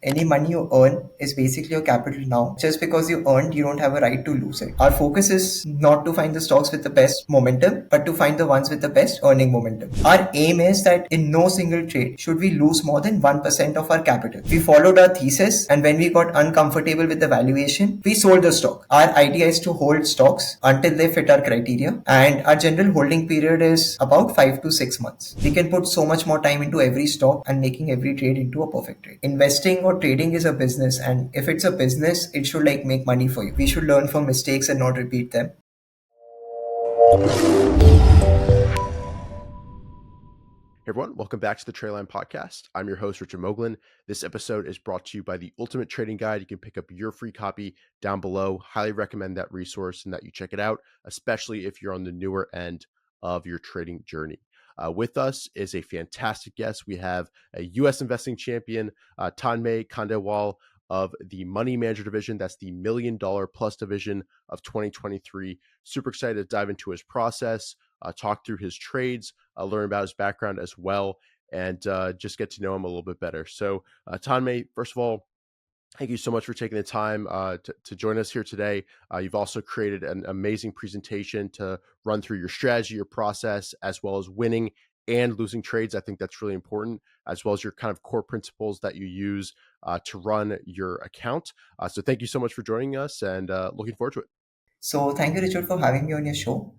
any money you earn is basically your capital now. Just because you earned, you don't have a right to lose it. Our focus is not to find the stocks with the best momentum, but to find the ones with the best earning momentum. Our aim is that in no single trade should we lose more than 1% of our capital. We followed our thesis, and when we got uncomfortable with the valuation, we sold the stock. Our idea is to hold stocks until they fit our criteria, and our general holding period is about 5 to 6 months. We can put so much more time into every stock and making every trade into a perfect trade. Investing or trading is a business, and if it's a business, it should make money for you. We should learn from mistakes and not repeat them. Hey everyone, welcome back to the TraderLion podcast. I'm your host, Richard Moglen. This episode is brought to you by the Ultimate Trading Guide. You can pick up your free copy down below. Highly recommend that resource and that you check it out, especially if you're on the newer end of your trading journey. With us is a fantastic guest. We have a U.S. investing champion, Tanmay Khandelwal of the Money Manager division. That's the $1 million plus division of 2023. Super excited to dive into his process, talk through his trades, learn about his background as well, and just get to know him a little bit better. So Tanmay, first of all, thank you so much for taking the time to join us here today. You've also created an amazing presentation to run through your strategy, your process, as well as winning and losing trades. I think that's really important, as well as your kind of core principles that you use to run your account. So thank you so much for joining us, and looking forward to it. So thank you, Richard, for having me on your show.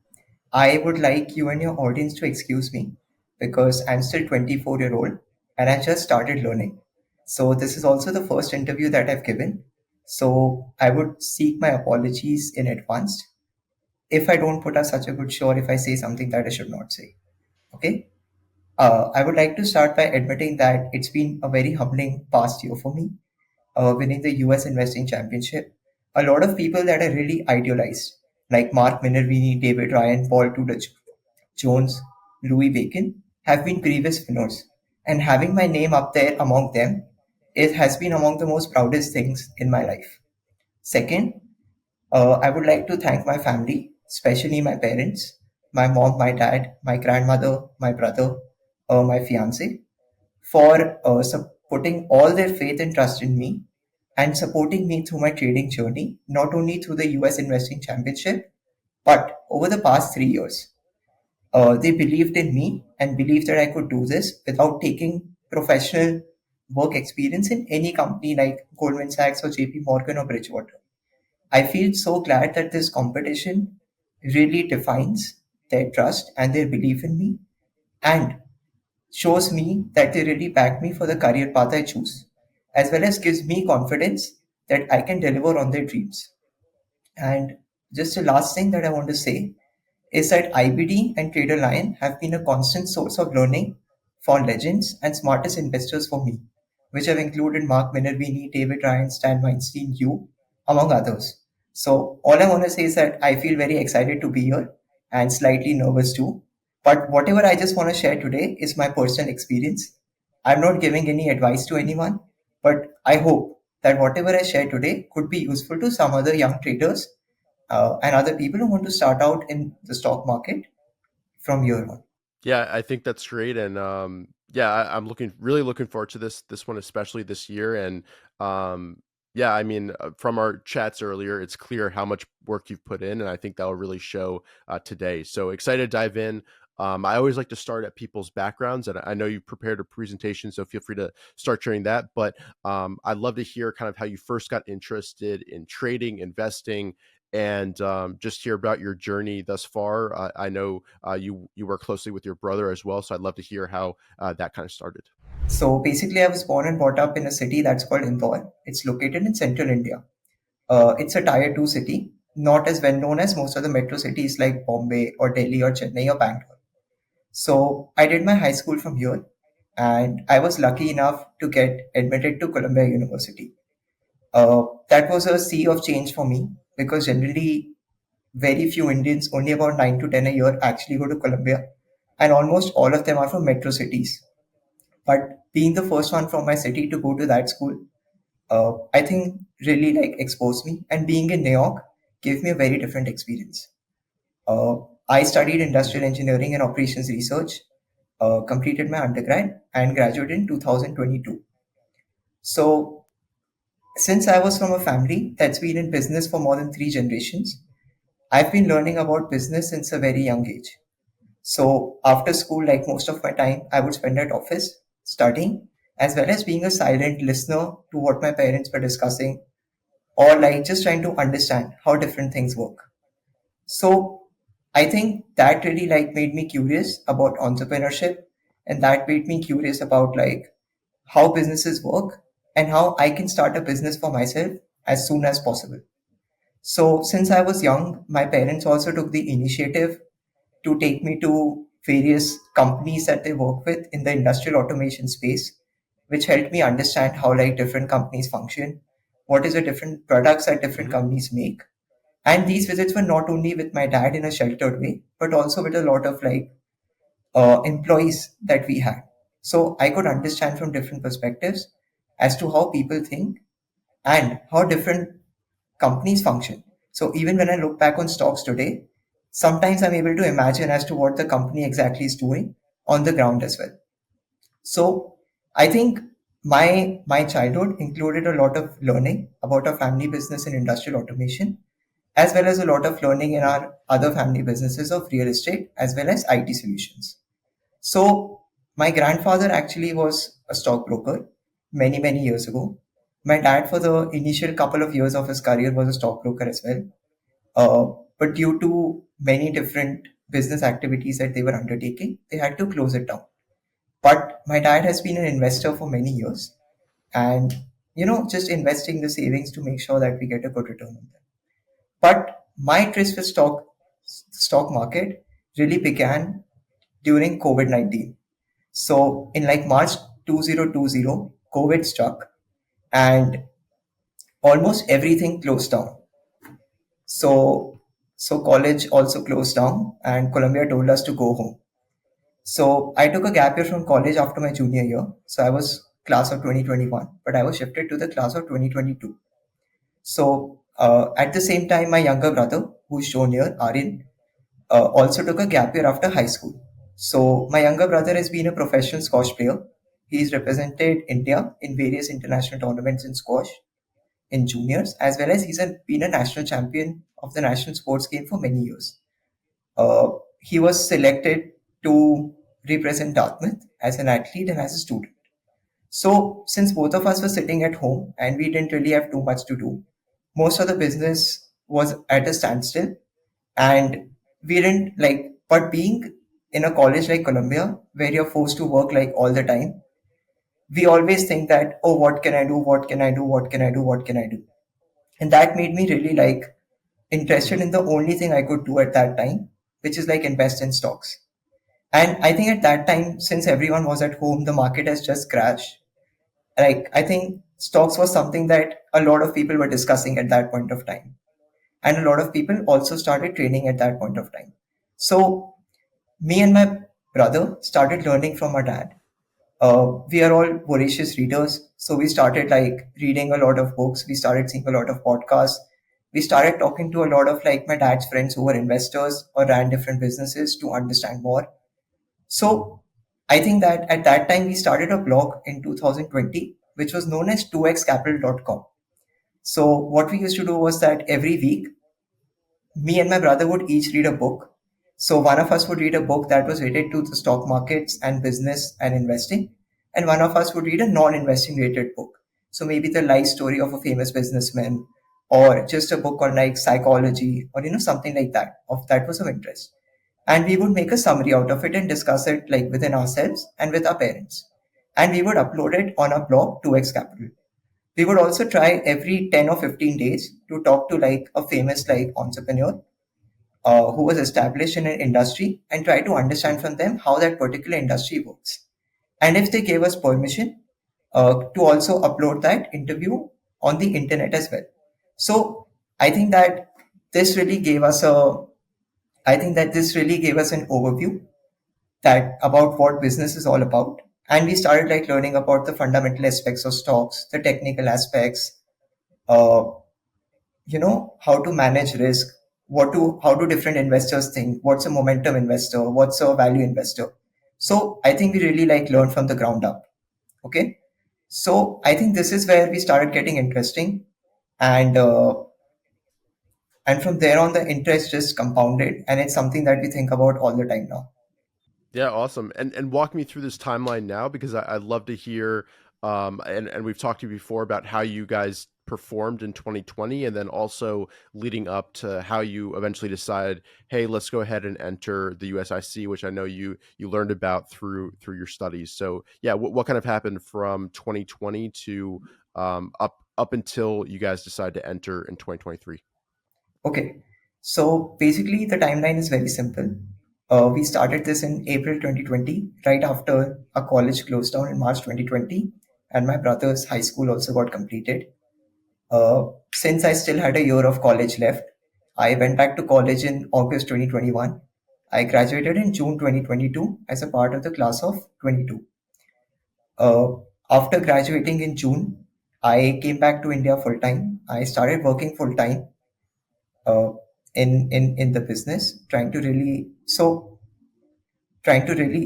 I would like you and your audience to excuse me because I'm still 24-year-old and I just started learning. So this is also the first interview that I've given. So I would seek my apologies in advance if I don't put up such a good show or if I say something that I should not say. Okay? I would like to start by admitting that it's been a very humbling past year for me, winning the US Investing Championship. A lot of people that I really idealized, like Mark Minervini, David Ryan, Paul Tudor Jones, Louis Bacon, have been previous winners. And having my name up there among them, it has been among the most proudest things in my life. Second, I would like to thank my family, especially my parents, my mom, my dad, my grandmother, my brother, my fiance, for putting all their faith and trust in me and supporting me through my trading journey, not only through the US Investing Championship, but over the past 3 years. They believed in me and believed that I could do this without taking professional work experience in any company like Goldman Sachs or JP Morgan or Bridgewater. I feel so glad that this competition really defines their trust and their belief in me and shows me that they really back me for the career path I choose, as well as gives me confidence that I can deliver on their dreams. And just the last thing that I want to say is that IBD and TraderLion have been a constant source of learning for legends and smartest investors for me, which have included Mark Minervini, David Ryan, Stan Weinstein, you, among others. So all I want to say is that I feel very excited to be here and slightly nervous too. But whatever I just want to share today is my personal experience. I'm not giving any advice to anyone, but I hope that whatever I share today could be useful to some other young traders and other people who want to start out in the stock market from here on. Yeah, I think that's great, and I'm really looking forward to this one, especially this year. And yeah, I mean, from our chats earlier, it's clear how much work you've put in, and I think that will really show today. So excited to dive in. I always like to start at people's backgrounds, and I know you prepared a presentation, so feel free to start sharing that. But I'd love to hear kind of how you first got interested in trading, investing, and just hear about your journey thus far. I know you work closely with your brother as well, so I'd love to hear how that kind of started. So basically, I was born and brought up in a city that's called Indore. It's located in central India. It's a tier 2 city, not as well known as most of the metro cities like Bombay or Delhi or Chennai or Bangalore. So I did my high school from here, and I was lucky enough to get admitted to Columbia University. That was a sea of change for me because generally very few Indians, only about 9 to 10 a year, actually go to Columbia, and almost all of them are from metro cities. But being the first one from my city to go to that school, I think really exposed me. And being in New York gave me a very different experience. I studied industrial engineering and operations research, completed my undergrad, and graduated in 2022. So Since I was from a family that's been in business for more than 3 generations, I've been learning about business since a very young age. So after school, like most of my time, I would spend at office studying, as well as being a silent listener to what my parents were discussing, or like just trying to understand how different things work. So I think that really like made me curious about entrepreneurship, and that made me curious about like how businesses work and how I can start a business for myself as soon as possible. So since I was young, my parents also took the initiative to take me to various companies that they work with in the industrial automation space, which helped me understand how like different companies function, what is the different products that different Hmm. companies make. And these visits were not only with my dad in a sheltered way, but also with a lot of like employees that we had. So I could understand from different perspectives as to how people think and how different companies function. So even when I look back on stocks today, sometimes I'm able to imagine as to what the company exactly is doing on the ground as well. So I think my childhood included a lot of learning about our family business in industrial automation, as well as a lot of learning in our other family businesses of real estate as well as IT solutions. So my grandfather actually was a stockbroker many years ago. My dad, for the initial couple of years of his career, was a stockbroker as well. But due to many different business activities that they were undertaking, they had to close it down. But my dad has been an investor for many years, and just investing the savings to make sure that we get a good return on them. But my interest with stock market really began during COVID-19. So in like March 2020, COVID struck and almost everything closed down. So so college also closed down and Columbia told us to go home. So I took a gap year from college after my junior year. So I was class of 2021, but I was shifted to the class of 2022. So at the same time, my younger brother, who's shown here, Aryan, also took a gap year after high school. So my younger brother has been a professional squash player. He's represented India in various international tournaments in squash in juniors, as well as been a national champion of the national sports game for many years. He was selected to represent Dartmouth as an athlete and as a student. So since both of us were sitting at home and we didn't really have too much to do, most of the business was at a standstill, and we didn't like, but being in a college like Columbia where you're forced to work like all the time, we always think that, oh, what can I do, what can I do, what can I do, what can I do. And that made me really like interested in the only thing I could do at that time, which is like invest in stocks. And I think at that time, since everyone was at home, the market has just crashed. Like I think stocks was something that a lot of people were discussing at that point of time, and a lot of people also started trading at that point of time. So me and my brother started learning from our dad. We are all voracious readers, so we started like reading a lot of books. We started seeing a lot of podcasts. We started talking to a lot of like my dad's friends who were investors or ran different businesses to understand more. So I think that at that time we started a blog in 2020, which was known as 2xcapital.com. So what we used to do was that every week me and my brother would each read a book. So one of us would read a book that was related to the stock markets and business and investing, and one of us would read a non-investing related book. So maybe the life story of a famous businessman, or just a book on like psychology, or something like that. Of that was of interest, and we would make a summary out of it and discuss it like within ourselves and with our parents, and we would upload it on our blog 2x Capital. We would also try every 10 or 15 days to talk to like a famous like entrepreneur who was established in an industry and try to understand from them how that particular industry works. And if they gave us permission to also upload that interview on the internet as well. So I think that this really gave us a I think that this really gave us an overview that about what business is all about. And we started like learning about the fundamental aspects of stocks, the technical aspects, uh, how to manage risk, how do different investors think, what's a momentum investor, what's a value investor. So I think we really like learn from the ground up. Okay. So I think this is where we started getting interesting, and from there on, the interest just compounded, and it's something that we think about all the time now. Yeah, awesome. And walk me through this timeline now because I'd love to hear and we've talked to you before about how you guys performed in 2020 and then also leading up to how you eventually decided, hey, let's go ahead and enter the USIC, which I know you learned about through your studies. So yeah, what kind of happened from 2020 to up until you guys decide to enter in 2023? Okay, so basically the timeline is very simple. We started this in April 2020, right after our college closed down in March 2020, and my brother's high school also got completed. Since I still had a year of college left, I went back to college in August 2021. I graduated in June 2022 as a part of the class of 22. Uh, After graduating in June, I came back to India full time. I started working full time uh, in the business, trying to really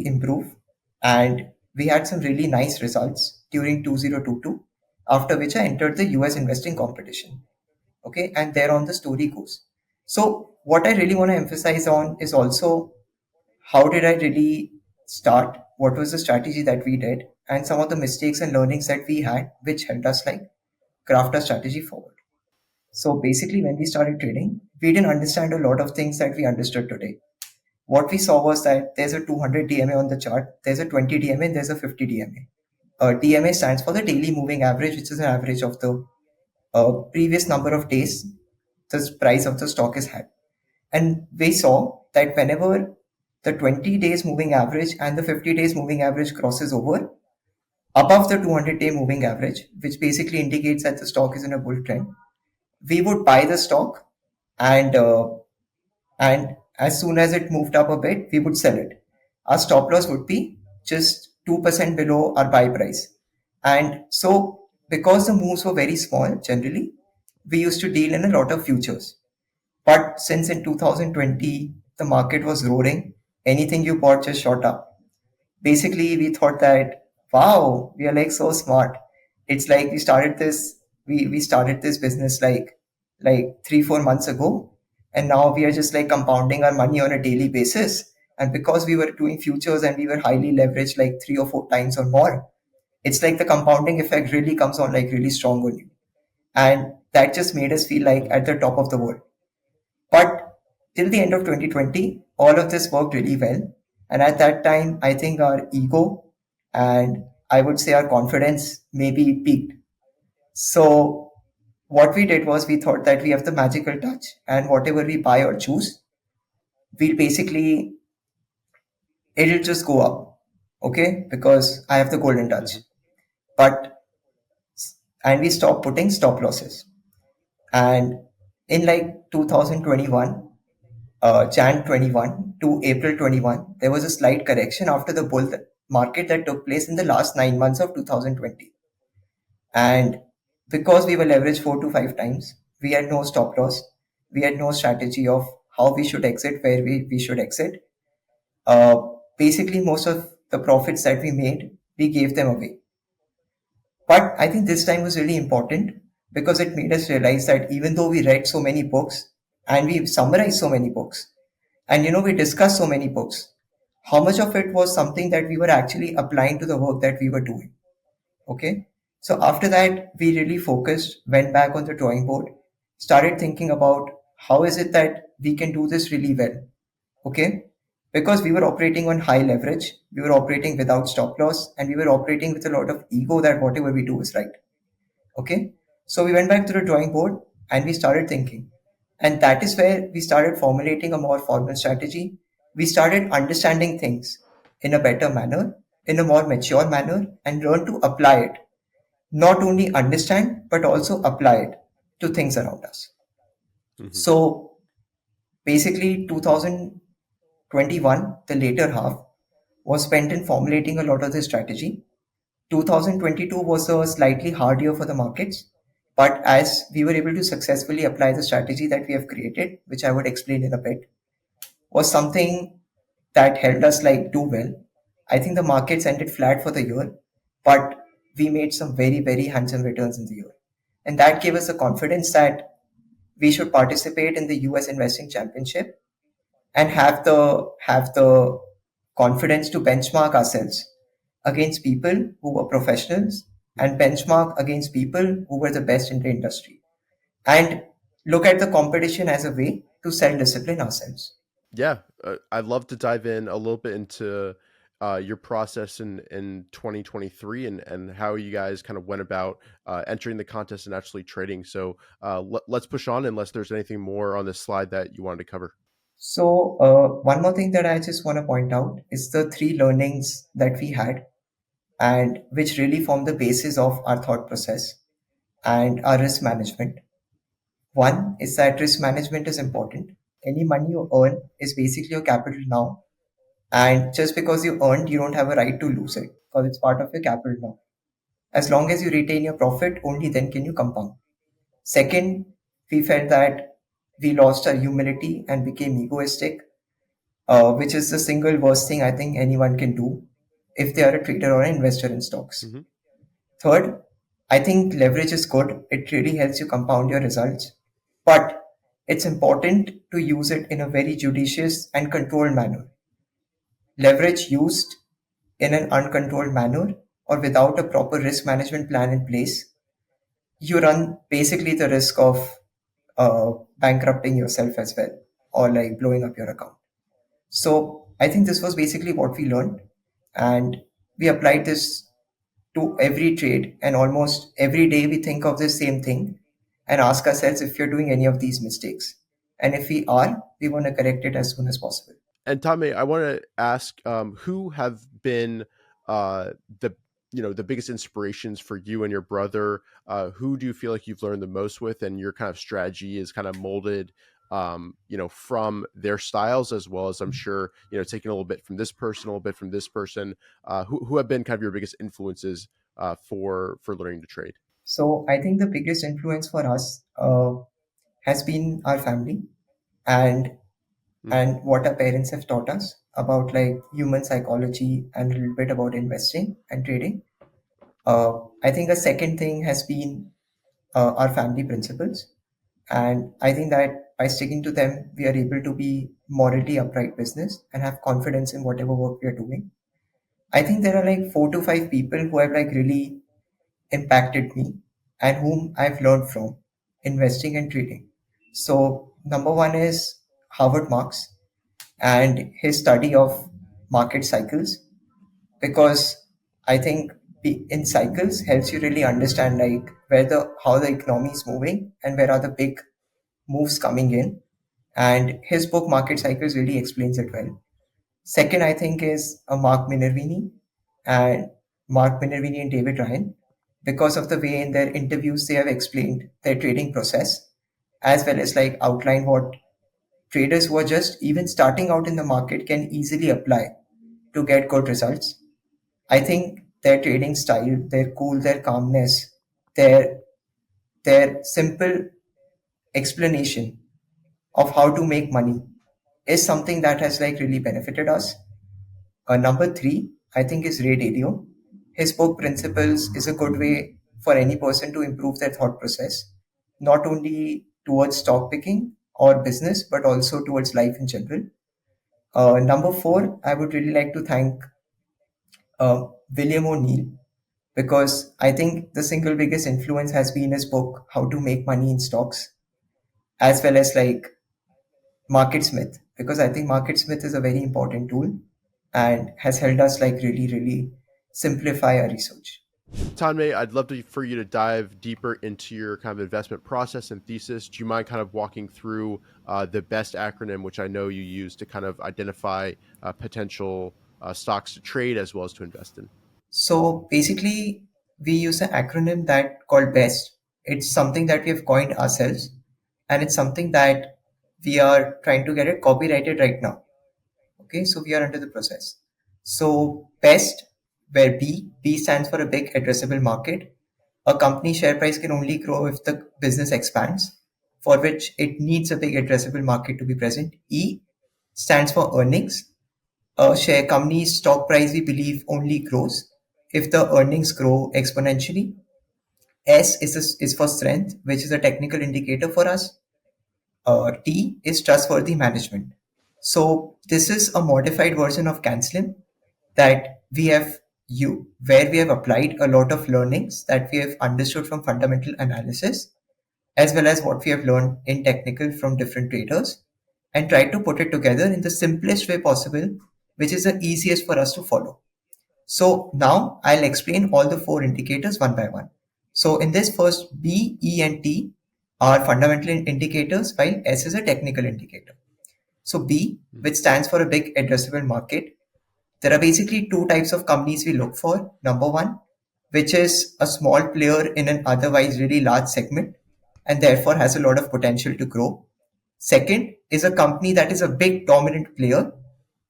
improve, and we had some really nice results during 2022. After which I entered the US investing competition. Okay, and there on the story goes. So what I really want to emphasize on is also how did I really start, what was the strategy that we did, and some of the mistakes and learnings that we had which helped us like craft a strategy forward. So basically when we started trading, we didn't understand a lot of things that we understood today. What we saw was that there's a 200 DMA on the chart, there's a 20 DMA, and there's a 50 DMA. DMA stands for the daily moving average, which is an average of the previous number of days the price of the stock is had. And we saw that whenever the 20 days moving average and the 50 days moving average crosses over above the 200-day moving average, which basically indicates that the stock is in a bull trend, we would buy the stock, and as soon as it moved up a bit, we would sell it. Our stop loss would be just 2% below our buy price. And so, because the moves were very small, generally, we used to deal in a lot of futures. But since in 2020, the market was roaring, anything you bought just shot up. Basically, we thought that, wow, we are like so smart. It's like we started this business like 3 4 months ago, and now we are just like compounding our money on a daily basis. And because we were doing futures and we were highly leveraged like 3 or 4 times or more, it's like the compounding effect really comes on like really strong on you. And that just made us feel like at the top of the world. But till the end of 2020, all of this worked really well. And at that time, I think our ego and I would say our confidence maybe peaked. So what we did was we thought that we have the magical touch, and whatever we buy or choose, we'll basically, it'll just go up. Okay, because I have the golden touch. Hmm. But and we stopped putting stop losses. And in like 2021, Jan 21 to April 21, there was a slight correction after the bull market that took place in the last 9 months of 2020. And because we were leveraged 4 to 5 times, we had no stop loss. We had no strategy of how we should exit, where we should exit. Uh, Basically, most of the profits that we made, we gave them away. But I think this time was really important because it made us realize that even though we read so many books and we summarized so many books, and we discussed so many books, how much of it was something that we were actually applying to the work that we were doing? Okay. So after that, we really focused, went back on the drawing board, started thinking about how is it that we can do this really well. Okay. Because we were operating on high leverage, we were operating without stop loss, and we were operating with a lot of ego that whatever we do is right. Okay. So we went back to the drawing board and we started thinking. And that is where we started formulating a more formal strategy. We started understanding things in a better manner, in a more mature manner, and learn to apply it. Not only understand, but also apply it to things around us. Hmm. So basically, 2021, the later half, was spent in formulating a lot of this strategy. 2022 was a slightly hard year for the markets, but as we were able to successfully apply the strategy that we have created, which I would explain in a bit, was something that helped us like do well. I think the markets ended flat for the year, but we made some very, very handsome returns in the year. And that gave us the confidence that we should participate in the US investing championship and have the confidence to benchmark ourselves against people who were professionals and benchmark against people who were the best in the industry and look at the competition as a way to self discipline ourselves. Yeah, I'd love to dive in a little bit into your process in 2023 and how you guys kind of went about entering the contest and actually trading. So let's push on unless there's anything more on this slide that you wanted to cover. So, one more thing that I just want to point out is the three learnings that we had and which really form the basis of our thought process and our risk management. One is that risk management is important. Any money you earn is basically your capital now. And just because you earned, you don't have a right to lose it because it's part of your capital now. As long as you retain your profit, only then can you compound. Second, we felt that we lost our humility and became egoistic, which is the single worst thing I think anyone can do if they are a trader or an investor in stocks. Hmm. Third, I think leverage is good. It really helps you compound your results. But it's important to use it in a very judicious and controlled manner. Leverage used in an uncontrolled manner or without a proper risk management plan in place, you run basically the risk of bankrupting yourself as well or like blowing up your account. So I think this was basically what we learned, and we applied this to every trade. And almost every day we think of the same thing and ask ourselves if you're doing any of these mistakes. And if we are, we want to correct it as soon as possible. And Tommy, I want to ask who have been the the biggest inspirations for you and your brother. Who do you feel like you've learned the most with, and your kind of strategy is kind of molded, from their styles, as well as I'm sure taking a little bit from this person, a little bit from this person. Who have been kind of your biggest influences for learning to trade? So I think the biggest influence for us has been our family and Hmm. and what our parents have taught us about like human psychology and a little bit about investing and trading. I think a second thing has been our family principles, and I think that by sticking to them, we are able to be morally upright business and have confidence in whatever work we are doing. I think there are like 4 to 5 people who have like really impacted me and whom I've learned from investing and trading. So number one is Howard Marks and his study of market cycles, because I think in cycles helps you really understand like where the how the economy is moving and where are the big moves coming in. And his book Market Cycles really explains it well. Second, I think is a and Mark Minervini and David Ryan, because of the way in their interviews they have explained their trading process, as well as like outline what traders who are just even starting out in the market can easily apply to get good results. I think their trading style, their cool, their calmness, their their simple explanation of how to make money is something that has like really benefited us. Number three, I think, is Ray Dalio. His book Principles is a good way for any person to improve their thought process, not only towards stock picking or business, but also towards life in general. Number four, I would really like to thank William O'Neill, because I think the single biggest influence has been his book, How to Make Money in Stocks, as well as like Market Smith, because I think Market Smith is a very important tool and has helped us like really, really simplify our research. Tanmay, I'd love for you to dive deeper into your kind of investment process and thesis. Do you mind kind of walking through the best acronym, which I know you use to kind of identify potential stocks to trade as well as to invest in? So basically, we use an acronym that called BEST. It's something that we have coined ourselves, and it's something that we are trying to get it copyrighted right now. Okay, so we are under the process. So BEST, where B stands for a big addressable market. A company share price can only grow if the business expands, for which it needs a big addressable market to be present. E stands for earnings. A share company's stock price, we believe, only grows if the earnings grow exponentially. S is for strength, which is a technical indicator for us. T is trustworthy management. So this is a modified version of Cancelim that we have where we have applied a lot of learnings that we have understood from fundamental analysis, as well as what we have learned in technical from different traders, and try to put it together in the simplest way possible, which is the easiest for us to follow. So now I'll explain all the four indicators one by one. So in this first, B, E, and T are fundamental indicators, while S is a technical indicator. So B, which stands for a big addressable market, there are basically two types of companies we look for. Number one, which is a small player in an otherwise really large segment and therefore has a lot of potential to grow. Second is a company that is a big dominant player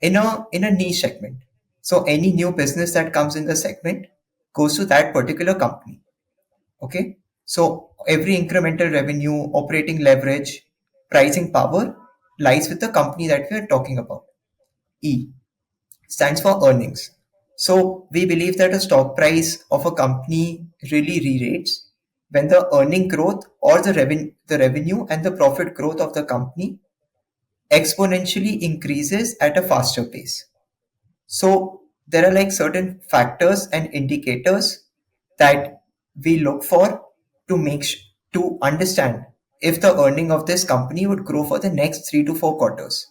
in a niche segment. So any new business that comes in the segment goes to that particular company. Okay. So every incremental revenue, operating leverage, pricing power lies with the company that we are talking about. E stands for earnings. So we believe that a stock price of a company really re-rates when the earning growth or the revenue and the profit growth of the company exponentially increases at a faster pace. So there are like certain factors and indicators that we look for to to understand if the earning of this company would grow for the next 3 to 4 quarters.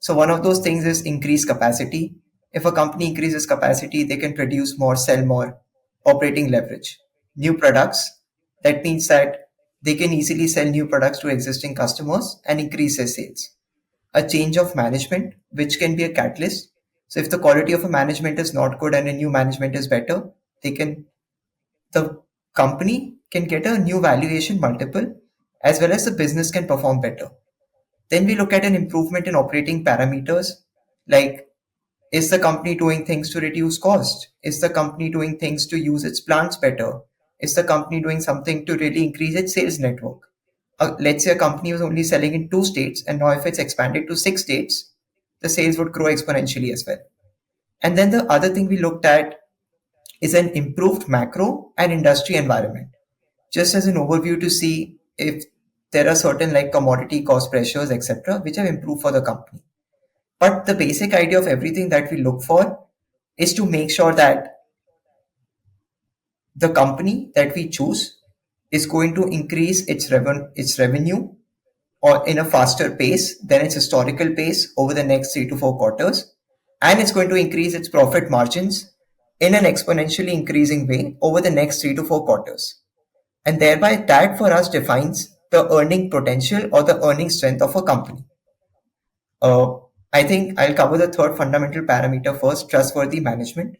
So one of those things is increased capacity. If a company increases capacity, they can produce more, sell more, operating leverage. New products, that means that they can easily sell new products to existing customers and increase their sales. A change of management, which can be a catalyst. So if the quality of a management is not good and a new management is better, the company can get a new valuation multiple, as well as the business can perform better. Then we look at an improvement in operating parameters, like, is the company doing things to reduce cost? Is the company doing things to use its plants better? Is the company doing something to really increase its sales network? Let's say a company was only selling in 2 states, and now if it's expanded to 6 states, the sales would grow exponentially as well. And then the other thing we looked at is an improved macro and industry environment, just as an overview to see if there are certain like commodity cost pressures, etc., which have improved for the company. But the basic idea of everything that we look for is to make sure that the company that we choose is going to increase its revenue or in a faster pace than its historical pace over the next 3 to 4 quarters, and it's going to increase its profit margins in an exponentially increasing way over the next 3 to 4 quarters. And thereby, that for us defines the earning potential or the earning strength of a company. Uh, I think I'll cover the third fundamental parameter first, trustworthy management.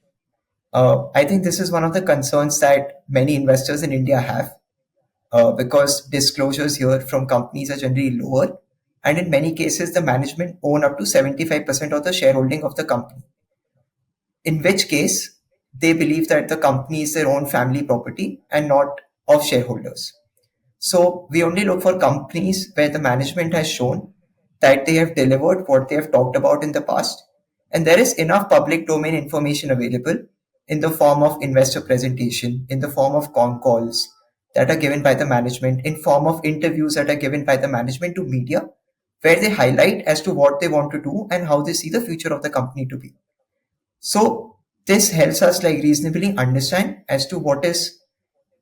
I think this is one of the concerns that many investors in India have, because disclosures here from companies are generally lower, and in many cases, the management own up to 75% of the shareholding of the company, in which case they believe that the company is their own family property and not of shareholders. So we only look for companies where the management has shown that they have delivered what they have talked about in the past, and there is enough public domain information available in the form of investor presentation, in the form of con calls that are given by the management, in form of interviews that are given by the management to media, where they highlight as to what they want to do and how they see the future of the company to be. So this helps us like reasonably understand as to what is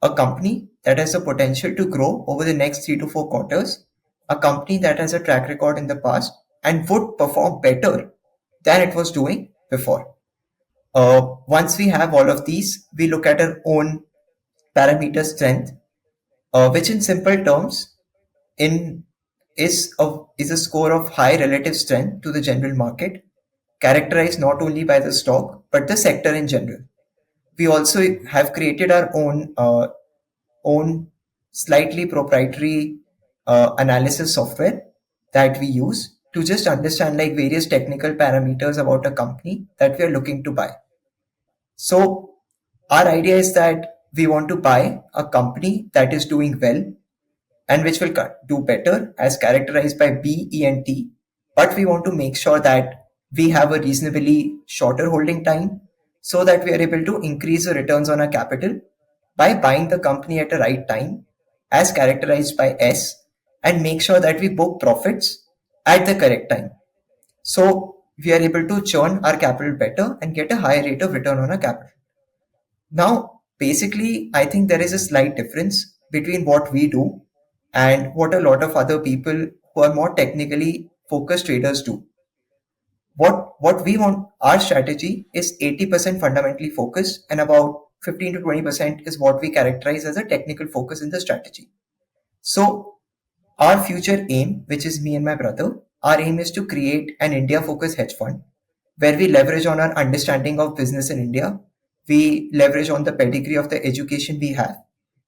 a company that has the potential to grow over the next 3 to 4 quarters, a company that has a track record in the past and would perform better than it was doing before. Once we have all of these, we look at our own parameter strength, which in simple terms in is a score of high relative strength to the general market, characterized not only by the stock but the sector in general. We also have created our own slightly proprietary analysis software that we use to just understand like various technical parameters about a company that we are looking to buy. So our idea is that we want to buy a company that is doing well and which will do better as characterized by B, E, and T. But we want to make sure that we have a reasonably shorter holding time. so that we are able to increase the returns on our capital by buying the company at the right time, as characterized by S, and make sure that we book profits at the correct time. So we are able to churn our capital better and get a higher rate of return on our capital. Now, basically, I think there is a slight difference between what we do and what a lot of other people who are more technically focused traders do. What we want, our strategy is 80% fundamentally focused, and about 15 to 20% is what we characterize as a technical focus in the strategy. So our future aim, which is me and my brother, our aim is to create an India focused hedge fund where we leverage on our understanding of business in India, we leverage on the pedigree of the education we have,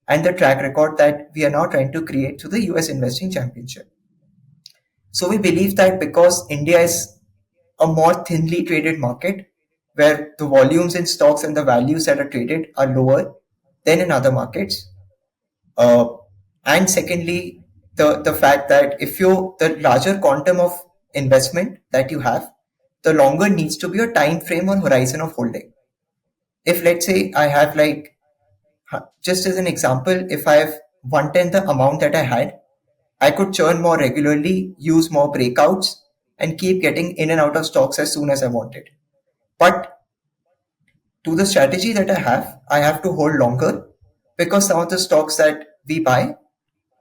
and the track record that we are now trying to create through the US investing championship. So we believe that because India is a more thinly traded market where the volumes in stocks and the values that are traded are lower than in other markets, uh, and secondly, the fact that if you the larger quantum of investment that you have, the longer needs to be a time frame or horizon of holding. If let's say I have like, just as an example, if I have one tenth the amount that I had, I could churn more regularly, use more breakouts, and keep getting in and out of stocks as soon as I wanted. But to the strategy that I have to hold longer because some of the stocks that we buy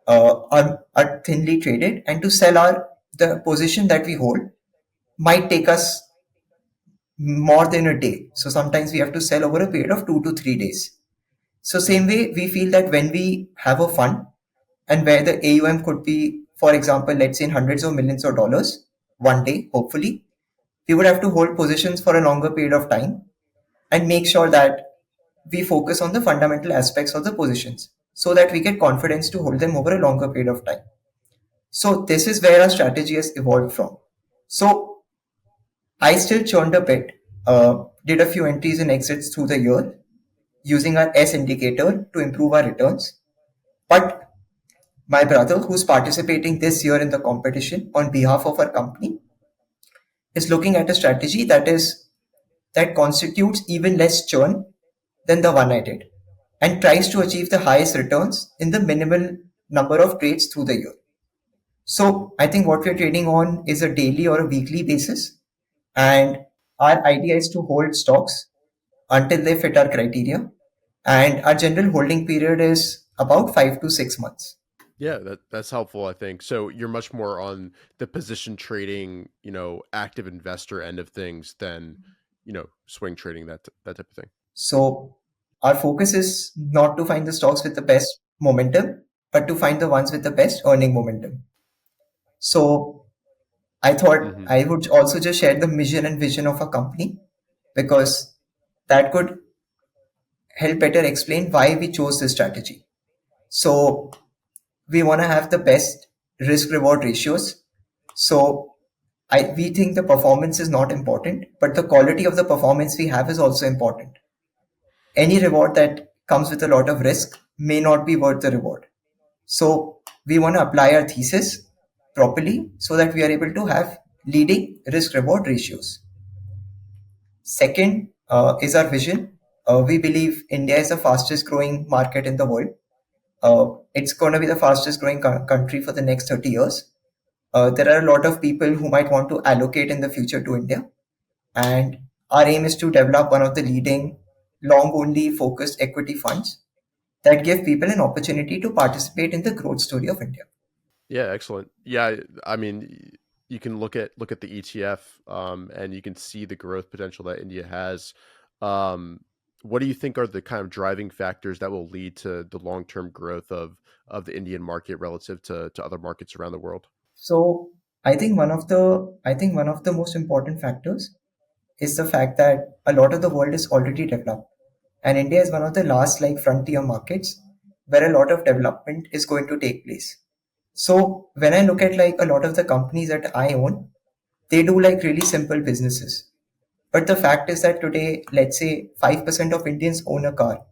are thinly traded, and to sell our the position that we hold might take us more than a day. So sometimes we have to sell over a period of 2 to 3 days. So same way, we feel that when we have a fund and where the AUM could be, for example, let's say in hundreds of millions of dollars one day, hopefully, we would have to hold positions for a longer period of time and make sure that we focus on the fundamental aspects of the positions so that we get confidence to hold them over a longer period of time. So this is where our strategy has evolved from. So I still churned a bit, did a few entries and exits through the year using our S indicator to improve our returns. But my brother, who's participating this year in the competition on behalf of our company, is looking at a strategy that constitutes even less churn than the one I did, and tries to achieve the highest returns in the minimal number of trades through the year. So I think what we're trading on is a daily or a weekly basis, and our idea is to hold stocks until they fit our criteria, and our general holding period is about 5 to 6 months. Yeah, that's helpful, I think. So you're much more on the position trading, active investor end of things than, swing trading, that type of thing. So our focus is not to find the stocks with the best momentum, but to find the ones with the best earning momentum. So I thought Hmm. I would also just share the mission and vision of a company because that could help better explain why we chose this strategy. So we want to have the best risk reward ratios. So we think the performance is not important, but the quality of the performance we have is also important. Any reward that comes with a lot of risk may not be worth the reward. So we want to apply our thesis properly so that we are able to have leading risk reward ratios. Second is our vision. We believe India is the fastest growing market in the world. It's going to be the fastest growing country for the next 30 years. There are a lot of people who might want to allocate in the future to India. And our aim is to develop one of the leading long only focused equity funds that give people an opportunity to participate in the growth story of India. Yeah, excellent. Yeah, I mean, you can look at the ETF, and you can see the growth potential that India has. Um, what do you think are the kind of driving factors that will lead to the long-term growth of the Indian market relative to other markets around the world? So I think one of the most important factors is the fact that a lot of the world is already developed, and India is one of the last like frontier markets where a lot of development is going to take place. So when I look at like a lot of the companies that I own, they do like really simple businesses. But the fact is that today, let's say 5% of Indians own a car.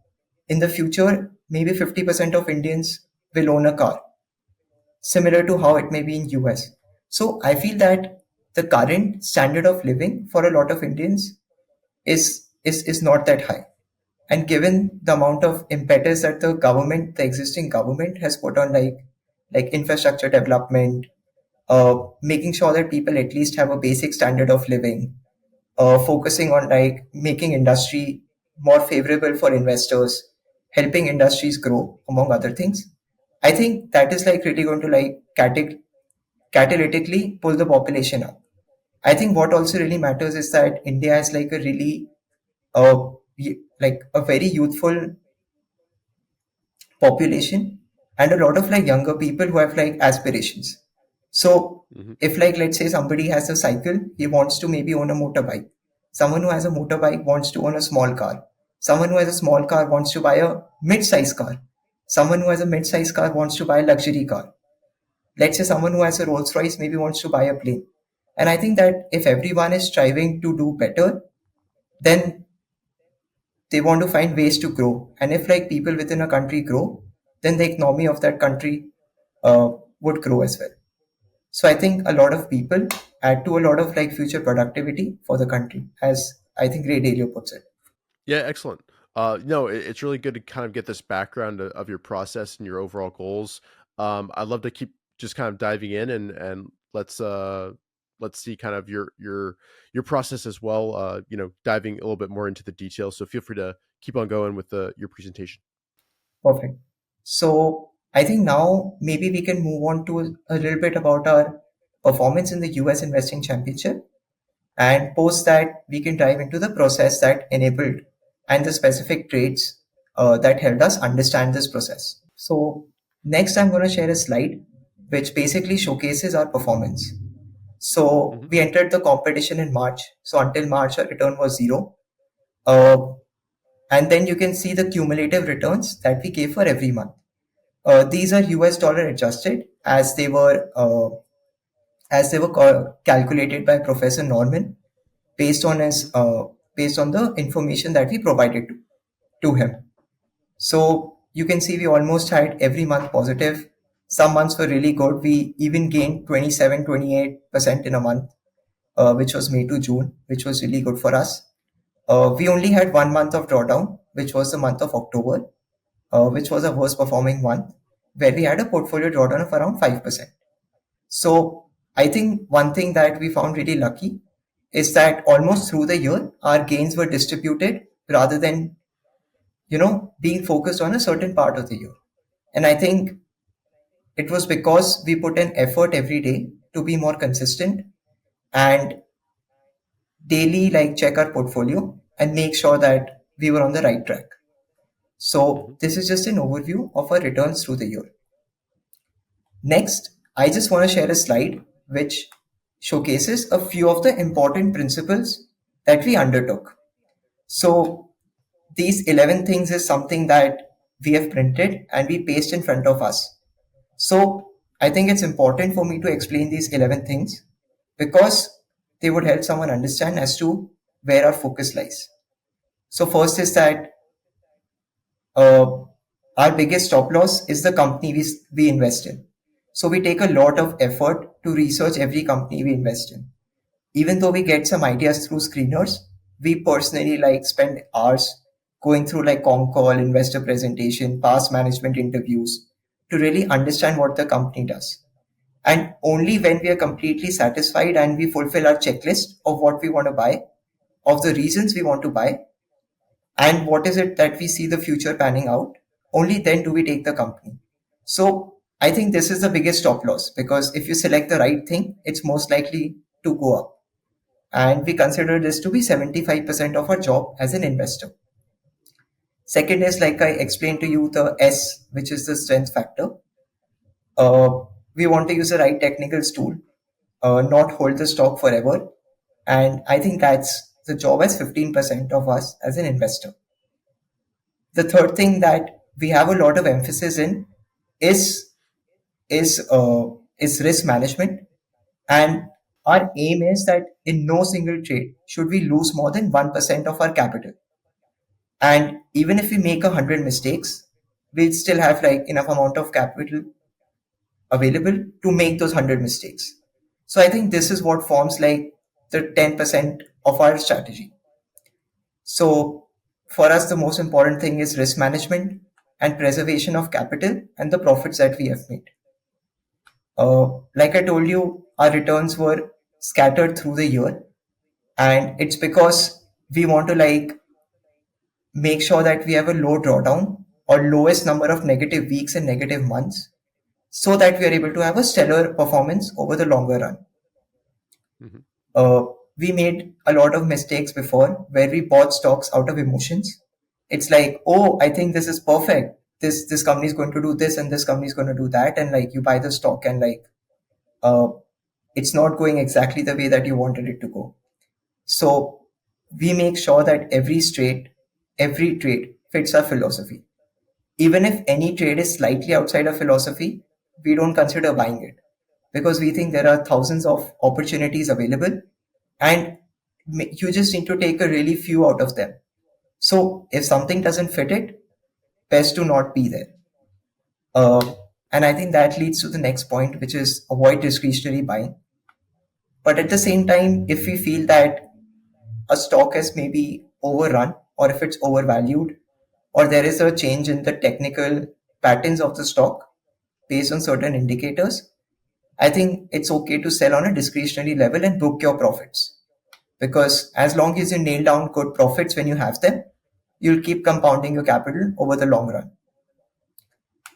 In the future, maybe 50% of Indians will own a car, similar to how it may be in US. So I feel that the current standard of living for a lot of Indians is is not that high. And given the amount of impetus that the existing government has put on like infrastructure development, making sure that people at least have a basic standard of living, focusing on like making industry more favorable for investors, helping industries grow, among other things. I think that is like really going to like catalytically pull the population up. I think what also really matters is that India has like a really like a very youthful population and a lot of like younger people who have like aspirations. So Hmm. if like let's say somebody has a cycle, he wants to maybe own a motorbike. Someone who has a motorbike wants to own a small car. Someone who has a small car wants to buy a mid-size car. Someone who has a mid-size car wants to buy a luxury car. Let's say someone who has a Rolls Royce maybe wants to buy a plane. And I think that if everyone is striving to do better, then they want to find ways to grow. And if like people within a country grow, then the economy of that country would grow as well. So I think a lot of people add to a lot of like future productivity for the country, as I think Ray Dalio puts it. Yeah, excellent. No, it's really good to kind of get this background of your process and your overall goals. I'd love to keep just kind of diving in and let's see kind of your process as well. Diving a little bit more into the details. So feel free to keep on going with the your presentation. Perfect. So I think now maybe we can move on to a little bit about our performance in the US Investing Championship. And post that, we can dive into the process that enabled and the specific traits that helped us understand this process. So, next, I'm going to share a slide which basically showcases our performance. So, Hmm. we entered the competition in March. So, until March, our return was zero. Uh, and then you can see the cumulative returns that we gave for every month. These are US dollar adjusted as they were calculated by Professor Norman based on his based on the information that we provided to him. So you can see we almost had every month positive. Some months were really good. We even gained 27-28% in a month, which was May to June, which was really good for us. We only had 1 month of drawdown, which was the month of October, which was a worst performing month, where we had a portfolio drawdown of around 5%. So I think one thing that we found really lucky is that almost through the year, our gains were distributed rather than, being focused on a certain part of the year. And I think it was because we put an effort every day to be more consistent and daily like check our portfolio and make sure that we were on the right track. Hmm. So this is just an overview of our returns through the year. Next, I just want to share a slide which showcases a few of the important principles that we undertook. So, these 11 things is something that we have printed and we paste in front of us. So, I think it's important for me to explain these 11 things because they would help someone understand as to where our focus lies. So, first is that uh, our biggest stop loss is the company we invest in. So we take a lot of effort to research every company we invest in. Even though we get some ideas through screeners, we personally like spend hours going through like con call, investor presentation, past management interviews to really understand what the company does. And only when we are completely satisfied and we fulfill our checklist of what we want to buy, of the reasons we want to buy, and what is it that we see the future panning out, only then do we take the company. So I think this is the biggest stop loss because if you select the right thing, it's most likely to go up. And we consider this to be 75% of our job as an investor. Second is like I explained to you, the S, which is the strength factor. Uh, we want to use the right technical tool, not hold the stock forever. And I think that's the job as 15% of us as an investor. The third thing that we have a lot of emphasis in is is risk management, and our aim is that in no single trade should we lose more than 1% of our capital. And even if we make 100 mistakes, we'll still have like enough amount of capital available to make those 100 mistakes. So I think this is what forms like the 10% of our strategy. So for us, the most important thing is risk management and preservation of capital and the profits that we have made. Like I told you, our returns were scattered through the year, and it's because we want to make sure that we have a low drawdown or lowest number of negative weeks and negative months so that we are able to have a stellar performance over the longer run. Mhm. Uh, we made a lot of mistakes before where we bought stocks out of emotions. It's like, oh, I think this is perfect. This company is going to do this and this company is going to do that, and like you buy the stock and uh, it's not going exactly the way that you wanted it to go. So we make sure that every trade fits our philosophy. Even if any trade is slightly outside our philosophy, we don't consider buying it because we think there are thousands of opportunities available and you just need to take a really few out of them. So if something doesn't fit it, best to not be there. Uh, and I think that leads to the next point, which is avoid discretionary buying. But at the same time, if we feel that a stock is maybe overrun or if it's overvalued or there is a change in the technical patterns of the stock based on certain indicators, I think it's okay to sell on a discretionary level and book your profits. Because as long as you nail down good profits when you have them, you'll keep compounding your capital over the long run.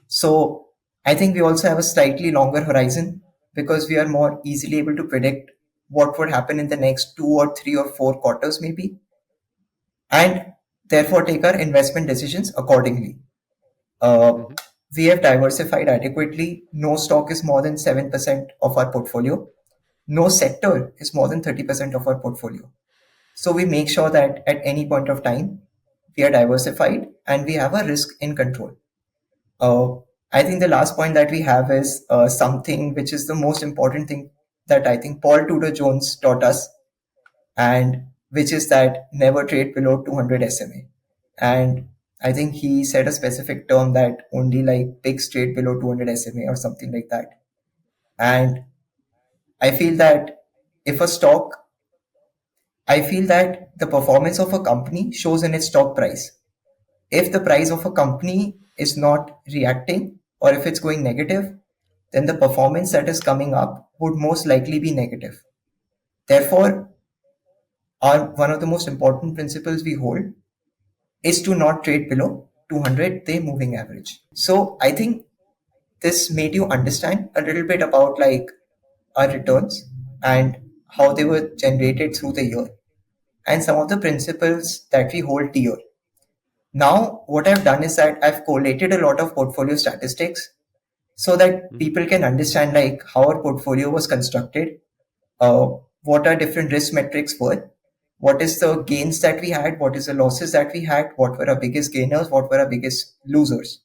So I think we also have a slightly longer horizon because we are more easily able to predict what would happen in the next 2 or 3 or 4 quarters, maybe, and therefore take our investment decisions accordingly. Uh, Mhm. we have diversified adequately. No stock is more than 7% of our portfolio. No sector is more than 30% of our portfolio. So we make sure that at any point of time, we are diversified and we have a risk in control. Uh, I think the last point that we have is something which is the most important thing that I think Paul Tudor Jones taught us, and which is that never trade below 200 SMA. And I think he said a specific term that only like pigs trade below 200 SMA or something like that. And I feel that if a stock, I feel that the performance of a company shows in its stock price. If the price of a company is not reacting or if it's going negative, then the performance that is coming up would most likely be negative. Therefore, one of the most important principles we hold is to not trade below 200-day moving average. So I think this made you understand a little bit about like our returns and how they were generated through the year and some of the principles that we hold dear. Now, what I've done is that I've collated a lot of portfolio statistics so that Mhm. people can understand like how our portfolio was constructed, uh, what our different risk metrics were, what is the gains that we had, what is the losses that we had, what were our biggest gainers, what were our biggest losers.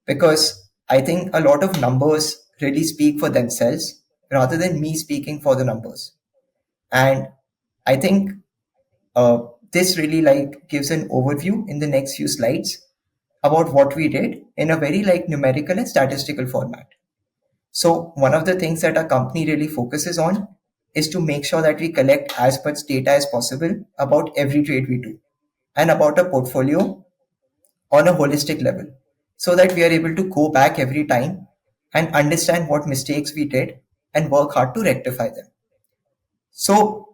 Because I think a lot of numbers really speak for themselves rather than me speaking for the numbers. And I think uh, this really like gives an overview in the next few slides about what we did in a very like numerical and statistical format. So one of the things that our company really focuses on is to make sure that we collect as much data as possible about every trade we do and about a portfolio on a holistic level so that we are able to go back every time and understand what mistakes we did and work hard to rectify them. So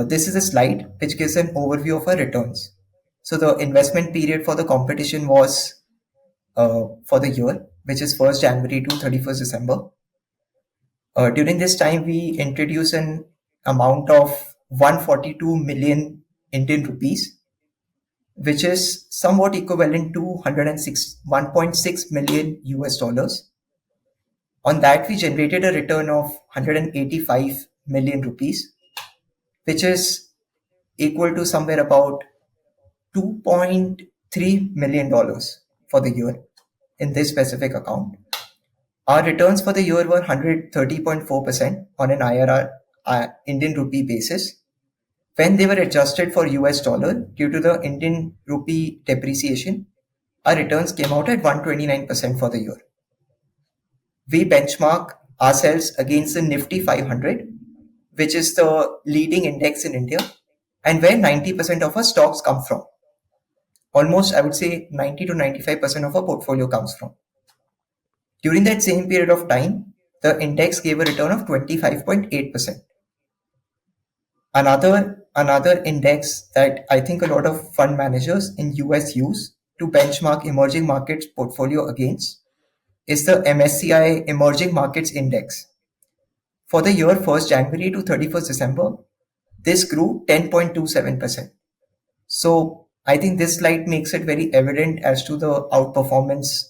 this is a slide which gives an overview of our returns. So the investment period for the competition was for the year, which is 1st January to 31st December. During this time, we introduced an amount of 142 million Indian rupees, which is somewhat equivalent to 1.6 million US dollars. On that, we generated a return of 185 million rupees, which is equal to somewhere about $2.3 million for the year in this specific account. Our returns for the year were 130.4% on an IRR Indian rupee basis. When they were adjusted for US dollar due to the Indian rupee depreciation, our returns came out at 129% for the year. We benchmark ourselves against the Nifty 500, which is the leading index in India. and where 90% of our stocks come from. Almost, I would say 90 to 95% of our portfolio comes from. During that same period of time, the index gave a return of 25.8%. Another index that I think a lot of fund managers in US use to benchmark emerging markets portfolio against is the MSCI Emerging Markets Index. For the year 1st January to 31st December, this grew 10.27%. So I think this slide makes it very evident as to the outperformance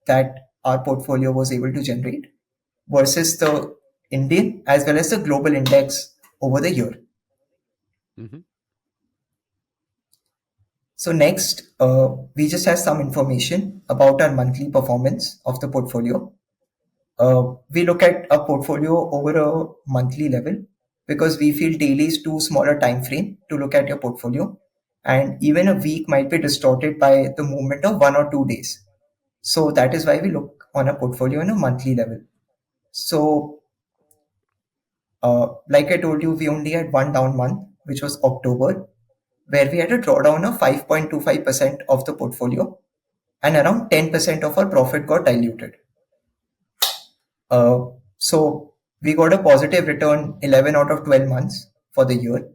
that our portfolio was able to generate versus the Indian as well as the global index over the year. Mm-hmm. So next, we just have some information about our monthly performance of the portfolio. We look at a portfolio over a monthly level because we feel daily is too small a time frame to look at your portfolio, and even a week might be distorted by the movement of 1 or 2 days. So that is why we look on a portfolio on a monthly level. So, like I told you, we only had one down month, which was October, where we had a drawdown of 5.25% of the portfolio, and around 10% of our profit got diluted. So we got a positive return 11 out of 12 months for the year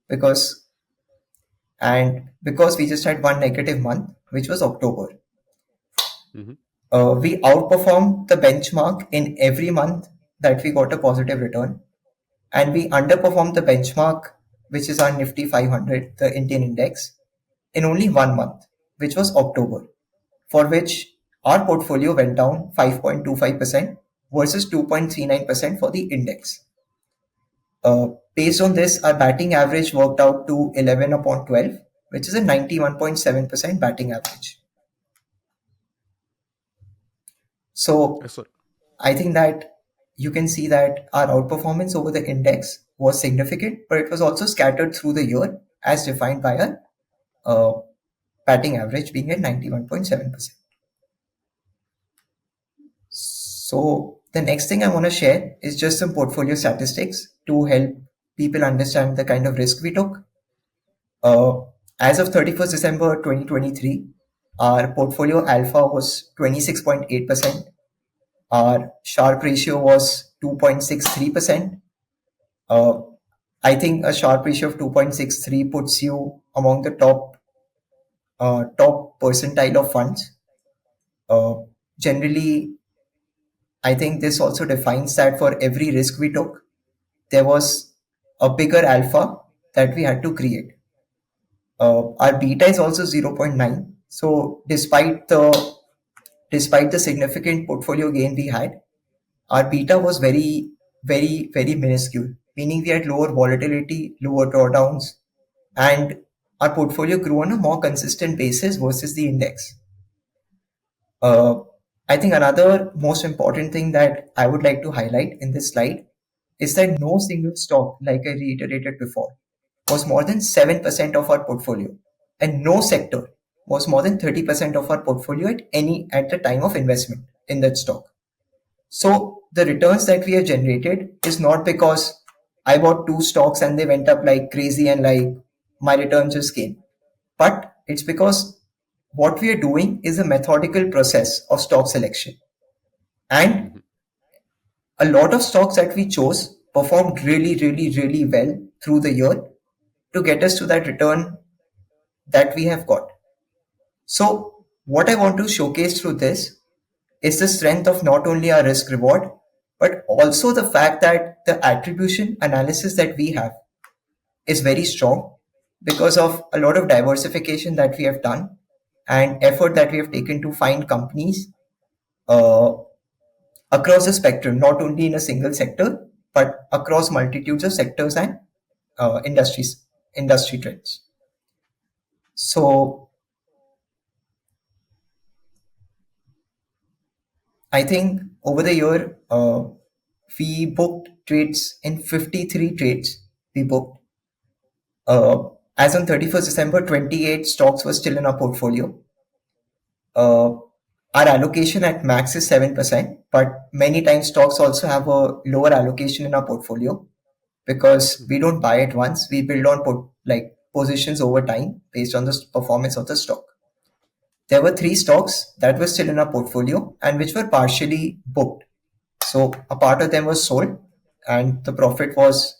because because we just had one negative month, which was October. Mm-hmm. We outperformed the benchmark in every month that we got a positive return, and we underperformed the benchmark, which is our Nifty 500, the Indian index, in only 1 month, which was October, for which our portfolio went down 5.25% versus 2.39% for the index. Based on this, our batting average worked out to 11 upon 12, which is a 91.7% batting average. So Excellent. I think that you can see that our outperformance over the index was significant, but it was also scattered through the year as defined by our batting average being at 91.7%. So the next thing I want to share is just some portfolio statistics to help people understand the kind of risk we took. As of 31st December 2023, our portfolio alpha was 26.8%. Our Sharpe ratio was 2.63%. I think a Sharpe ratio of 2.63 puts you among the top percentile of funds. Generally, I think this also defines that for every risk we took, there was a bigger alpha that we had to create. Our beta is also 0.9. So despite the significant portfolio gain we had, our beta was very, very, very minuscule, meaning we had lower volatility, lower drawdowns, and our portfolio grew on a more consistent basis versus the index. Uh, I think another most important thing that I would like to highlight in this slide is that no single stock, like I reiterated before, was more than 7% of our portfolio, and no sector was more than 30% of our portfolio at the time of investment in that stock. So the returns that we have generated is not because I bought two stocks and they went up like crazy and like my return just came, but it's because what we are doing is a methodical process of stock selection, and Mm-hmm. a lot of stocks that we chose performed really, really, really well through the year to get us to that return that we have got. So, what I want to showcase through this is the strength of not only our risk reward, but also the fact that the attribution analysis that we have is very strong because of a lot of diversification that we have done and effort that we have taken to find companies uh, across the spectrum, not only in a single sector, but across multitudes of sectors and industry trends. So I think over the year, we booked trades in 53 trades. We booked. As on 31st December, 28 stocks were still in our portfolio. Our allocation at max is 7%, but many times stocks also have a lower allocation in our portfolio because we don't buy it once. We build on positions over time based on the performance of the stock. There were three stocks that were still in our portfolio and which were partially booked. So a part of them was sold, and the profit was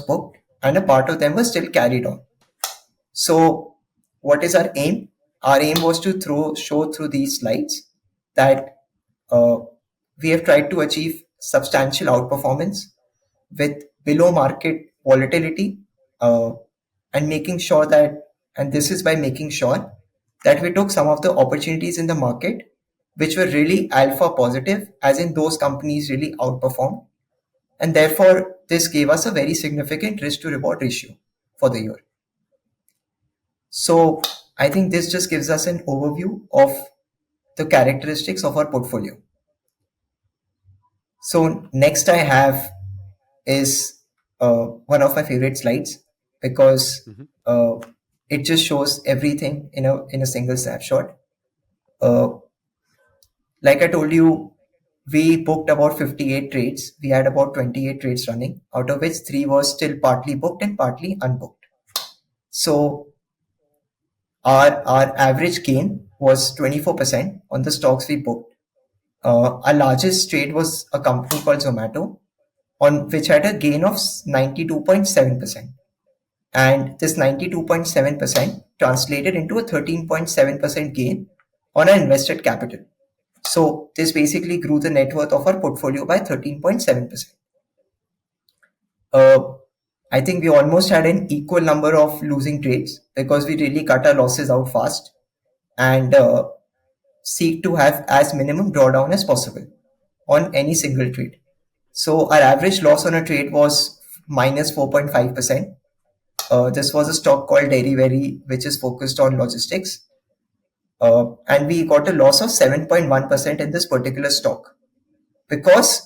booked, and a part of them was still carried on. So, what is our aim? Our aim was to show through these slides that uh, we have tried to achieve substantial outperformance with below market volatility, uh, and making sure that, and this is by making sure that we took some of the opportunities in the market which were really alpha positive, as in those companies really outperformed, and therefore this gave us a very significant risk to reward ratio for the year. So I think this just gives us an overview of the characteristics of our portfolio. So next I have is one of my favorite slides, because Hmm. uh, it just shows everything in a single snapshot. Uh, like I told you, we booked about 58 trades. We had about 28 trades running, out of which three was still partly booked and partly unbooked. So our average gain was 24% on the stocks we booked. Our largest trade was a company called Zomato, on which had a gain of 92.7%. And this 92.7% translated into a 13.7% gain on our invested capital. So this basically grew the net worth of our portfolio by 13.7%. Uh, I think we almost had an equal number of losing trades because we really cut our losses out fast and seek to have as minimum drawdown as possible on any single trade. So our average loss on a trade was minus 4.5%. This was a stock called Dairy which is focused on logistics. And we got a loss of 7.1% in this particular stock, because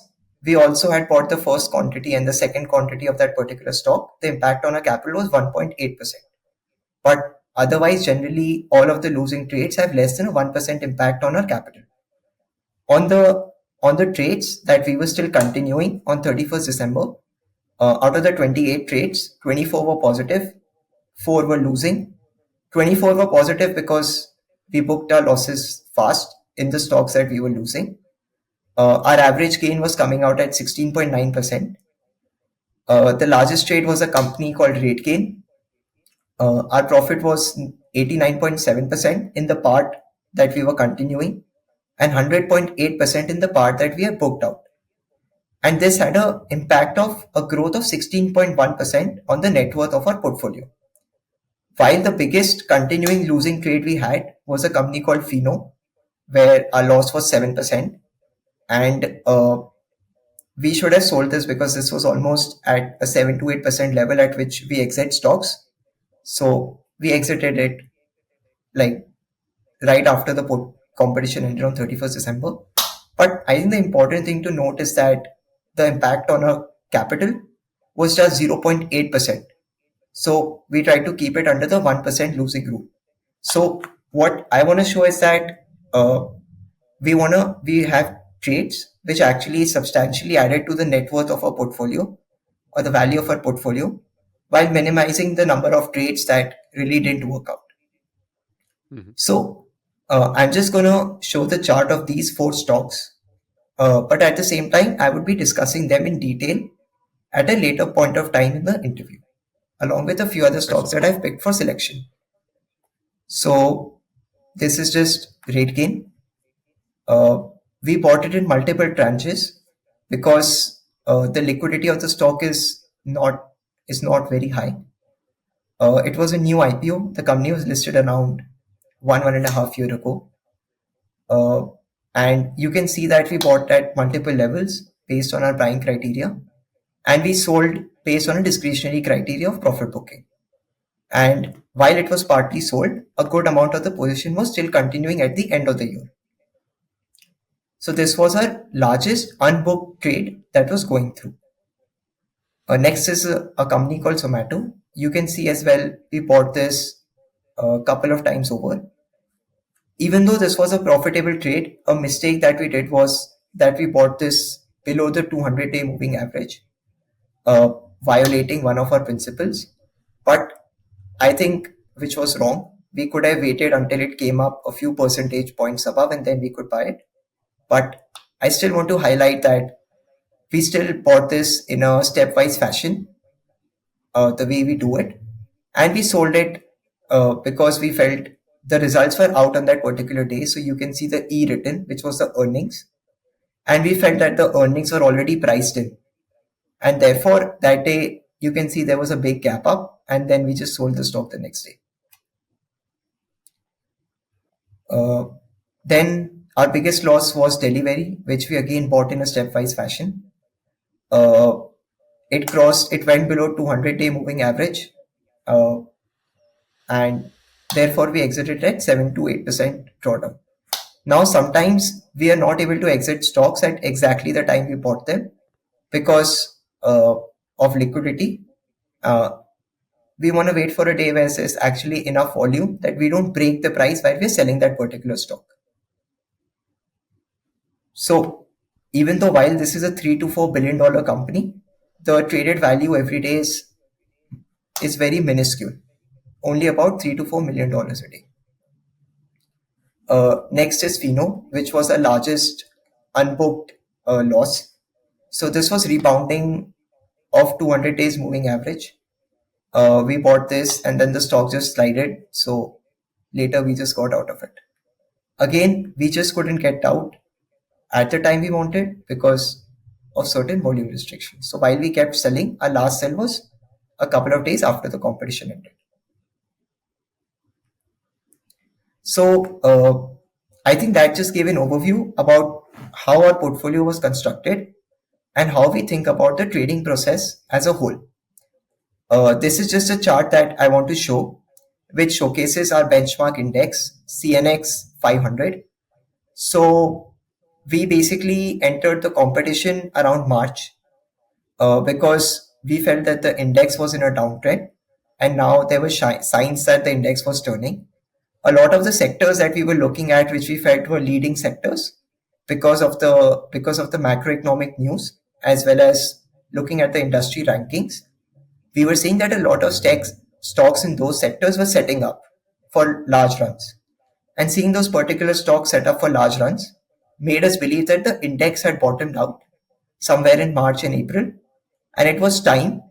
we also had bought the first quantity and the second quantity of that particular stock. The impact on our capital was 1.8%. But otherwise, generally, all of the losing trades have less than a 1% impact on our capital. On the trades that we were still continuing on 31st December, out of the 28 trades, 24 were positive, 4 were losing. 24 were positive because we booked our losses fast in the stocks that we were losing. Our average gain was coming out at 16.9%. The largest trade was a company called RateGain. Our profit was 89.7% in the part that we were continuing, and 100.8% in the part that we have booked out. And this had an impact of a growth of 16.1% on the net worth of our portfolio. While the biggest continuing losing trade we had was a company called Fino, where our loss was 7%. And we should have sold this because this was almost at a 7 to 8% level at which we exit stocks. So we exited it like right after the competition ended on 31st December. But I think the important thing to note is that the impact on our capital was just 0.8%. So we tried to keep it under the 1% losing rule. So what I want to show is that we have trades which actually substantially added to the net worth of our portfolio or the value of our portfolio, while minimizing the number of trades that really didn't work out. Hmm. So I'm just going to show the chart of these four stocks, but at the same time, I would be discussing them in detail at a later point of time in the interview, along with a few other stocks Excellent. that I've picked for selection. So this is just rate gain. We bought it in multiple tranches because the liquidity of the stock is not very high. It was a new IPO. The company was listed around 1.5 year ago. Uh, and you can see that we bought at multiple levels based on our buying criteria, and we sold based on a discretionary criteria of profit booking. And while it was partly sold, a good amount of the position was still continuing at the end of the year. So this was our largest unbooked trade that was going through. Next is a company called Zomato. You can see as well, we bought this a couple of times over. Even though this was a profitable trade, a mistake that we did was that we bought this below the 200-day moving average, uh, violating one of our principles. But I think which was wrong. We could have waited until it came up a few percentage points above and then we could buy it. But I still want to highlight that we still bought this in a stepwise fashion, the way we do it. And we sold it because we felt the results were out on that particular day. So you can see the E written, which was the earnings. And we felt that the earnings were already priced in. And therefore, that day, you can see there was a big gap up. And then we just sold the stock the next day. Then our biggest loss was delivery, which we again bought in a stepwise fashion. It went below 200-day moving average, and therefore we exited at 7 to 8% drawdown. Now, sometimes we are not able to exit stocks at exactly the time we bought them because of liquidity. We want to wait for a day where there's actually enough volume that we don't break the price while we're selling that particular stock. So even though while this is a $3 to $4 billion company, the traded value every day is very minuscule, only about $3 to $4 million a day. Next is Fino, which was the largest unbooked loss. So this was rebounding of 200 days moving average. We bought this and then the stock just slided. So later we just got out of it. Again, we just couldn't get out at the time we wanted because of certain volume restrictions. So while we kept selling, our last sell was a couple of days after the competition ended. So I think that just gave an overview about how our portfolio was constructed and how we think about the trading process as a whole. This is just a chart that I want to show, which showcases our benchmark index, CNX 500. So we basically entered the competition around March because we felt that the index was in a downtrend and now there were signs that the index was turning. A lot of the sectors that we were looking at, which we felt were leading sectors because of the macroeconomic news, as well as looking at the industry rankings, we were seeing that a lot of stocks in those sectors were setting up for large runs. And seeing those particular stocks set up for large runs made us believe that the index had bottomed out somewhere in March and April, and it was time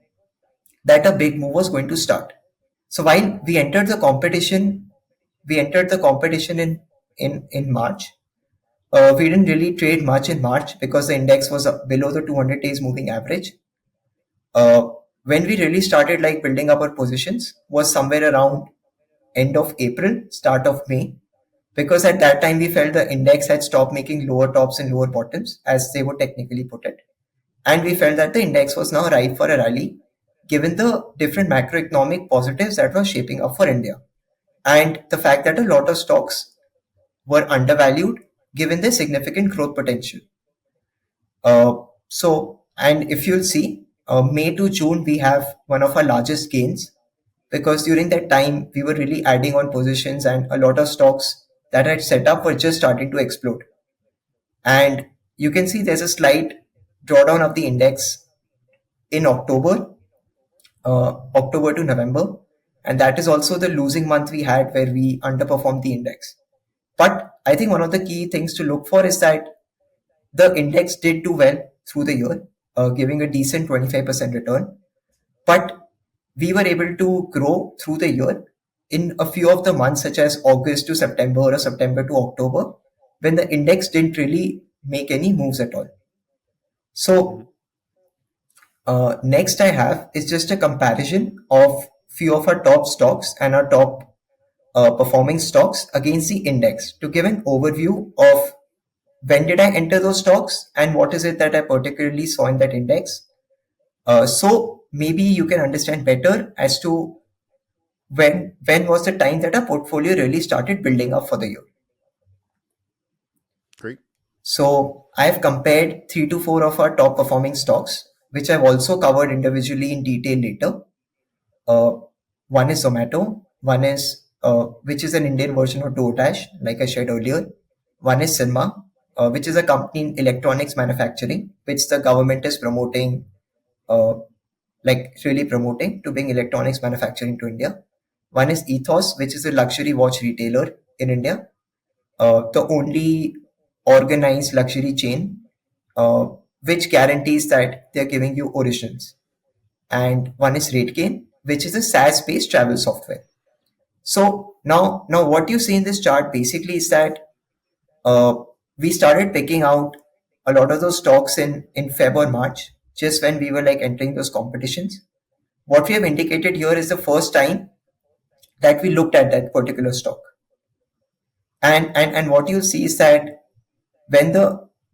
that a big move was going to start. So while we entered the competition in March. We didn't really trade much in March because the index was below the 200 days moving average. When we really started like building up our positions was somewhere around end of April, start of May, because at that time we felt the index had stopped making lower tops and lower bottoms, as they would technically put it. And we felt that the index was now ripe for a rally, given the different macroeconomic positives that were shaping up for India. And the fact that a lot of stocks were undervalued given their significant growth potential. And if you'll see, May to June, we have one of our largest gains because during that time, we were really adding on positions and a lot of stocks that had set up were just starting to explode. And you can see there's a slight drawdown of the index in October to November. And that is also the losing month we had where we underperformed the index. But I think one of the key things to look for is that the index did do well through the year, giving a decent 25% return. But we were able to grow through the year in a few of the months, such as August to September or September to October, when the index didn't really make any moves at all. So next I have is just a comparison of few of our top stocks and our top performing stocks against the index to give an overview of when did I enter those stocks and what is it that I particularly saw in that index. So maybe you can understand better as to when was the time that our portfolio really started building up for the year. Great. So I've compared 3 to 4 of our top performing stocks, which I've also covered individually in detail later. One is Zomato, one is which is an Indian version of DoorDash, like I shared earlier. One is Cinema, which is a company in electronics manufacturing, which the government is promoting like really promoting to bring electronics manufacturing to India. One is Ethos, which is a luxury watch retailer in India, the only organized luxury chain uh, which guarantees that they're giving you originals. And one is RateGain, which is a SaaS-based travel software. So now what you see in this chart basically is that uh, we started picking out a lot of those stocks in Feb or March, just when we were like entering those competitions. What we have indicated here is the first time that we looked at that particular stock. And what you'll see is that when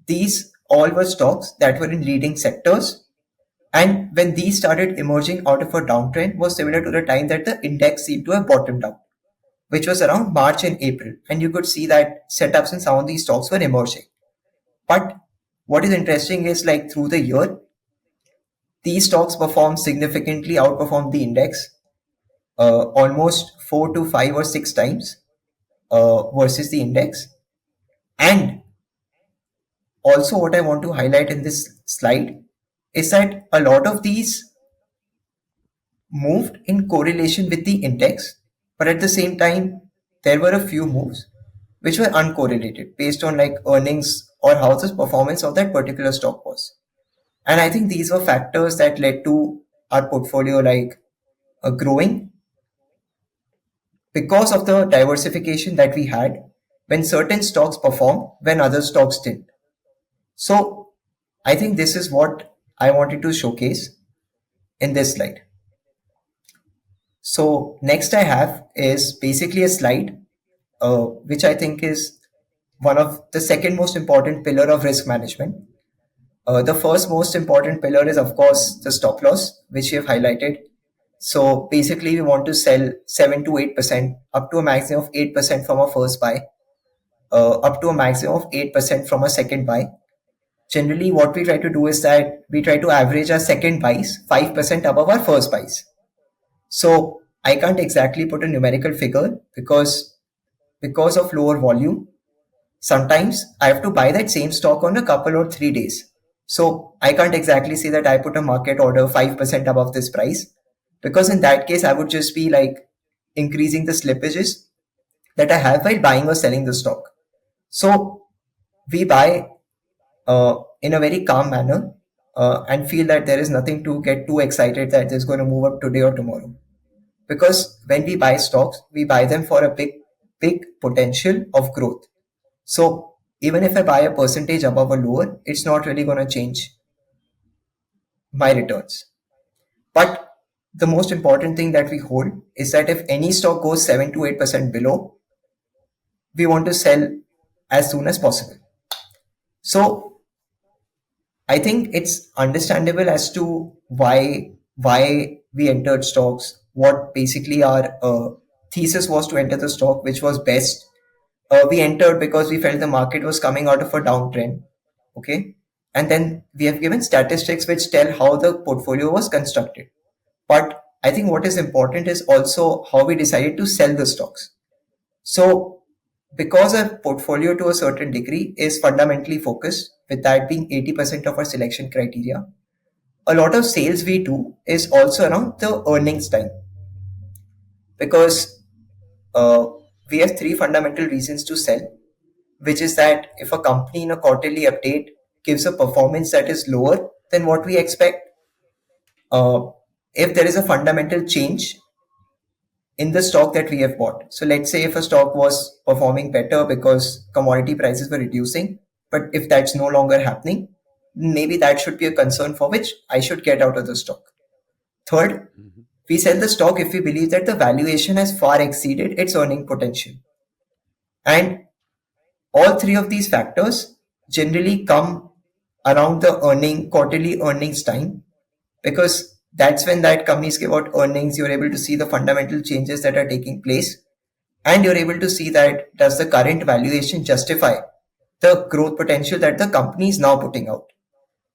these all were stocks that were in leading sectors, and when these started emerging out of a downtrend was similar to the time that the index seemed to have bottomed out, which was around March and April. And you could see that setups in some of these stocks were emerging. But what is interesting is like through the year, these stocks performed significantly outperformed the index, almost 4 to 5 or 6 times versus the index. And also, what I want to highlight in this slide is that a lot of these moved in correlation with the index, but at the same time, there were a few moves which were uncorrelated based on like earnings or how the performance of that particular stock was. And I think these were factors that led to our portfolio like growing because of the diversification that we had when certain stocks performed when other stocks didn't. So I think this is what I wanted to showcase in this slide. So next I have is basically a slide which I think is one of the second most important pillar of risk management. The first most important pillar is of course the stop loss, which we have highlighted. So basically we want to sell 7 to 8% up to a maximum of 8% from our first buy, up to a maximum of 8% from a second buy. Generally what we try to do is that we try to average our second buys 5% above our first buys. So I can't exactly put a numerical figure because of lower volume. Sometimes I have to buy that same stock on a couple or 3 days. So I can't exactly say that I put a market order 5% above this price, because in that case I would just be like increasing the slippages that I have while buying or selling the stock. So we buy in a very calm manner and feel that there is nothing to get too excited that it's going to move up today or tomorrow. Because when we buy stocks, we buy them for a big potential of growth. So even if I buy a percentage above or lower, it's not really going to change my returns. But the most important thing that we hold is that if any stock goes 7 to 8% below, we want to sell as soon as possible. So I think it's understandable as to why we entered stocks, what basically our thesis was to enter the stock, which was best. We entered because we felt the market was coming out of a downtrend. Okay. And then we have given statistics which tell how the portfolio was constructed. But I think what is important is also how we decided to sell the stocks. So because our portfolio to a certain degree is fundamentally focused, with that being 80% of our selection criteria, a lot of sales we do is also around the earnings time. Because we have three fundamental reasons to sell, which is that if a company in a quarterly update gives a performance that is lower than what we expect, uh, if there is a fundamental change in the stock that we have bought. So let's say if a stock was performing better because commodity prices were reducing, but if that's no longer happening, maybe that should be a concern for which I should get out of the stock. Third, we sell the stock if we believe that the valuation has far exceeded its earning potential. And all three of these factors generally come around the quarterly earnings time, because that's when that companies give out earnings. You're able to see the fundamental changes that are taking place, and you're able to see that does the current valuation justify the growth potential that the company is now putting out.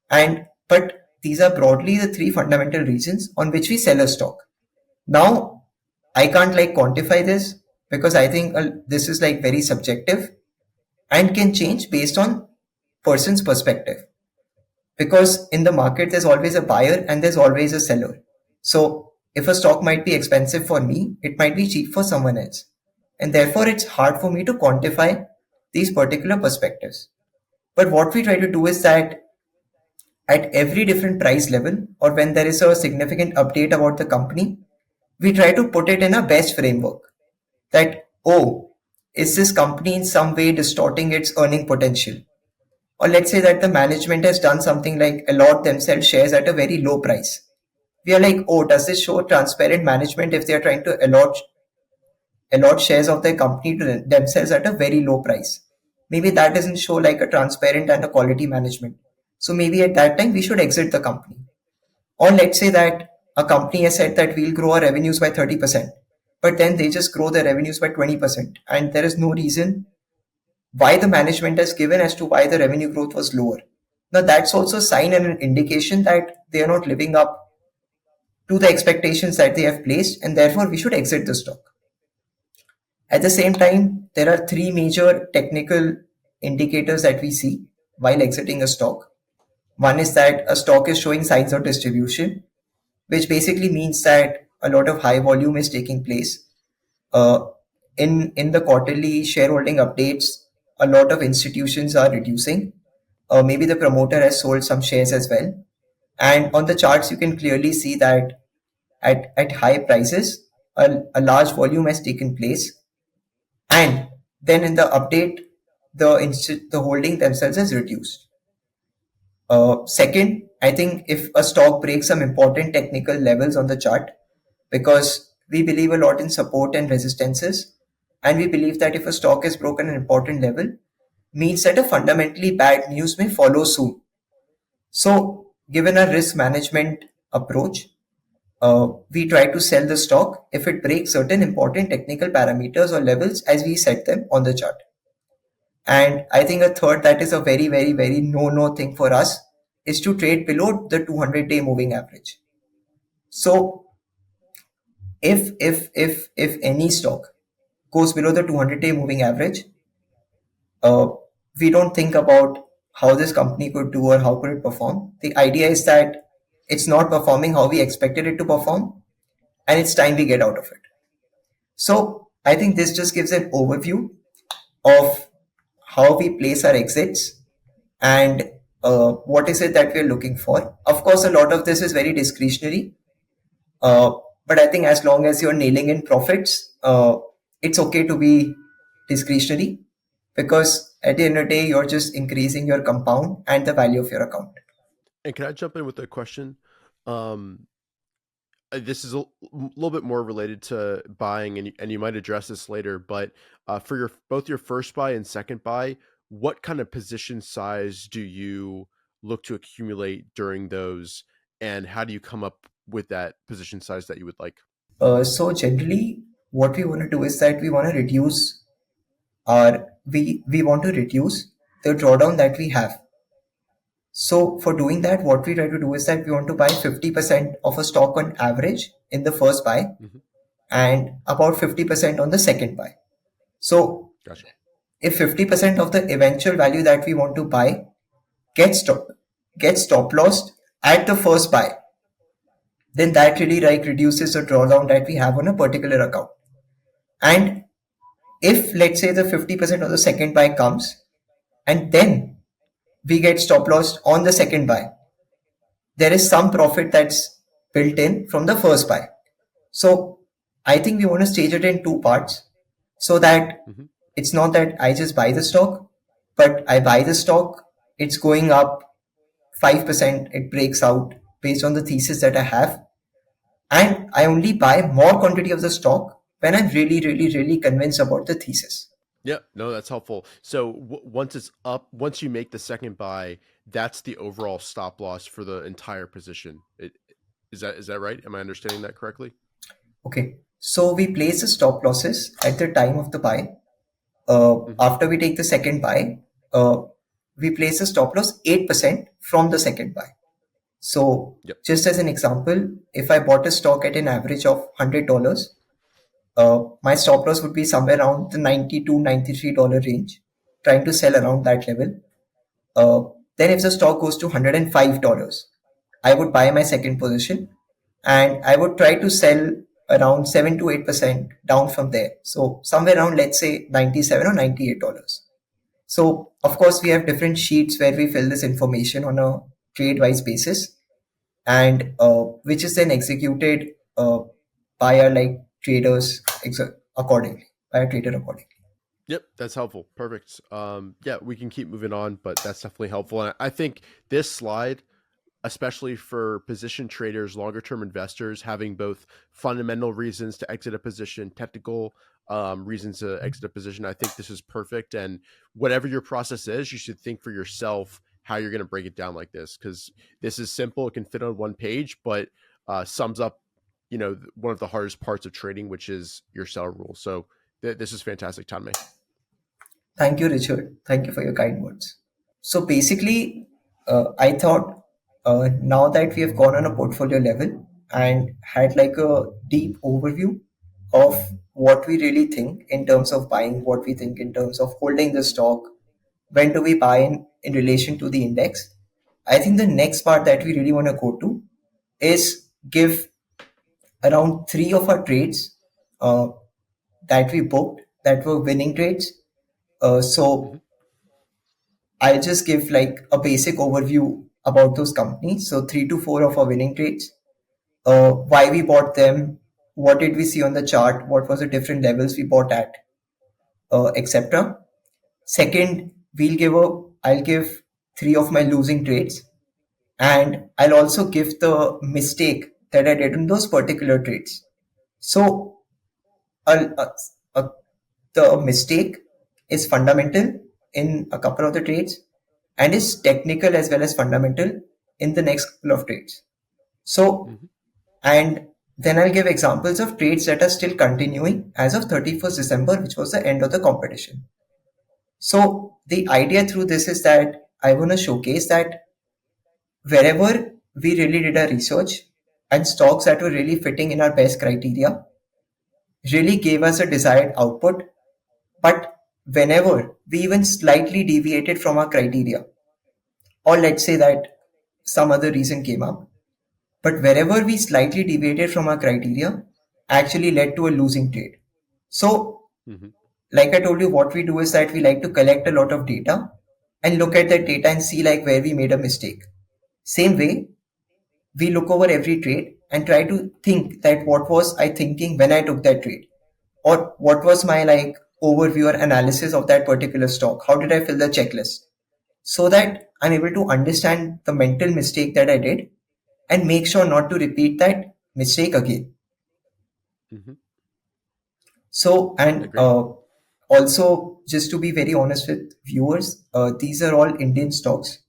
And but these are broadly the three fundamental reasons on which we sell a stock. Now I can't like quantify this because I think this is like very subjective and can change based on person's perspective, because in the market there's always a buyer and there's always a seller. So if a stock might be expensive for me, it might be cheap for someone else. And therefore, it's hard for me to quantify these particular perspectives. But what we try to do is that at every different price level, or when there is a significant update about the company, we try to put it in a best framework that, oh, is this company in some way distorting its earning potential? Or let's say that the management has done something like allot themselves shares at a very low price. We are like, oh, does this show transparent management if they are trying to allot shares of their company to themselves at a very low price? Maybe that doesn't show like a transparent and a quality management. So maybe at that time we should exit the company. Or let's say that a company has said that we'll grow our revenues by 30%, but then they just grow their revenues by 20%. And there is no reason why the management has given as to why the revenue growth was lower. Now, that's also a sign and an indication that they are not living up to the expectations that they have placed, and therefore we should exit the stock. At the same time, there are three major technical indicators that we see while exiting a stock. One is that a stock is showing signs of distribution, which basically means that a lot of high volume is taking place. Uh, in the quarterly shareholding updates, a lot of institutions are reducing. Maybe the promoter has sold some shares as well. And on the charts, you can clearly see that at high prices, a large volume has taken place. And then in the update, the holding themselves is reduced. Second, I think if a stock breaks some important technical levels on the chart, because we believe a lot in support and resistances, and we believe that if a stock has broken an important level, means that a fundamentally bad news may follow soon. So, given a risk management approach, we try to sell the stock if it breaks certain important technical parameters or levels as we set them on the chart. And I think a third that is a very, very, very no thing for us is to trade below the 200-day moving average. So if any stock goes below the 200-day moving average, uh, we don't think about how this company could do or how could it perform. The idea is that it's not performing how we expected it to perform, and it's time we get out of it. So I think this just gives an overview of how we place our exits and what is it that we're looking for. Of course, a lot of this is very discretionary, uh, but I think as long as you're nailing in profits, it's okay to be discretionary, because at the end of the day, you're just increasing your compound and the value of your account. And can I jump in with a question? Um, this is a little bit more related to buying, and you might address this later, but for your both your first buy and second buy, what kind of position size do you look to accumulate during those, and how do you come up with that position size that you would like? So generally, what we want to do is that we want to reduce we want to reduce the drawdown that we have. So for doing that, what we try to do is that we want to buy 50% of a stock on average in the first buy, Hmm. and about 50% on the second buy. So Gotcha. if 50% of the eventual value that we want to buy gets stop lossed at the first buy, then that really like reduces the drawdown that we have on a particular account. And if let's say the 50% of the second buy comes and then we get stop loss on the second buy, there is some profit that's built in from the first buy. So I think we want to stage it in two parts, so that Hmm. it's not that I just buy the stock, but I buy the stock, it's going up 5%, it breaks out based on the thesis that I have, and I only buy more quantity of the stock when I'm really, really, really convinced about the thesis. Yeah, no, that's helpful. So once it's up, once you make the second buy, that's the overall stop loss for the entire position. Is that right? Am I understanding that correctly? Okay, so we place the stop losses at the time of the buy. Hmm. After we take the second buy, uh, we place a stop loss 8% from the second buy. So, Yep. just as an example, if I bought a stock at an average of $100, my stop loss would be somewhere around the $92, $93 range, trying to sell around that level. Then, if the stock goes to $105, I would buy my second position, and I would try to sell around 7 to 8% down from there. So somewhere around, let's say, $97 or $98. So of course we have different sheets where we fill this information on a trade wise basis, and which is then executed by our like traders accordingly, by a trader accordingly. Yep, that's helpful. Perfect. Yeah, we can keep moving on, but that's definitely helpful. And I think this slide, especially for position traders, longer term investors, having both fundamental reasons to exit a position, technical reasons to exit a position, I think this is perfect. And whatever your process is, you should think for yourself how you're going to break it down like this, because this is simple. It can fit on one page, but sums up, one of the hardest parts of trading, which is your sell rule. So this is fantastic, Tanmay. Thank you, Richard. Thank you for your kind words. So basically, I thought now that we have gone on a portfolio level and had like a deep overview of what we really think in terms of buying, what we think in terms of holding the stock, when do we buy in relation to the index. I think the next part that we really want to go to is give around three of our trades uh, that we booked that were winning trades. So Mm-hmm. I'll just give like a basic overview about those companies. So three to four of our winning trades, why we bought them, what did we see on the chart, what was the different levels we bought at, etc. Second, I'll give three of my losing trades, and I'll also give the mistake that I did in those particular trades. So I'll, the mistake is fundamental in a couple of the trades and is technical as well as fundamental in the next couple of trades. So, Mm-hmm. and then I'll give examples of trades that are still continuing as of 31st December, which was the end of the competition. So, the idea through this is that I want to showcase that wherever we really did our research and stocks that were really fitting in our best criteria really gave us a desired output. But whenever we even slightly deviated from our criteria, or let's say that some other reason came up, but wherever we slightly deviated from our criteria, actually led to a losing trade. So, Mm-hmm. like I told you, what we do is that we like to collect a lot of data and look at that data and see like where we made a mistake. Same way, we look over every trade and try to think that what was I thinking when I took that trade, or what was my like overview or analysis of that particular stock, how did I fill the checklist, so that I'm able to understand the mental mistake that I did and make sure not to repeat that mistake again. Mm-hmm. So, and Great. also, just to be very honest with viewers, these are all Indian stocks.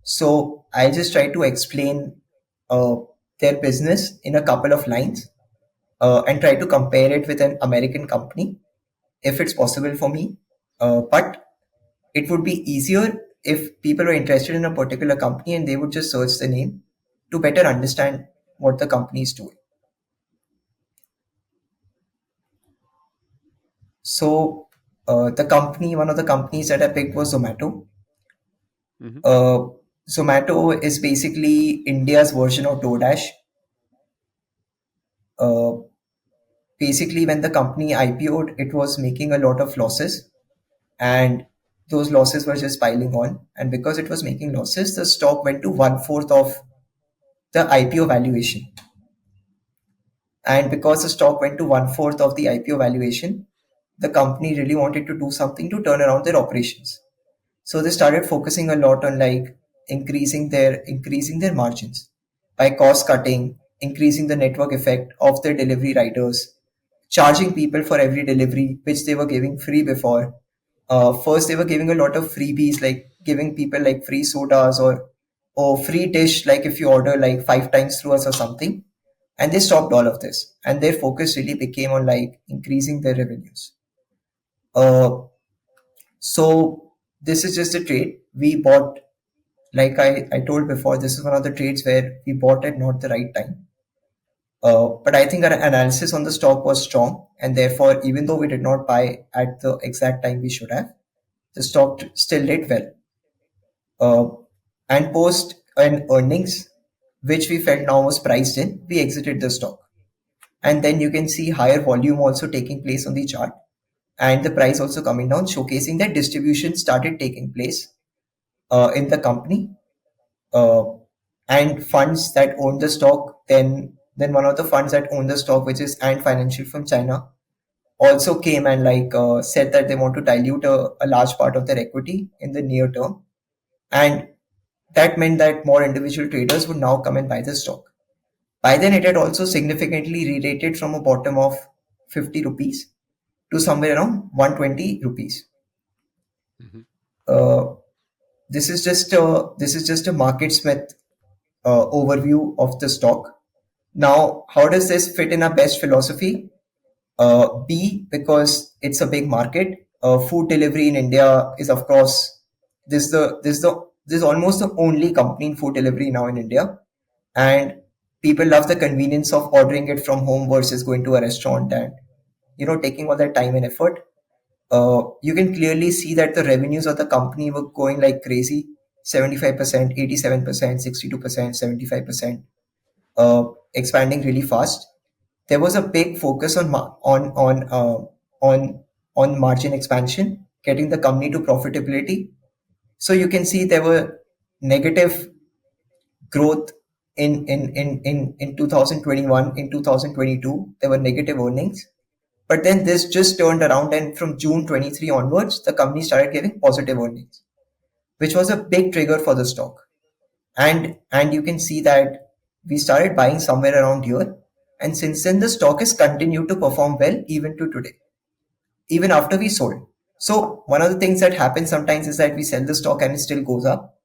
So, I'll just try to explain uh, their business in a couple of lines and try to compare it with an American company if it's possible for me. But it would be easier if people were interested in a particular company and they would just search the name to better understand what the company is doing. So, one of the companies that I picked was Zomato. Mm-hmm. Uh, Zomato is basically India's version of DoorDash. Uh, Basically, when the company IPO'd, it was making a lot of losses, and those losses were just piling on. And because it was making losses, the stock went to one fourth of the IPO valuation. And because the stock went to one fourth of the IPO valuation, the company really wanted to do something to turn around their operations. So they started focusing a lot on like increasing their margins by cost cutting, increasing the network effect of their delivery riders, charging people for every delivery, which they were giving free before. First, they were giving a lot of freebies, like giving people like free sodas or free dish, like if you order like five times through us or something. And they stopped all of this, and their focus really became on like increasing their revenues. Uh, so this is just a trade we bought. Like I told before, this is one of the trades where we bought at not the right time. But I think our analysis on the stock was strong, and therefore, even though we did not buy at the exact time we should have, the stock still did well. And post an earnings, which we felt now was priced in, we exited the stock. And then you can see higher volume also taking place on the chart, and the price also coming down, showcasing that distribution started taking place in the company, uh, and funds that own the stock. Then one of the funds that own the stock, which is Ant Financial from China, also came and said that they want to dilute a large part of their equity in the near term, and that meant that more individual traders would now come and buy the stock. By then, it had also significantly re-rated from a bottom of 50 rupees to somewhere around 120 rupees. Mm-hmm. Uh, this is just a market smith overview of the stock. Now, how does this fit in our best philosophy? B, because it's a big market. Food delivery in India is, of course, this is almost the only company in food delivery now in India, and people love the convenience of ordering it from home versus going to a restaurant and taking all that time and effort. You can clearly see that the revenues of the company were going like crazy: 75%, 87%, 62%, 75%, expanding really fast. There was a big focus on margin expansion, getting the company to profitability. So you can see there were negative growth in 2021. In 2022 there were negative earnings, but then this just turned around, and from June 23 onwards the company started giving positive earnings, which was a big trigger for the stock. And you can see that we started buying somewhere around here, and since then the stock has continued to perform well even to today, even after we sold. So one of the things that happens sometimes is that we sell the stock and it still goes up,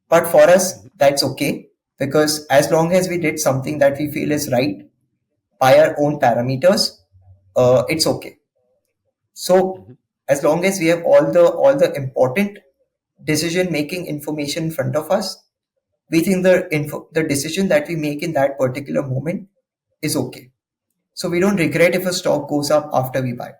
but for us Mm-hmm. that's okay, because as long as we did something that we feel is right by our own parameters, it's okay. So Mm-hmm. as long as we have all the important decision making information in front of us, we think the decision that we make in that particular moment is okay. So we don't regret if a stock goes up after we buy it.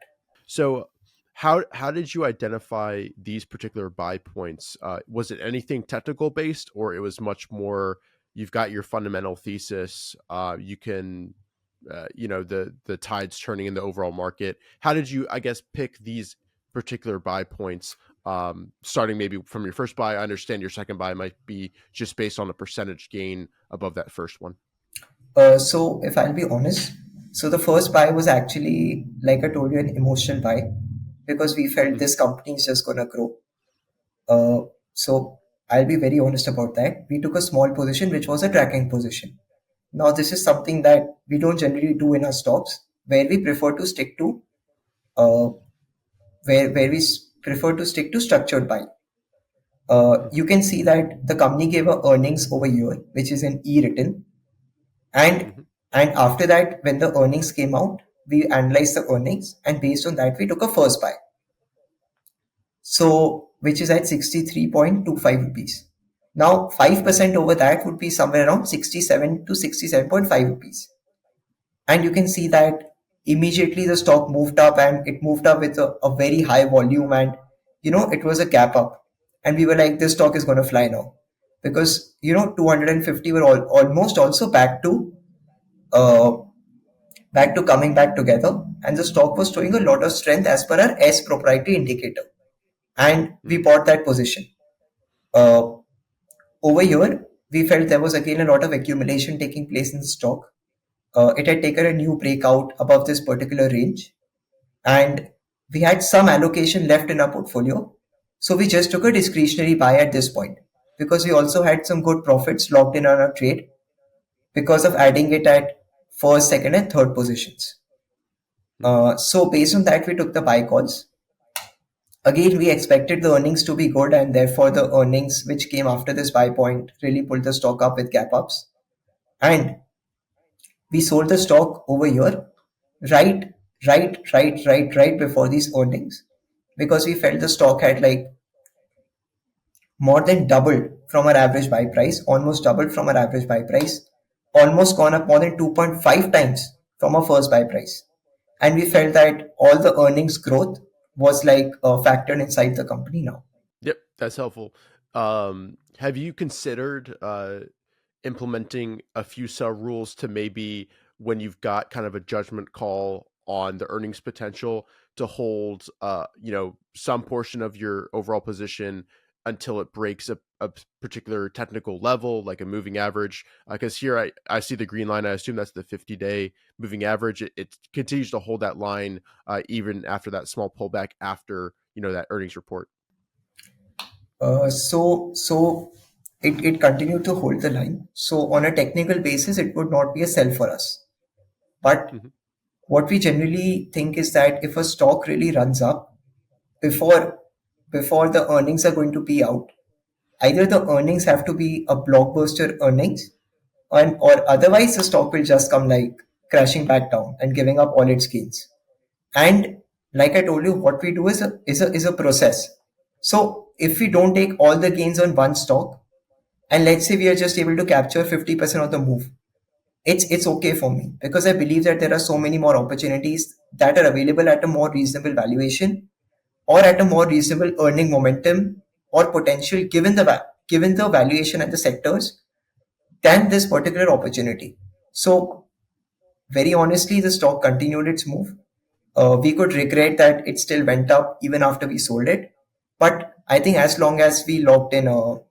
So how did you identify these particular buy points? Was it anything technical based, or it was much more you've got your fundamental thesis, you can the tides turning in the overall market? How did you, I guess, pick these particular buy points? Starting maybe from your first buy, I understand your second buy might be just based on a percentage gain above that first one. So if I'll be honest, so the first buy was actually, like I told you, an emotional buy, because we felt Mm-hmm. this company is just gonna grow. So I'll be very honest about that. We took a small position, which was a tracking position. Now this is something that we don't generally do in our stocks, where we prefer to stick to uh, prefer to stick to structured buying. Mm-hmm. You can see that the company gave a earnings over year, which is an e-written, and Mm-hmm. and after that, when the earnings came out, we analyzed the earnings, and based on that, we took a first buy. So which is at 63.25 rupees. Now 5% over that would be somewhere around 67 to 67.5 rupees. And you can see that immediately the stock moved up, and it moved up with a very high volume, and it was a gap up, and we were like, this stock is going to fly now, because 250 were almost also uh, back to coming back together, and the stock was showing a lot of strength as per our S proprietary indicator, and we Mm-hmm. bought that position. uh, Over here we felt there was again a lot of accumulation taking place in the stock. It had taken a new breakout above this particular range, and we had some allocation left in our portfolio. So we just took a discretionary buy at this point, because we also had some good profits locked in on our trade because of adding it at first, second, and third positions. Mm-hmm. So based on that, we took the buy calls. Again, we expected the earnings to be good, and therefore the earnings which came after this buy point really pulled the stock up with gap ups. And we sold the stock over here, right, right before these earnings, because we felt the stock had more than doubled from our average buy price, almost doubled from our average buy price, almost gone up more than 2.5 times from our first buy price. And we felt that all the earnings growth was factored inside the company now. Yep, that's helpful. Have you considered implementing a few sell rules to maybe when you've got kind of a judgment call on the earnings potential to hold some portion of your overall position until it breaks a particular technical level, like a moving average. Because here I see the green line. I assume that's the 50-day moving average. It continues to hold that line even after that small pullback after that earnings report. It continued to hold the line. So on a technical basis, it would not be a sell for us. But Mm-hmm. what we generally think is that if a stock really runs up before before the earnings are going to be out, either the earnings have to be a blockbuster earnings, or otherwise the stock will just come like crashing back down and giving up all its gains. And like I told you, what we do is a process. So if we don't take all the gains on one stock, and let's say we are just able to capture 50% of the move, it's okay for me, because I believe that there are so many more opportunities that are available at a more reasonable valuation, or at a more reasonable earning momentum or potential, given the valuation and the sectors, than this particular opportunity. So very honestly, the stock continued its move. We could regret that it still went up even after we sold it, but I think as long as we locked in our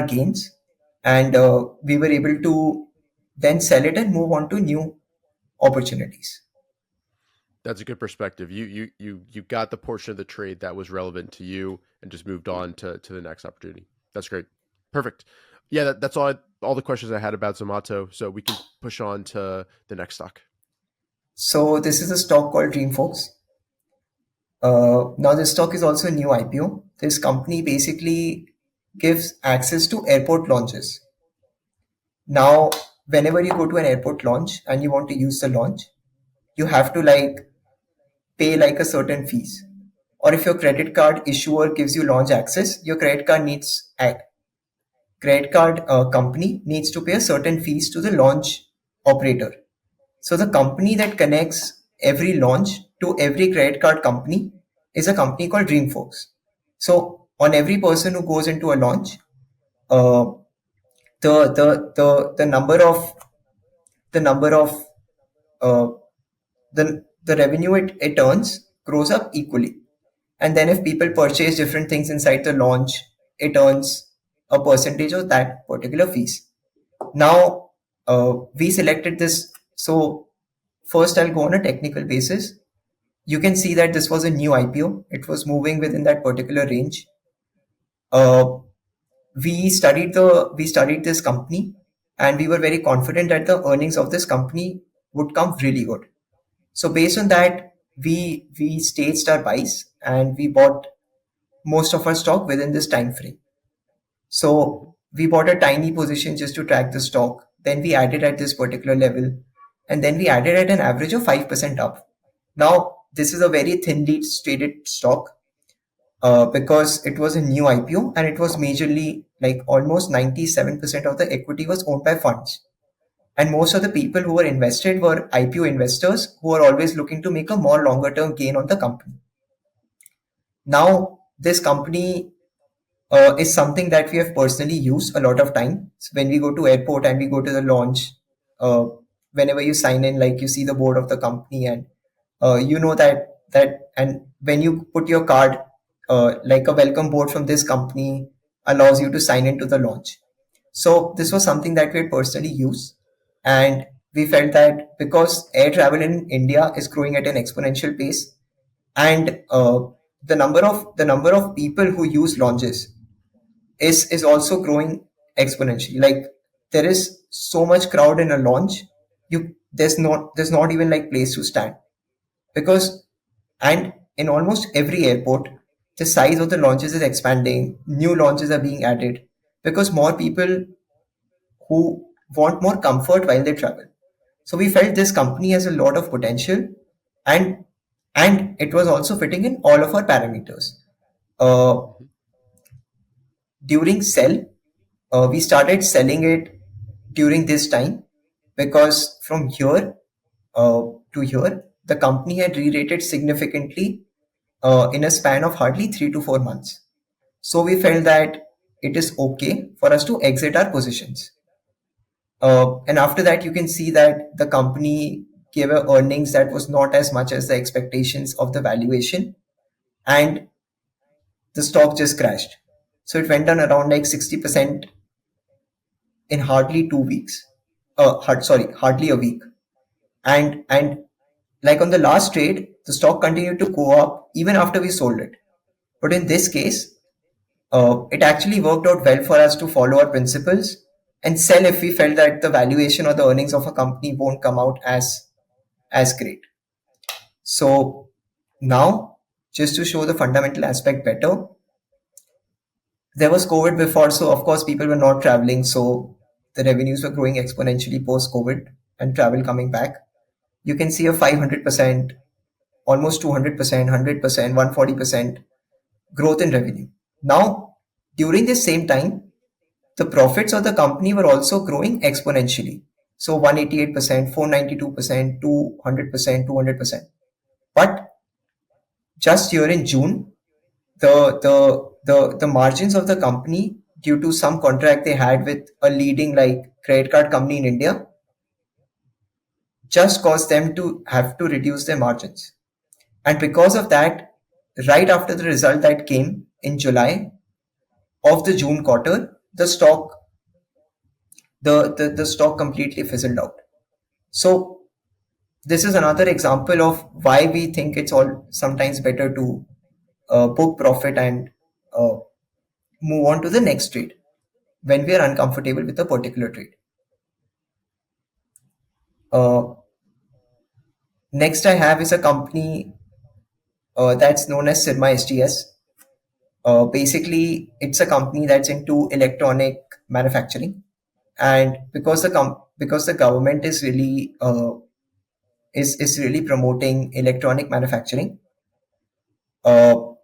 gains, and we were able to then sell it and move on to new opportunities. That's a good perspective. You got the portion of the trade that was relevant to you and just moved on to the next opportunity. That's great. Perfect. Yeah, that's all the questions I had about Zomato. So we can push on to the next stock. So this is a stock called Dreamfolks. Now this stock is also a new IPO. This company basically gives access to airport lounges. Now, whenever you go to an airport lounge and you want to use the lounge, you have to pay like a certain fees. Or if your credit card issuer gives you lounge access, your credit card company needs to pay a certain fees to the launch operator. So the company that connects every launch to every credit card company is a company called Dreamfolks. So on every person who goes into a launch, uh, the number of the number of uh, the revenue it earns grows up equally. And then if people purchase different things inside the launch, it earns a percentage of that particular fees. Now, we selected this. So first, I'll go on a technical basis. You can see that this was a new IPO. It was moving within that particular range. Uh, we studied this company, and we were very confident that the earnings of this company would come really good. So based on that, we staged our buys and we bought most of our stock within this time frame. Mm-hmm. So we bought a tiny position just to track the stock. Then we added at this particular level, and then we added at an average of 5% up. Now this is a very thinly traded stock, because it was a new IPO and it was majorly like almost 97% of the equity was owned by funds. And most of the people who were invested were IPO investors who are always looking to make a more longer term gain on the company. Now, this company is something that we have personally used a lot of time. So when we go to airport and we go to the launch, uh, whenever you sign in, like you see the board of the company, and you know and when you put your card, like a welcome board from this company allows you to sign into the launch. So this was something that we had personally used, and we felt that because air travel in India is growing at an exponential pace, and the number of people who use launches is also growing exponentially. Like there is so much crowd in a launch, there's not even like place to stand, because and in almost every airport the size of the launches is expanding, new launches are being added because more people who want more comfort while they travel. So we felt this company has a lot of potential, and it was also fitting in all of our parameters. Uh, Mm-hmm. During sell, we started selling it during this time, because from here to here, the company had re-rated significantly in a span of hardly 3 to 4 months. So we felt that it is okay for us to exit our positions. And after that, you can see that the company gave a earnings that was not as much as the expectations of the valuation, and the stock just crashed. So it went down around like 60% in hardly 2 weeks. Hardly a week. And like on the last trade, the stock continued to go up even after we sold it. But in this case, it actually worked out well for us to follow our principles and sell if we felt that the valuation or the earnings of a company won't come out as great. So now, just to show the fundamental aspect better, there was COVID before, so of course people were not traveling, so the revenues were growing exponentially post COVID and travel coming back. You can see a 500%, almost 200%, 100%, 140% growth in revenue. Now, during this same time, the profits of the company were also growing exponentially. So 188%, 492%, 200%, 200%. But just here in June, the margins of the company, due to some contract they had with a leading like credit card company in India, just caused them to have to reduce their margins. And because of that, right after the result that came in July of the June quarter, the stock completely fizzled out. So this is another example of why we think it's all sometimes better to book profit and uh, move on to the next trade when we are uncomfortable with a particular trade. Uh, Next I have is a company that's known as Sirma STS. Basically, it's a company that's into electronic manufacturing, and because the government is really promoting electronic manufacturing,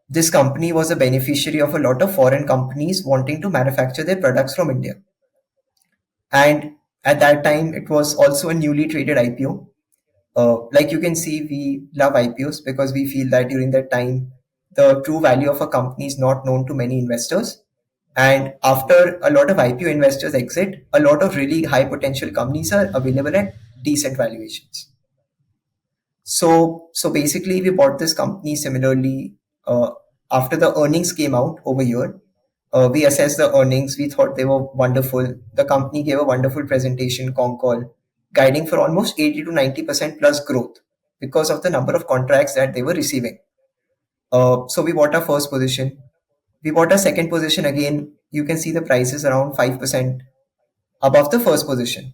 this company was a beneficiary of a lot of foreign companies wanting to manufacture their products from India. And at that time, it was also a newly traded IPO. Like you can see, we love IPOs because we feel that during that time, the true value of a company is not known to many investors. And after a lot of IPO investors exit, a lot of really high potential companies are available at decent valuations. So basically, we bought this company similarly after the earnings came out over here. We assessed the earnings. We thought they were wonderful. The company gave a wonderful presentation, con call, guiding for almost 80 to 90% plus growth because of the number of contracts that they were receiving. So we bought our first position. We bought our second position again. You can see the price is around 5% above the first position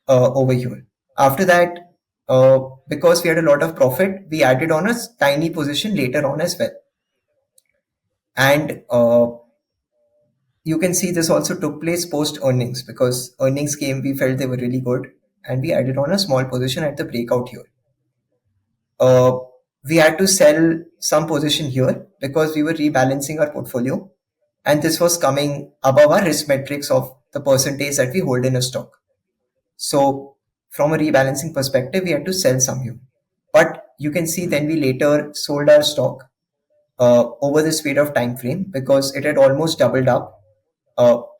over here. After that, because we had a lot of profit, we added on a tiny position later on as well. And you can see this also took place post earnings because earnings came, we felt they were really good, and we added on a small position at the breakout here. We had to sell some position here because we were rebalancing our portfolio, and this was coming above our risk metrics of the percentage that we hold in a stock. So from a rebalancing perspective, we had to sell some here. But you can see then we later sold our stock over this period of time frame because it had almost doubled up.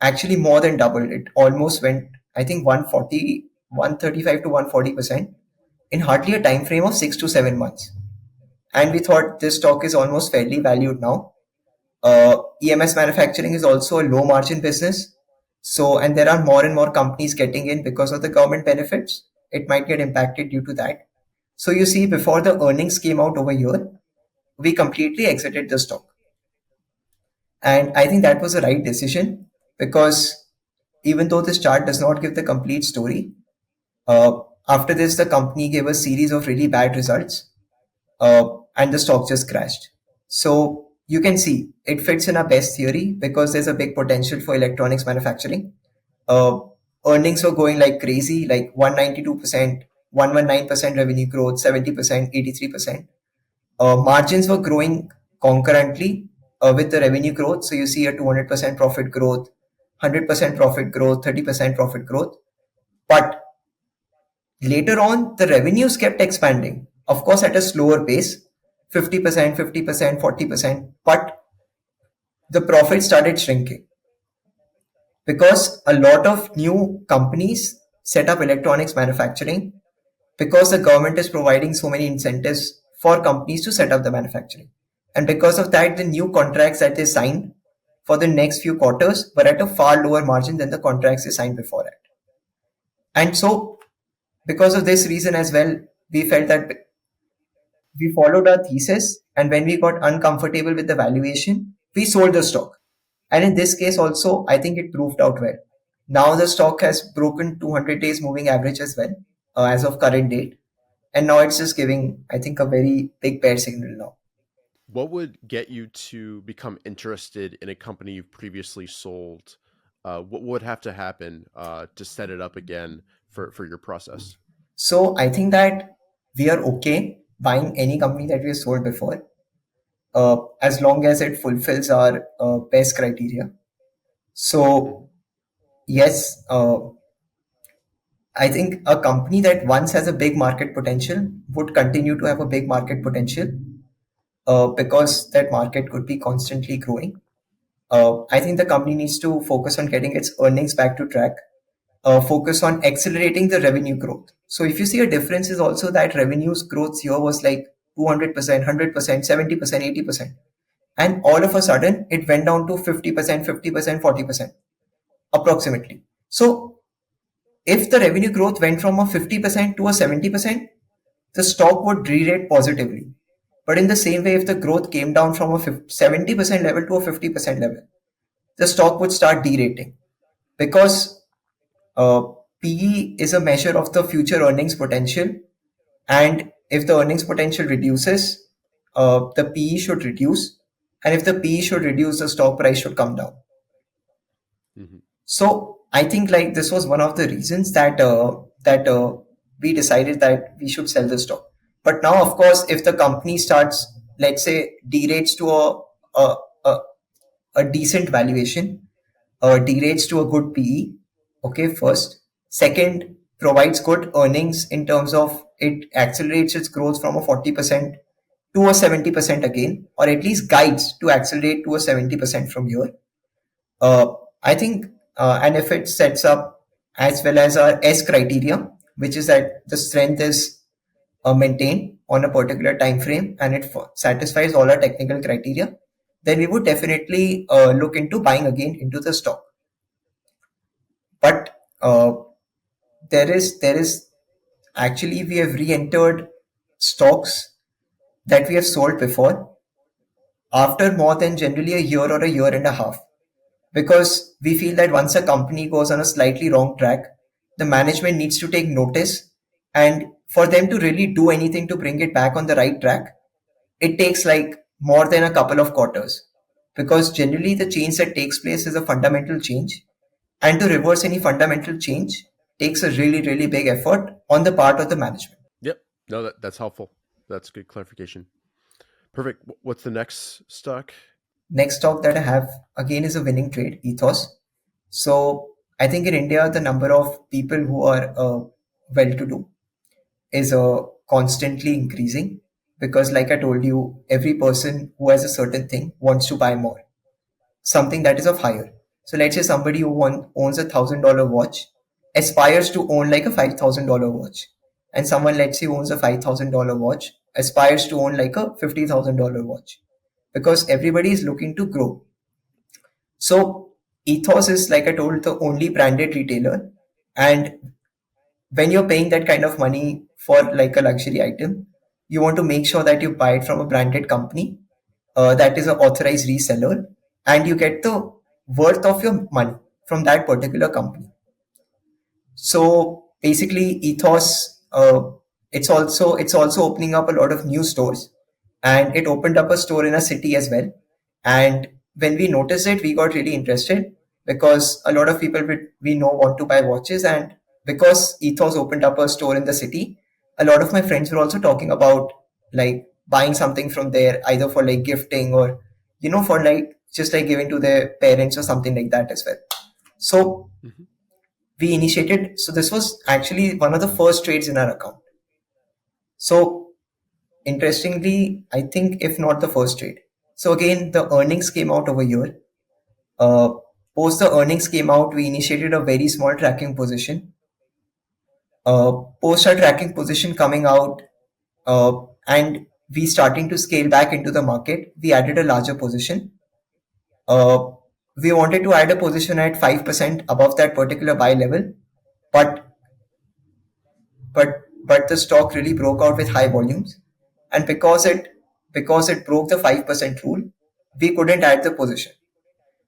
Actually, more than doubled. It almost went, I think, 140, 135 to 140% in hardly a time frame of 6 to 7 months. And we thought this stock is almost fairly valued now. EMS manufacturing is also a low margin business. So, and there are more and more companies getting in because of the government benefits. It might get impacted due to that. So, you see, before the earnings came out over here, we completely exited the stock. And I think that was the right decision because even though this chart does not give the complete story, after this, the company gave a series of really bad results and the stock just crashed. So you can see it fits in our best theory because there's a big potential for electronics manufacturing. Uh, Earnings were going like crazy, like 192%, 119% revenue growth, 70%, 83%. Margins were growing concurrently with the revenue growth. So you see a 200% profit growth, 100% profit growth, 30% profit growth. But later on, the revenues kept expanding, of course, at a slower pace, 50%, 50%, 40%, but the profit started shrinking. because a lot of new companies set up electronics manufacturing because the government is providing so many incentives for companies to set up the manufacturing. And because of that, the new contracts that they signed for the next few quarters were at a far lower margin than the contracts they signed before it. And so, because of this reason as well, we felt that we followed our thesis. And when we got uncomfortable with the valuation, we sold the stock. And in this case, also, I think it proved out well. Now the stock has broken 200 days moving average as well, as of current date. And now it's just giving, I think, a very big bear signal now. What would get you to become interested in a company you've previously sold? What would have to happen to set it up again for your process? So I think that we are okay buying any company that we have sold before, as long as it fulfills our best criteria. Mhm. So yes, I think a company that once has a big market potential would continue to have a big market potential, because that market could be constantly growing. I think the company needs to focus on getting its earnings back to track, focus on accelerating the revenue growth. So if you see a difference is also that revenues growth here was like 200%, 100%, 70%, 80%. And all of a sudden it went down to 50%, 50%, 40% approximately. So if the revenue growth went from a 50% to a 70%, the stock would re-rate positively. But in the same way, if the growth came down from a 70% level to a 50% level, the stock would start derating, because uh, PE is a measure of the future earnings potential. And if the earnings potential reduces, the PE should reduce. And if the PE should reduce, the stock price should come down. Mhm. So I think like this was one of the reasons that we decided that we should sell the stock. But now, of course, if the company starts, let's say, derates to a, a, a decent valuation, derates to a good PE, okay, first. Second, provides good earnings in terms of it accelerates its growth from a 40% to a 70% again, or at least guides to accelerate to a 70% from here. Uh, I think, and if it sets up as well as our S criteria, which is that the strength is maintained on a particular time frame and it satisfies all our technical criteria, then we would definitely look into buying again into the stock. But there is actually we have re-entered stocks that we have sold before after more than generally a year or a year and a half, because we feel that once a company goes on a slightly wrong track, the management needs to take notice, and for them to really do anything to bring it back on the right track, it takes like more than a couple of quarters, because generally the change that takes place is a fundamental change, and to reverse any fundamental change takes a really really big effort on the part of the management. Yep. No, that's helpful. That's good clarification. Perfect. What's the next stock? Next stock that I have again is a winning trade, Ethos. So I think in India, the number of people who are well to do is constantly increasing, because, like I told you, every person who has a certain thing wants to buy more, something that is of higher. So let's say somebody who owns $1,000 watch aspires to own like a $5,000 watch, and someone, let's say, owns a $5,000 watch aspires to own like a $50,000 watch, because everybody is looking to grow. So Ethos is, like I told, the only branded retailer, and when you're paying that kind of money for like a luxury item, you want to make sure that you buy it from a branded company, that is an authorized reseller, and you get the worth of your money from that particular company. So basically, Ethos, it's also opening up a lot of new stores, and it opened up a store in a city as well. And when we noticed it, we got really interested, because a lot of people we know want to buy watches, and because Ethos opened up a store in the city, a lot of my friends were also talking about like buying something from there, either for like gifting or for like just like giving to their parents or something like that as well. So Mhm. we initiated. So this was actually one of the first trades in our account. So interestingly, I think if not the first trade. So again, the earnings came out over here. Uh, Post the earnings came out, we initiated a very small tracking position. Post our tracking position coming out, and we starting to scale back into the market, we added a larger position. Uh, we wanted to add a position at 5% above that particular buy level, but but the stock really broke out with high volumes, and because it broke the 5% rule, we couldn't add the position.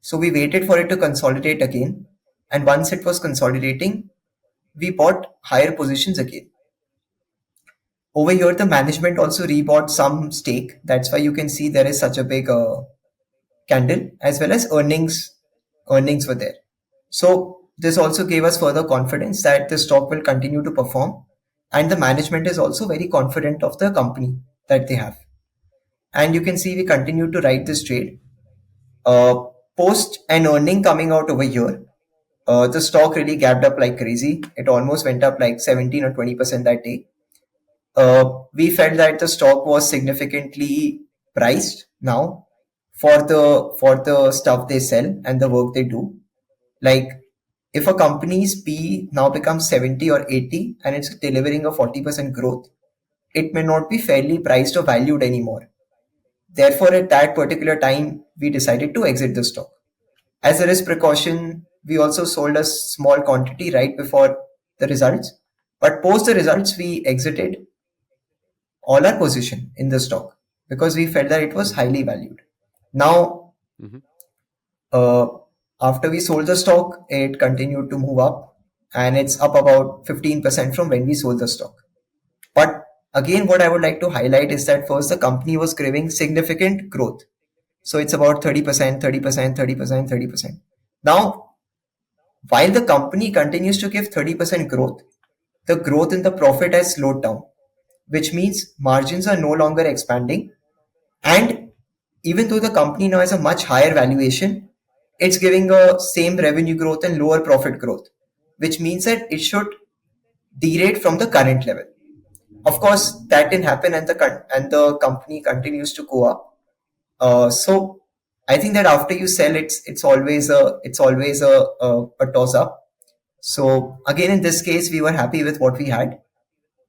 So we waited for it to consolidate again, and once it was consolidating, we bought higher positions again. Over here, the management also rebought some stake. That's why you can see there is such a big candle, as well as earnings were there. So this also gave us further confidence that the stock will continue to perform, and the management is also very confident of the company that they have. And you can see we continue to ride this trade. Uh, Post an earning coming out over here, the stock really gapped up like crazy. It almost went up like 17 or 20% that day. We felt that the stock was significantly priced now for the stuff they sell and the work they do. Like, if a company's P now becomes 70 or 80 and it's delivering a 40% growth, it may not be fairly priced or valued anymore. Therefore, at that particular time, we decided to exit the stock. As a risk precaution, we also sold a small quantity right before the results. But post the results, we exited all our position in the stock because we felt that it was highly valued. Now, Mm-hmm. uh, after we sold the stock, it continued to move up, and it's up about 15% from when we sold the stock. But again, what I would like to highlight is that first, the company was craving significant growth. So it's about 30%, 30%, 30%, 30%. Now, while the company continues to give 30% growth, the growth in the profit has slowed down, which means margins are no longer expanding. And even though the company now has a much higher valuation, it's giving a same revenue growth and lower profit growth, which means that it should derate from the current level. Of course, that didn't happen, and the company continues to go up. So I think that after you sell, it's always a toss up. So again, in this case, we were happy with what we had,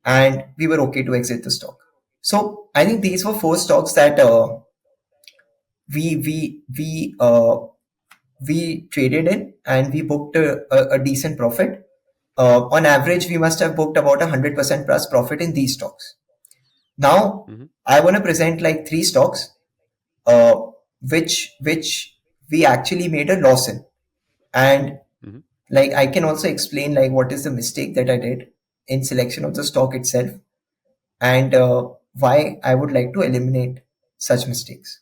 and we were okay to exit the stock. So I think these were four stocks that we we we uh, we traded in, and we booked a decent profit. On average, we must have booked about 100% plus profit in these stocks. Now, Mm-hmm. I want to present like three stocks, uh, which we actually made a loss in, and Mm-hmm. like I can also explain like what is the mistake that I did in selection of the stock itself, and why I would like to eliminate such mistakes.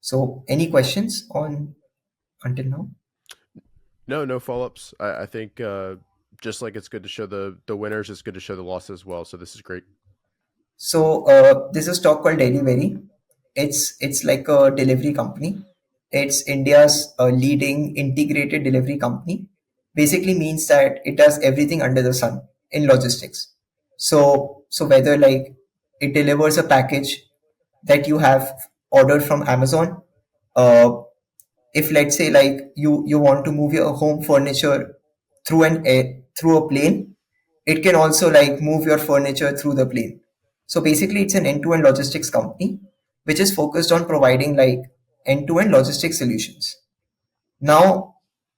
So, any questions on until now? No, no follow ups. I think just like it's good to show the winners, it's good to show the losses as well. So this is great. So, this is a stock called Delivery. It's like a delivery company. It's India's leading integrated delivery company. Basically means that it does everything under the sun in logistics. So whether like it delivers a package that you have ordered from Amazon, uh, if let's say like you want to move your home furniture through a plane, it can also like move your furniture through the plane. So basically it's an end-to-end logistics company which is focused on providing like end-to-end logistics solutions. Now,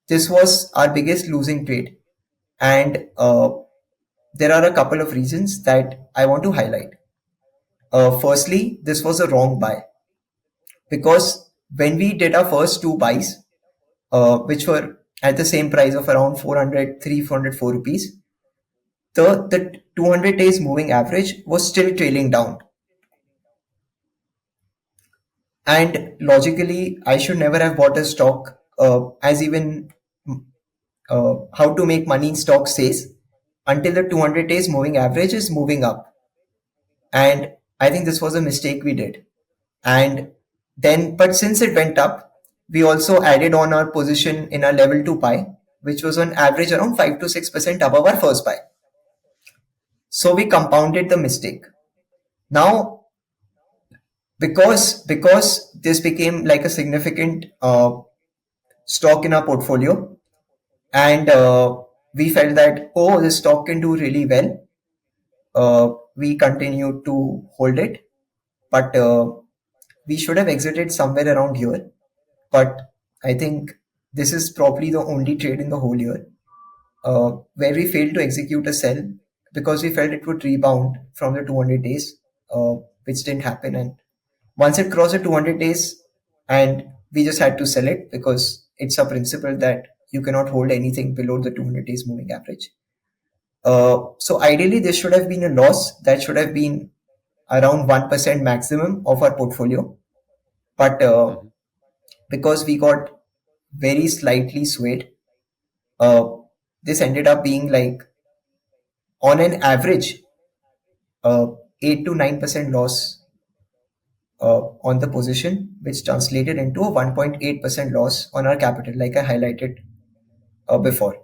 this was our biggest losing trade, and there are a couple of reasons that I want to highlight. Firstly, this was a wrong buy, because when we did our first two buys, which were at the same price of around 404 rupees, the 200 days moving average was still trailing down. And logically, I should never have bought a stock, as even how to make money in stock says, until the 200 days moving average is moving up. And I think this was a mistake we did. And then, but since it went up, we also added on our position in our level 2 buy, which was on average around 5 to 6% above our first buy. So we compounded the mistake. Now, because this became like a significant stock in our portfolio, and we felt that, oh, this stock can do really well. We continued to hold it, but we should have exited somewhere around here. But I think this is probably the only trade in the whole year where we failed to execute a sell because we felt it would rebound from the 200 days, which didn't happen. And once it crossed the 200 days, and we just had to sell it because it's a principle that you cannot hold anything below the 200 days moving average. So ideally, this should have been a loss that should have been around 1% maximum of our portfolio. But Mm-hmm. because we got very slightly swayed, uh, this ended up being like on an average 8 to 9% loss on the position, which translated into a 1.8% loss on our capital, like I highlighted before.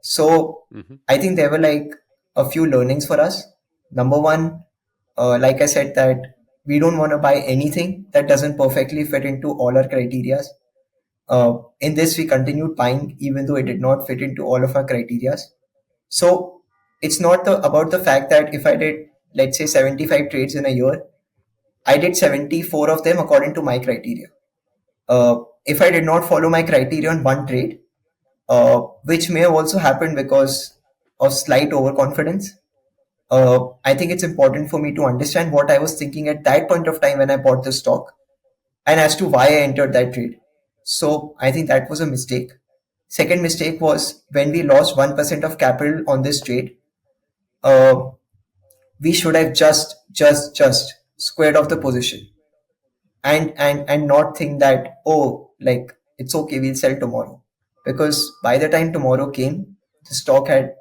So Mm-hmm. I think there were like a few learnings for us. Number one, like I said, that we don't want to buy anything that doesn't perfectly fit into all our criteria. In this, we continued buying even though it did not fit into all of our criteria. So it's not about the fact that if I did, let's say, 75 trades in a year, I did 74 of them according to my criteria. If I did not follow my criteria on one trade, which may have also happened because of slight overconfidence, I think it's important for me to understand what I was thinking at that point of time when I bought the stock and as to why I entered that trade. So I think that was a mistake. Second mistake was when we lost 1% of capital on this trade, uh, we should have just squared off the position and not think that, oh, like it's okay, we'll sell tomorrow, because by the time tomorrow came, the stock had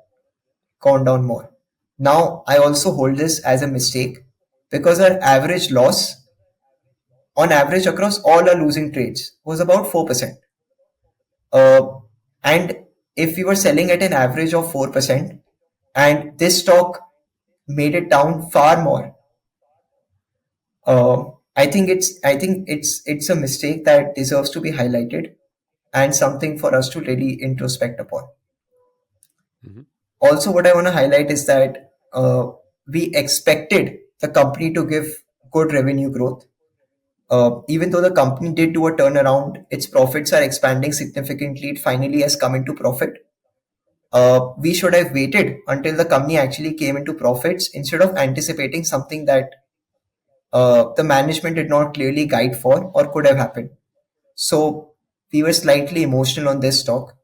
gone down more. Now I also hold this as a mistake because our average loss on average across all our losing trades was about 4%. And if we were selling at an average of 4% and this stock made it down far more, I think it's a mistake that deserves to be highlighted and something for us to really introspect upon. Mm-hmm. Also, what I want to highlight is that we expected the company to give good revenue growth. Even though the company did do a turnaround, its profits are expanding significantly. It finally has come into profit. We should have waited until the company actually came into profits instead of anticipating something that the management did not clearly guide for or could have happened. So we were slightly emotional on this stock.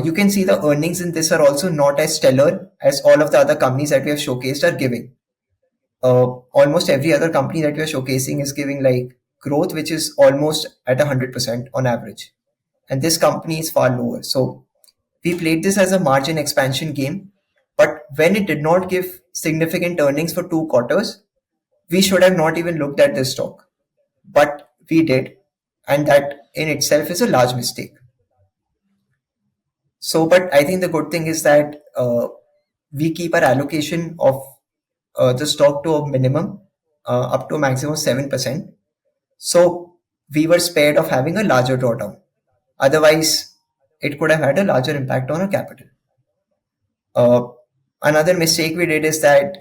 You can see the earnings in this are also not as stellar as all of the other companies that we have showcased are giving. Almost every other company that we are showcasing is giving like growth, which is almost at 100% on average. And this company is far lower. So we played this as a margin expansion game. But when it did not give significant earnings for 2 quarters, we should have not even looked at this stock. But we did. And that in itself is a large mistake. So, but I think the good thing is that we keep our allocation of the stock to a minimum, up to a maximum of 7%. So we were spared of having a larger drawdown. Otherwise, it could have had a larger impact on our capital. Uh, Another mistake we did is that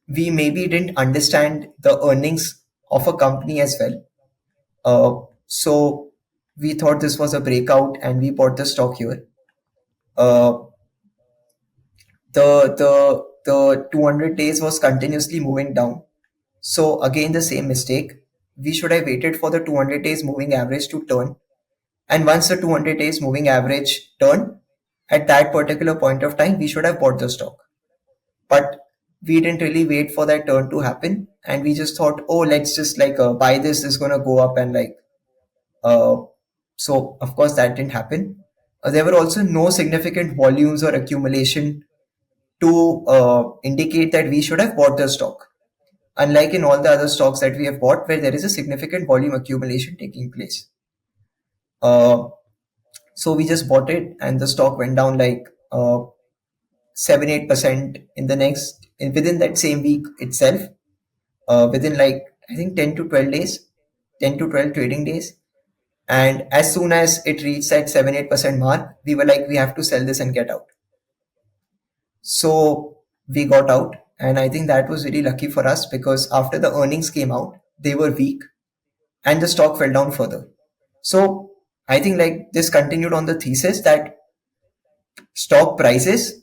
we maybe didn't understand the earnings of a company as well. So we thought this was a breakout and we bought the stock here. Uh, the 200 days was continuously moving down. So again, the same mistake. We should have waited for the 200 days moving average to turn. And once the 200 days moving average turned, at that particular point of time, we should have bought the stock. But we didn't really wait for that turn to happen. And we just thought, oh, let's just like buy this is going to go up. And like, uh, so of course, that didn't happen. There were also no significant volumes or accumulation to indicate that we should have bought the stock. Unlike in all the other stocks that we have bought, where there is a significant volume accumulation taking place. Uh, so we just bought it, and the stock went down like 7-8% in the next within that same week itself. Within like I think 10 to 12 days, 10 to 12 trading days. And as soon as it reached that 7-8% mark, we were like, we have to sell this and get out. So we got out. And I think that was really lucky for us because after the earnings came out, they were weak and the stock fell down further. So I think like this continued on the thesis that stock prices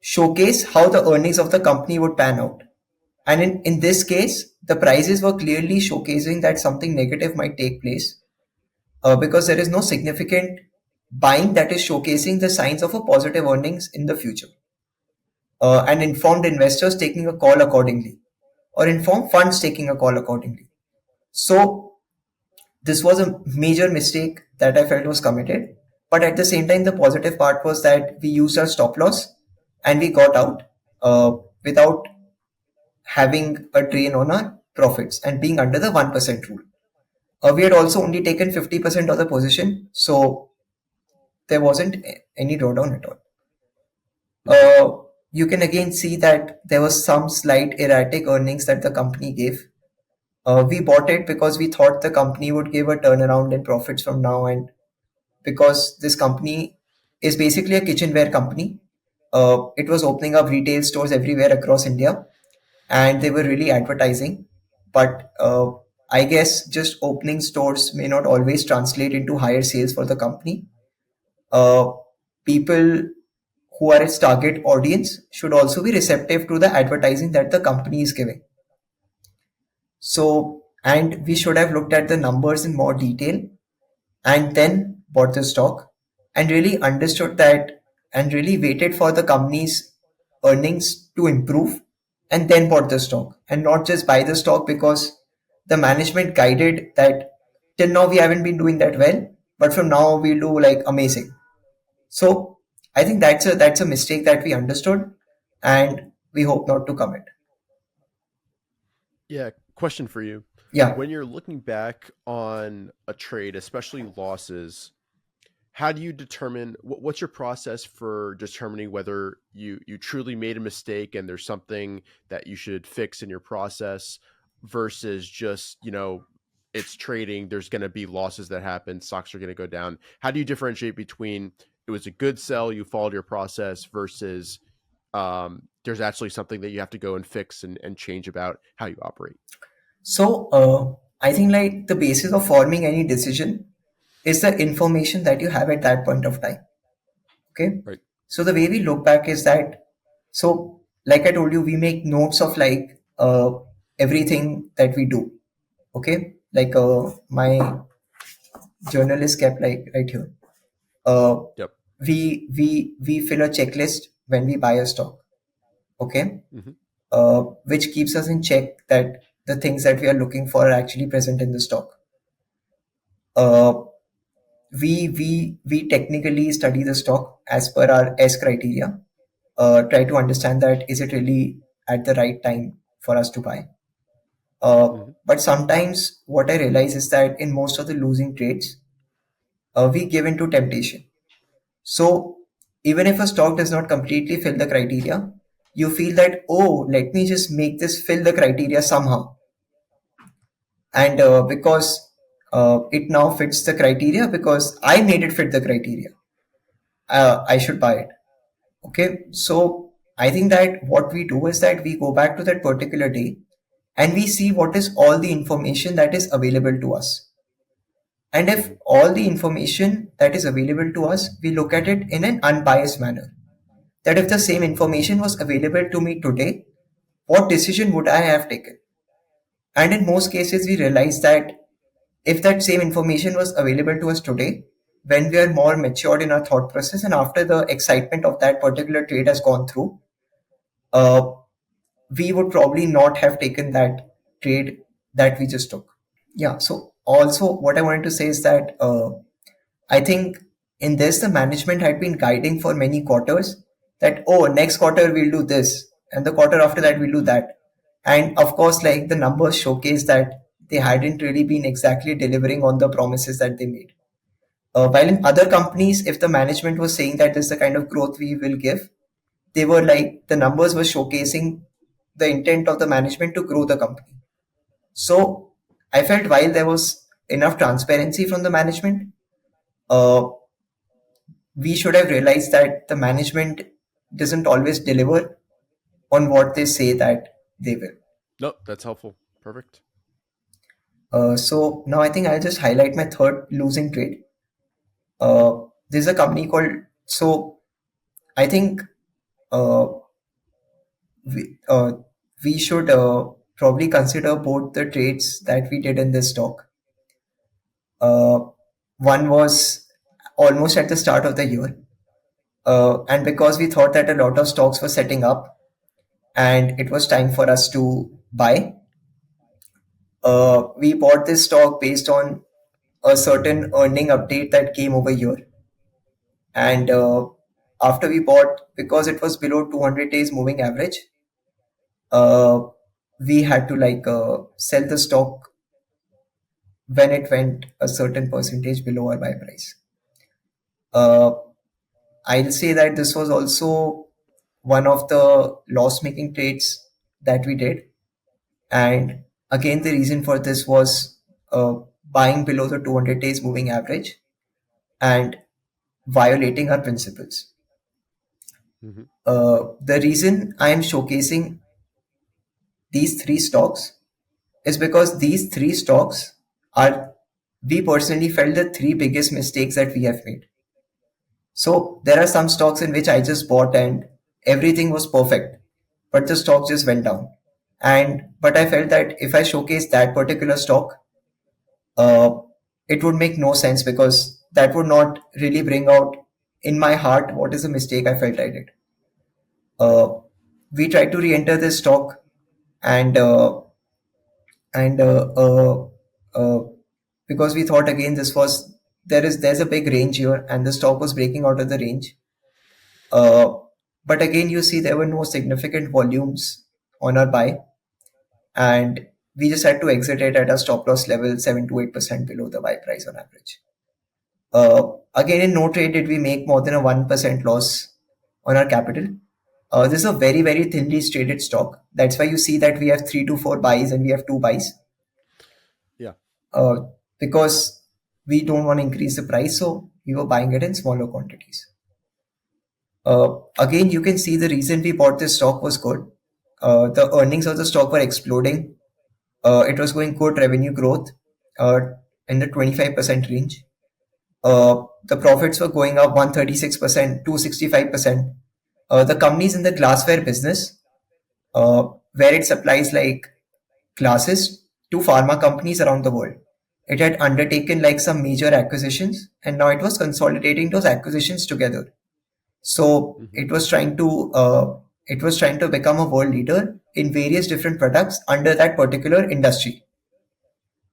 showcase how the earnings of the company would pan out. And in this case, the prices were clearly showcasing that something negative might take place because there is no significant buying that is showcasing the signs of a positive earnings in the future. And informed investors taking a call accordingly, or informed funds taking a call accordingly. So this was a major mistake that I felt was committed. But at the same time, the positive part was that we used our stop loss and we got out without having a drain on our profits and being under the 1% rule. We had also only taken 50% of the position, so there wasn't any drawdown at all. Mhm. You can again see that there was some slight erratic earnings that the company gave. We bought it because we thought the company would give a turnaround in profits from now, and because this company is basically a kitchenware company. It was opening up retail stores everywhere across India, and they were really advertising. But I guess just opening stores may not always translate into higher sales for the company. Uh, People who are its target audience should also be receptive to the advertising that the company is giving. So, and we should have looked at the numbers in more detail and then bought the stock and really understood that and really waited for the company's earnings to improve and then bought the stock and not just buy the stock because the management guided that till now we haven't been doing that well, but from now we'll do like amazing. So I think that's a mistake that we understood and we hope not to commit. Yeah, question for you. Yeah. When you're looking back on a trade, especially losses, how do you determine what's your process for determining whether you truly made a mistake and there's something that you should fix in your process versus just, it's trading, there's going to be losses that happen, stocks are going to go down. How do you differentiate between it was a good sell, you followed your process versus there's actually something that you have to go and fix and change about how you operate? So I think like the basis of forming any decision is the information that you have at that point of time. Okay. Right. So the way we look back is that, so like I told you, we make notes of like everything that we do. Okay. Like my journal is kept like right here. Uh, Yep. we fill a checklist when we buy a stock. Okay. Hmm. Which keeps us in check that the things that we are looking for are actually present in the stock. Uh, we technically study the stock as per our S criteria. Try to understand that is it really at the right time for us to buy. Hmm. But sometimes what I realize is that in most of the losing trades, we give into temptation. So even if a stock does not completely fill the criteria, you feel that, oh, let me just make this fill the criteria somehow. And because it now fits the criteria because I made it fit the criteria, I should buy it. Okay. So I think that what we do is that we go back to that particular day and we see what is all the information that is available to us. And if Hmm. all the information that is available to us, we look at it in an unbiased manner. That if the same information was available to me today, what decision would I have taken? And in most cases, we realize that if that same information was available to us today, when we are more matured in our thought process and after the excitement of that particular trade has gone through, uh, we would probably not have taken that trade that we just took. Yeah. So also, what I wanted to say is that I think in this, the management had been guiding for many quarters that, oh, next quarter we'll do this, and the quarter after that we'll do that. And of course, like the numbers showcase that they hadn't really been exactly delivering on the promises that they made. While in other companies, if the management was saying that this is the kind of growth we will give, they were like the numbers were showcasing the intent of the management to grow the company. So I felt while there was enough transparency from the management. Uh, we should have realized that the management doesn't always deliver on what they say that they will. No, that's helpful. Perfect. So now I think I'll just highlight my third losing trade. There's a company called, so I think uh, we, uh, we should probably consider both the trades that we did in this stock. Uh, One was almost at the start of the year. And because we thought that a lot of stocks were setting up and it was time for us to buy, we bought this stock based on a certain earning update that came over here. And after we bought, because it was below 200 days moving average, uh, we had to sell the stock when it went a certain percentage below our buy price. Uh, I'll say that this was also one of the loss making trades that we did. And again, the reason for this was buying below the 200 days moving average and violating our principles. Hmm. The reason I am showcasing these three stocks is because these three stocks are, we personally felt, the three biggest mistakes that we have made. So there are some stocks in which I just bought and everything was perfect, but the stock just went down. And but I felt that if I showcase that particular stock, uh, it would make no sense because that would not really bring out in my heart what is the mistake I felt I did. Right. Uh, we tried to re-enter this stock, and and because we thought again this was, there's a big range here and the stock was breaking out of the range. Uh, but again, you see there were no significant volumes on our buy, and we just had to exit it at a stop loss level 7 to 8% below the buy price on average. Again, in no trade did we make more than a 1% loss on our capital. This is a very, very thinly traded stock. That's why you see that we have 3 to 4 buys and we have 2 buys, Yeah. uh, because we don't want to increase the price. So we were buying it in smaller quantities. Again, you can see the reason we bought this stock was good. The earnings of the stock were exploding. It was going good revenue growth uh, in the 25% range. The profits were going up 136%, 265%. The companies in the glassware business, where it supplies glasses to pharma companies around the world. It had undertaken some major acquisitions, and now it was consolidating those acquisitions together. So Hmm. it was trying to become a world leader in various different products under that particular industry.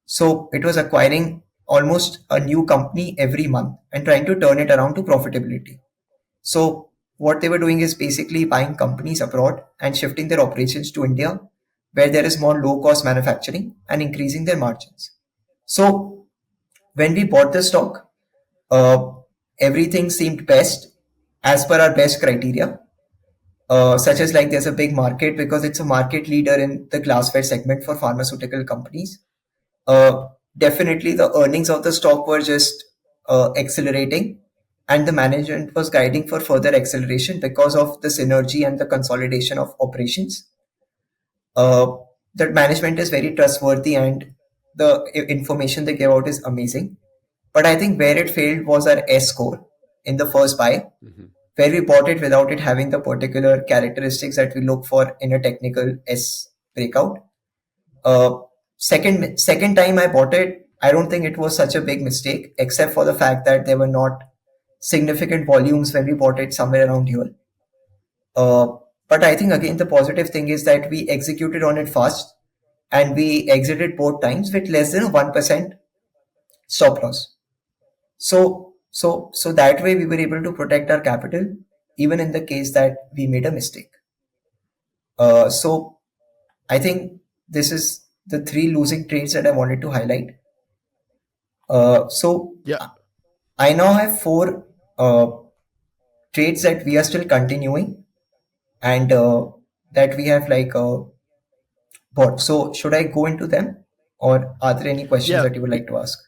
So it was acquiring almost a new company every month and trying to turn it around to profitability. So what they were doing is basically buying companies abroad and shifting their operations to India, where there is more low cost manufacturing, and increasing their margins. So when we bought the stock, uh, everything seemed best as per our best criteria, such as there's a big market because it's a market leader in the glassware segment for pharmaceutical companies. Definitely, the earnings of the stock were just accelerating, and the management was guiding for further acceleration because of the synergy and the consolidation of operations. Uh, that management is very trustworthy, and the information they give out is amazing. But I think where it failed was our S score in the first buy, Hmm. where we bought it without it having the particular characteristics that we look for in a technical S breakout. Uh, second time I bought it, I don't think it was such a big mistake, except for the fact that there were not significant volumes when we bought it somewhere around here. Uh, but I think again the positive thing is that we executed on it fast, and we exited both times with less than a 1% stop loss. So that way we were able to protect our capital even in the case that we made a mistake. So I think this is the three losing trades that I wanted to highlight. So Yeah. I now have four trades that we are still continuing, and that we have bought. So should I go into them? Or are there any questions Yeah, that you would like to ask?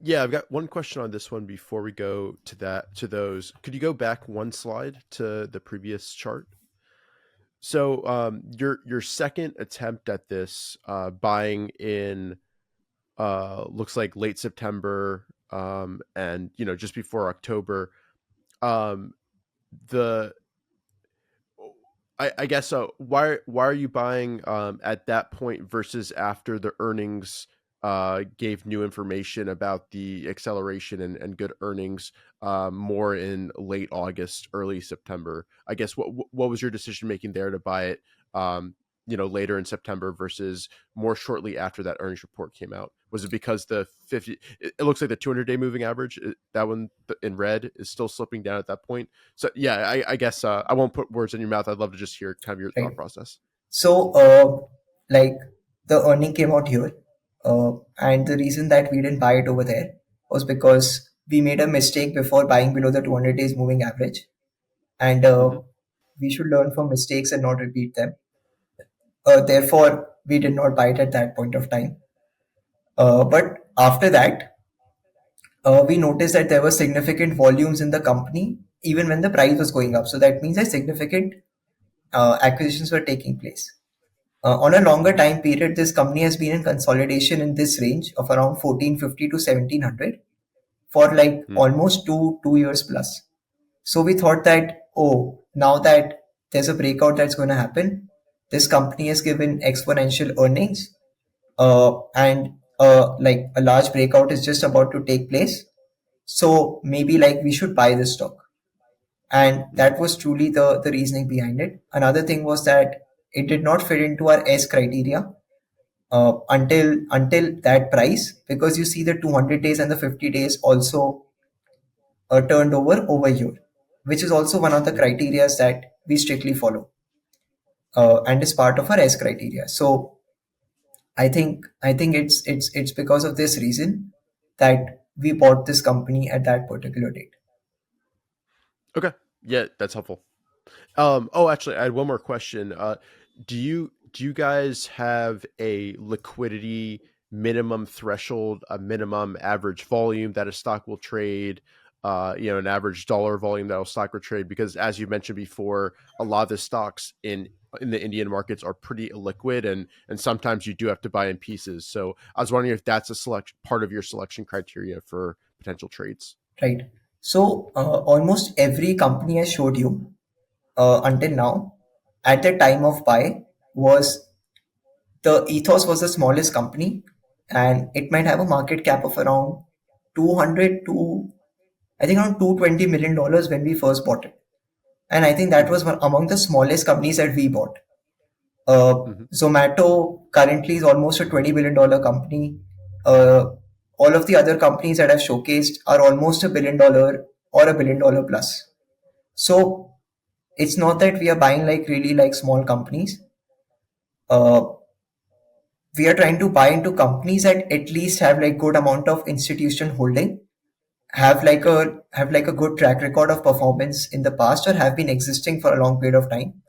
yeah. I've got one question on this one before we go to those. Could you go back one slide to the previous chart? So your second attempt at this buying in looks like late September and just before October. Um, the I guess so. Why are you buying at that point versus after the earnings gave new information about the acceleration and good earnings more in late August, early September? I guess what was your decision making there to buy it later in September versus more shortly after that earnings report came out? Was it because the 50 it looks like the 200-day moving average, that one in red, is still slipping down at that point? So yeah, I guess I won't put words in your mouth. I'd love to just hear kind of your thought Right. process. So, like the earning came out here, and the reason that we didn't buy it over there was because we made a mistake before buying below the 200 days moving average, and Hmm. we should learn from mistakes and not repeat them. Therefore, we did not buy it at that point of time. But after that, we noticed that there were significant volumes in the company even when the price was going up. So that means that significant acquisitions were taking place. On a longer time period, this company has been in consolidation in this range of around 1450 to 1700 for like Hmm. almost two years plus. So we thought that, oh, now that there's a breakout that's going to happen, this company has given exponential earnings, and like a large breakout is just about to take place. So maybe like we should buy this stock. And Hmm. that was truly the reasoning behind it. Another thing was that it did not fit into our S criteria until that price, because you see the 200 days and the 50 days also turned over here, which is also one of the Hmm. criteria that we strictly follow, and is part of our S criteria. So I think it's because of this reason that we bought this company at that particular date. Okay. Yeah, that's helpful. Actually, I had one more question. Do you guys have a liquidity minimum threshold, a minimum average volume that a stock will trade, an average dollar volume that a stock will trade? Because as you mentioned before, a lot of the stocks in the Indian markets are pretty illiquid, and sometimes you do have to buy in pieces. So I was wondering if that's a select part of your selection criteria for potential trades. Right. So almost every company I showed you until now, at the time of buy, was the ethos was the smallest company, and it might have a market cap of around 200 to, I think, around $220 million when we first bought it. And I think that Hmm. was one among the smallest companies that we bought. Uh, Hmm. Zomato currently is almost a $20 billion company. Uh, all of the other companies that I've showcased are almost $1 billion or $1 billion plus. So it's not that we are buying like really like small companies. Uh, we are trying to buy into companies that at least have like good amount of institution holding, have like a good track record of performance in the past, or have been existing for a long period of time.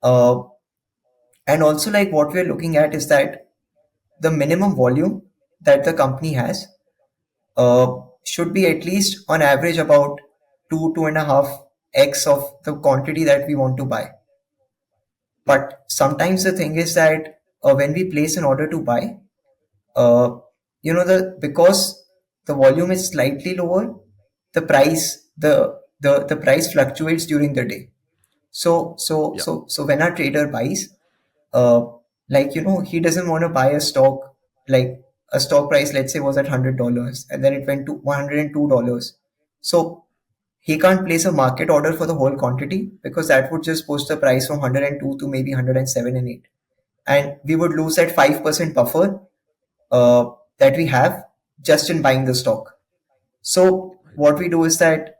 Uh, and also like what we're looking at is that the minimum volume that the company has should be at least on average about 2.5x of the quantity that we want to buy. Hmm. But sometimes the thing is that when we place an order to buy, uh, the because the volume is slightly lower, the price fluctuates during the day. Yeah. So when our trader buys, uh, like he doesn't want to buy a stock, like a stock price, let's say, was at $100 and then it went to $102. So he can't place a market order for the whole quantity, because that would just push the price from 102 to maybe 107 and 8, and we would lose that 5% buffer uh, that we have just in buying the stock. So what we do is that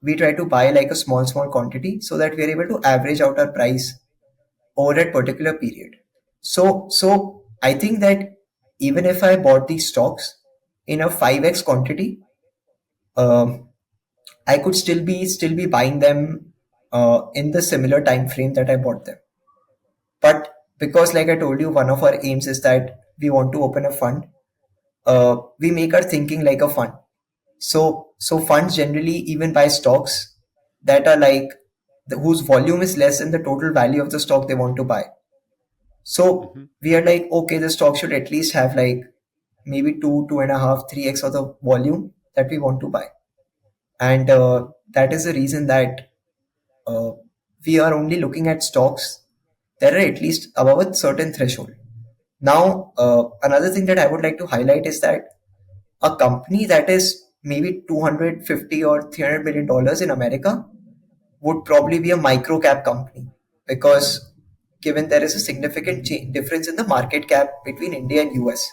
we try to buy like a small quantity so that we are able to average out our price over that particular period. So I think that even if I bought these stocks in a 5x quantity, um, I could still be buying them in the similar time frame that I bought them. But because, like I told you, one of our aims is that we want to open a fund, we make our thinking like a fund. So funds generally even buy stocks that are like whose volume is less than the total value of the stock they want to buy. So Hmm. we are like, okay, the stock should at least have like maybe two and a half, 3x of the volume that we want to buy. And that is the reason that uh, we are only looking at stocks that are at least above a certain threshold. Now, another thing that I would like to highlight is that a company that is maybe 250 or $300 million in America would probably be a micro cap company, because given there is a significant difference in the market cap between India and US.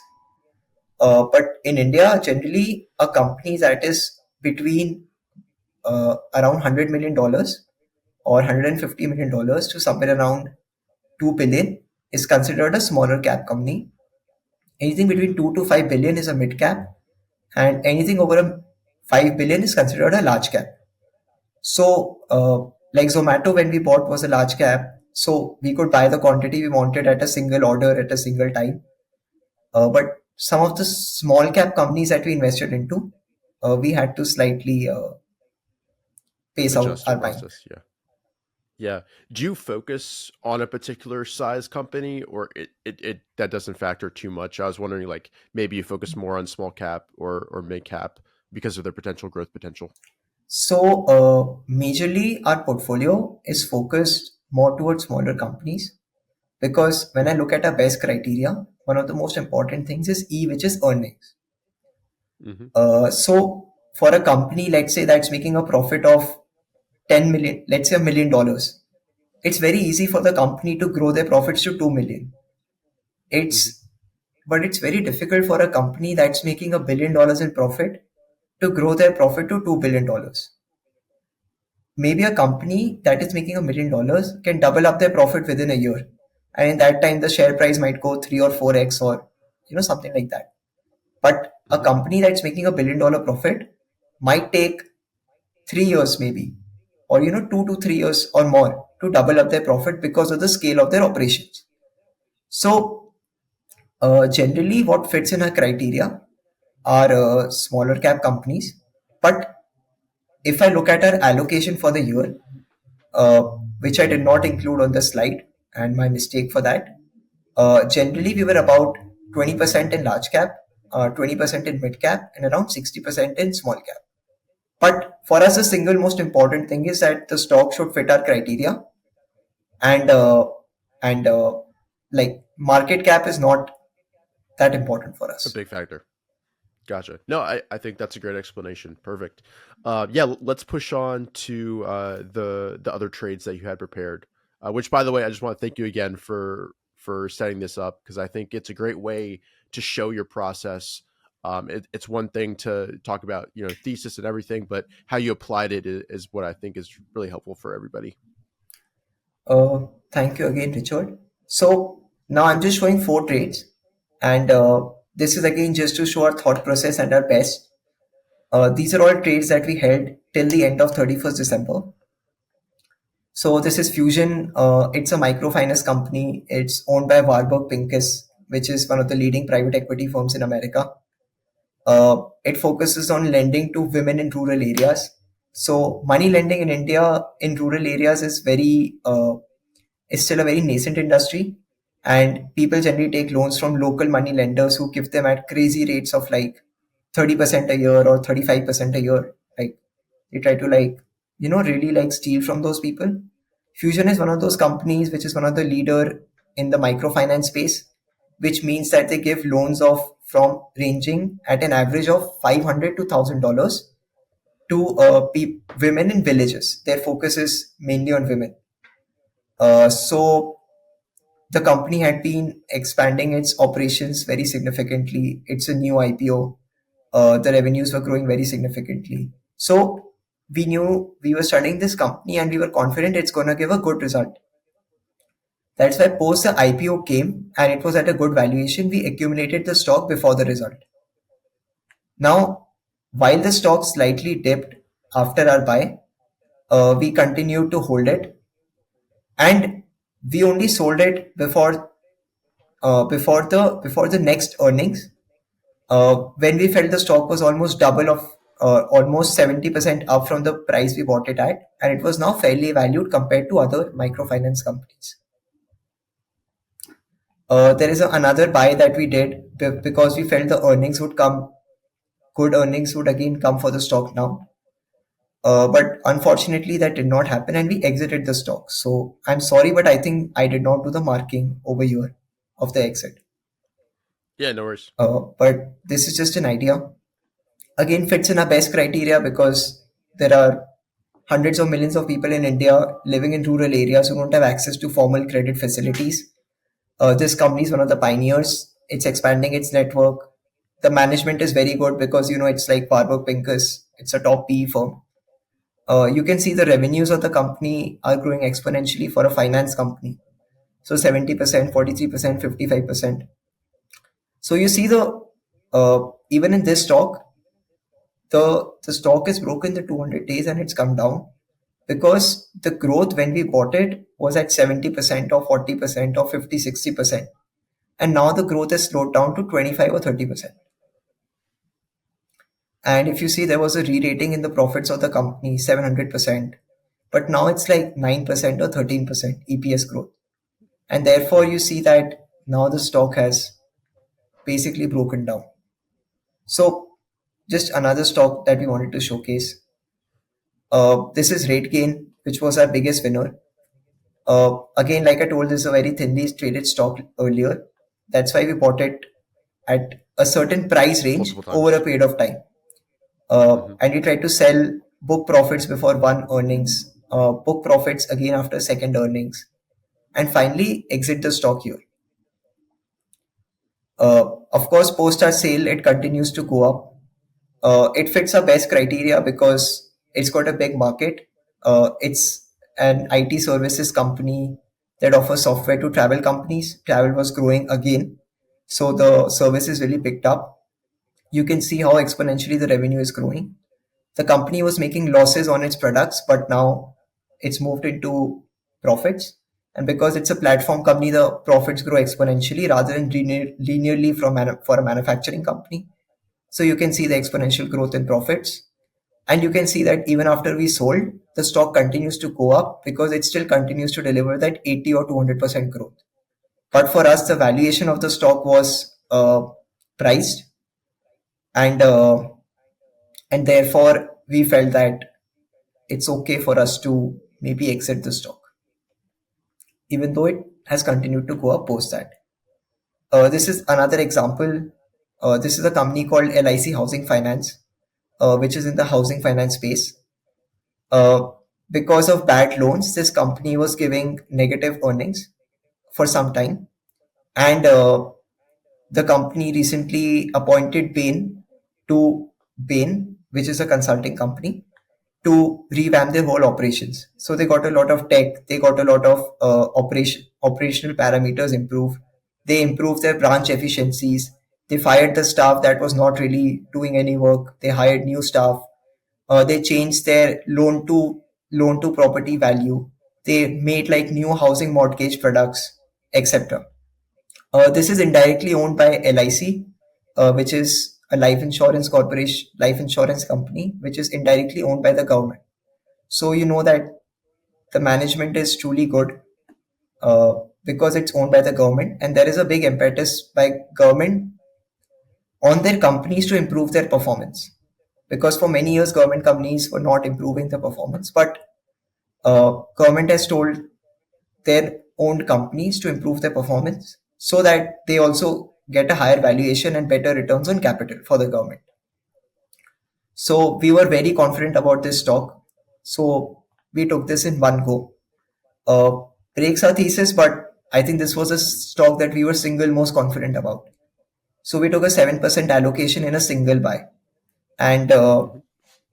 But in India, generally, a company that is between around $100 million or $150 million to somewhere around 2 billion is considered a smaller cap company. Anything between 2 to 5 billion is a mid cap, and anything over a 5 billion is considered a large cap. So, like Zomato, when we bought was a large cap, so we could buy the quantity we wanted at a single order at a single time. But some of the small cap companies that we invested into, we had to slightly pace out Adjust your our buying. process. Yeah. Yeah. Do you focus on a particular size company, or it that doesn't factor too much? I was wondering, like, maybe you focus more on small cap or mid cap because of their potential growth potential. So, majorly our portfolio is focused more towards smaller companies, because when I look at our best criteria, one of the most important things is E, which is earnings. Hmm. So for a company, let's say that's making a profit of 10 million, let's say $1 million, it's very easy for the company to grow their profits to 2 million. Hmm. It's But it's very difficult for a company that's making $1 billion in profit to grow their profit to $2 billion. Maybe a company that is making $1 million can double up their profit within a year, and in that time the share price might go 3 or 4x, or something like that. But a Hmm. company that's making $1 billion profit might take 3 years maybe, or 2 to 3 years or more to double up their profit because of the scale of their operations. So generally what fits in our criteria are smaller cap companies. But if I look at our allocation for the year, uh, which I did not include on the slide, and my mistake for that, generally we were about 20% in large cap, 20% in mid cap, and around 60% in small cap. But for us, the single most important thing is that the stock should fit our criteria, and like market cap is not that important for A us. big factor. Gotcha. No, I think that's a great explanation. Perfect. Yeah, let's push on to the other trades that you had prepared. Which, by the way, I just want to thank you again for setting this up, because I think it's a great way to show your process. It's one thing to talk about, thesis and everything, but how you applied it is what I think is really helpful for everybody. Thank you again, Richard. So now I'm just showing four trades, and this is again just to show our thought process and our best. These are all trades that we held till the end of 31st December. So this is Fusion. It's a microfinance company. It's owned by Warburg Pincus, which is one of the leading private equity firms in America. It focuses on lending to women in rural areas. So money lending in India in rural areas is still a very nascent industry, and people generally take loans from local money lenders who give them at crazy rates of like 30% a year or 35% a year. Like they try to really like steal from those people. Fusion is one of those companies which is one of the leader in the microfinance space, which means that they give loans of from ranging at an average of 500 to $1,000 to women in villages. Their focus is mainly on women. So the company had been expanding its operations very significantly. It's a new IPO. The revenues were growing very significantly. So we knew we were studying this company and we were confident it's going to give a good result. That's why post the IPO came and it was at a good valuation, we accumulated the stock before the result. Now, while the stock slightly dipped after our buy, we continued to hold it, and we only sold it before before the next earnings, when we felt the stock was almost double of almost 70% up from the price we bought it at, and it was now fairly valued compared to other microfinance companies. There is another buy that we did because we felt the earnings would come, good earnings would again come for the stock now. But unfortunately, that did not happen, and we exited the stock. So I'm sorry, but I think I did not do the marking over here of the exit. Yeah, no worries. But this is just an idea. Again, fits in our best criteria because there are hundreds of millions of people in India living in rural areas who don't have access to formal credit facilities. This company is one of the pioneers. It's expanding its network. The management is very good because it's like Warburg Pincus. It's a top PE firm. You can see the revenues of the company are growing exponentially for a finance company. So 70%, 43%, 55%. So you see even in this stock, the stock is broken the 200 days and it's come down because the growth when we bought it was at 70% or 40% or 50, 60%. And now the growth has slowed down to 25 or 30%. And if you see, there was a re-rating in the profits of the company, 700%. But now it's like 9% or 13% EPS growth. And therefore, you see that now the stock has basically broken down. So, just another stock that we wanted to showcase. This is RateGain, which was our biggest winner. Again, like I told, this is a very thinly traded stock earlier. That's why we bought it at a certain price range Multiple over a times. period of time. Mm-hmm. And we tried to sell book profits before one earnings, book profits again after second earnings, and finally exit the stock here. Of course, post our sale, it continues to go up. It fits our best criteria because it's got a big market. It's an IT services company that offers software to travel companies. Travel was growing again, so the services really picked up. You can see how exponentially the revenue is growing. The company was making losses on its products, but now it's moved into profits. And because it's a platform company, the profits grow exponentially rather than linearly for a manufacturing company. So you can see the exponential growth in profits. And you can see that even after we sold, the stock continues to go up because it still continues to deliver that 80 or 200% growth. But for us, the valuation of the stock was priced, and and therefore we felt that it's okay for us to maybe exit the stock, even though it has continued to go up post that. This is another example. This is a company called LIC Housing Finance, which is in the housing finance space. Uh, because of bad loans, this company was giving negative earnings for some time. And the company recently appointed Bain, which is a consulting company, to revamp their whole operations. So they got a lot of tech, they got a lot of operational parameters improved. They improved their branch efficiencies. They fired the staff that was not really doing any work. They hired new staff. They changed their loan to property value. They made like new housing mortgage products, etc. This is indirectly owned by LIC, which is a life insurance company, which is indirectly owned by the government. So you know that the management is truly good because it's owned by the government, and there is a big impetus by government on their companies to improve their performance. Because for many years, government companies were not improving the performance, but government has told their owned companies to improve their performance so that they also get a higher valuation and better returns on capital for the government. So we were very confident about this stock. So we took this in one go. Uh, Breaks our thesis, but I think this was a stock that we were single most confident about. So we took a 7% allocation in a single buy. And Mm-hmm.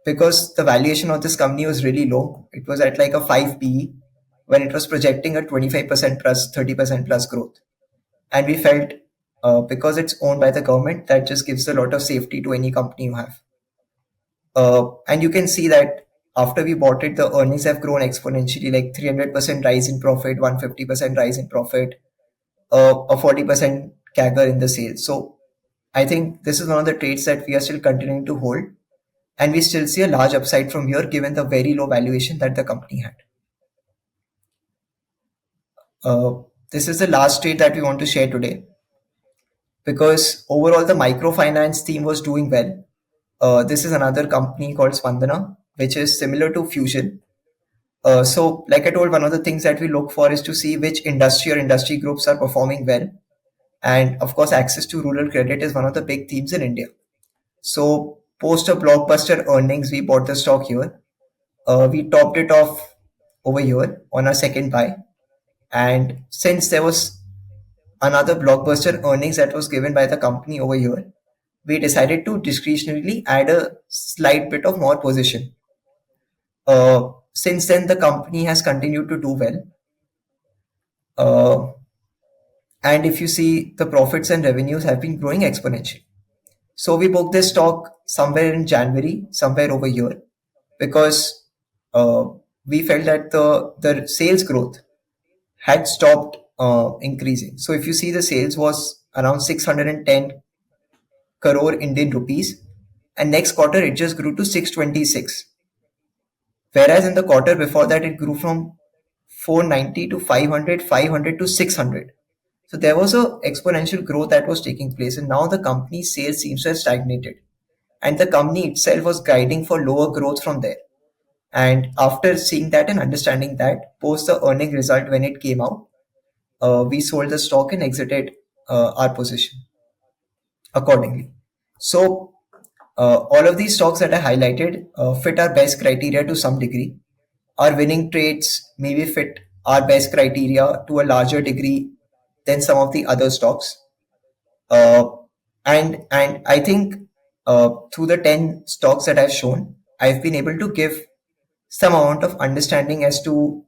because the valuation of this company was really low, it was at like a 5 PE when it was projecting a 25% plus 30% plus growth. And we felt because it's owned by the government, that just gives a lot of safety to any company you have. And you can see that after we bought it, the earnings have grown exponentially, like 300% rise in profit, 150% rise in profit. a 40% CAGR in the sales. So I think this is one of the trades that we are still continuing to hold, and we still see a large upside from here given the very low valuation that the company had. Uh, this is the last trade that we want to share today because overall the microfinance theme was doing well. This is another company called Spandana, which is similar to Fusion. So, like I told, one of the things that we look for is to see which industry or industry groups are performing well. And of course, access to rural credit is one of the big themes in India. So, post a blockbuster earnings, we bought the stock here. We topped it off over here on our second buy. And since there was another blockbuster earnings that was given by the company over here, we decided to discretionarily add a slight bit of more position. Since then, the company has continued to do well. Uh, and if you see, the profits and revenues have been growing exponentially. So we booked this stock somewhere in January, somewhere over here, because uh, we felt that the sales growth had stopped increasing. So if you see, the sales was around 610 crore Indian rupees, and next quarter it just grew to 626. Whereas in the quarter before that, it grew from 490 to 500, 500 to 600. So there was a exponential growth that was taking place, and now the company's sales seems to have stagnated. And the company itself was guiding for lower growth from there. And after seeing that and understanding that, post the earning result when it came out, we sold the stock and exited our position accordingly. So all of these stocks that I highlighted fit our best criteria to some degree. Our winning trades maybe fit our best criteria to a larger degree than some of the other stocks. Uh, and I think through the 10 stocks that I've shown, I've been able to give some amount of understanding as to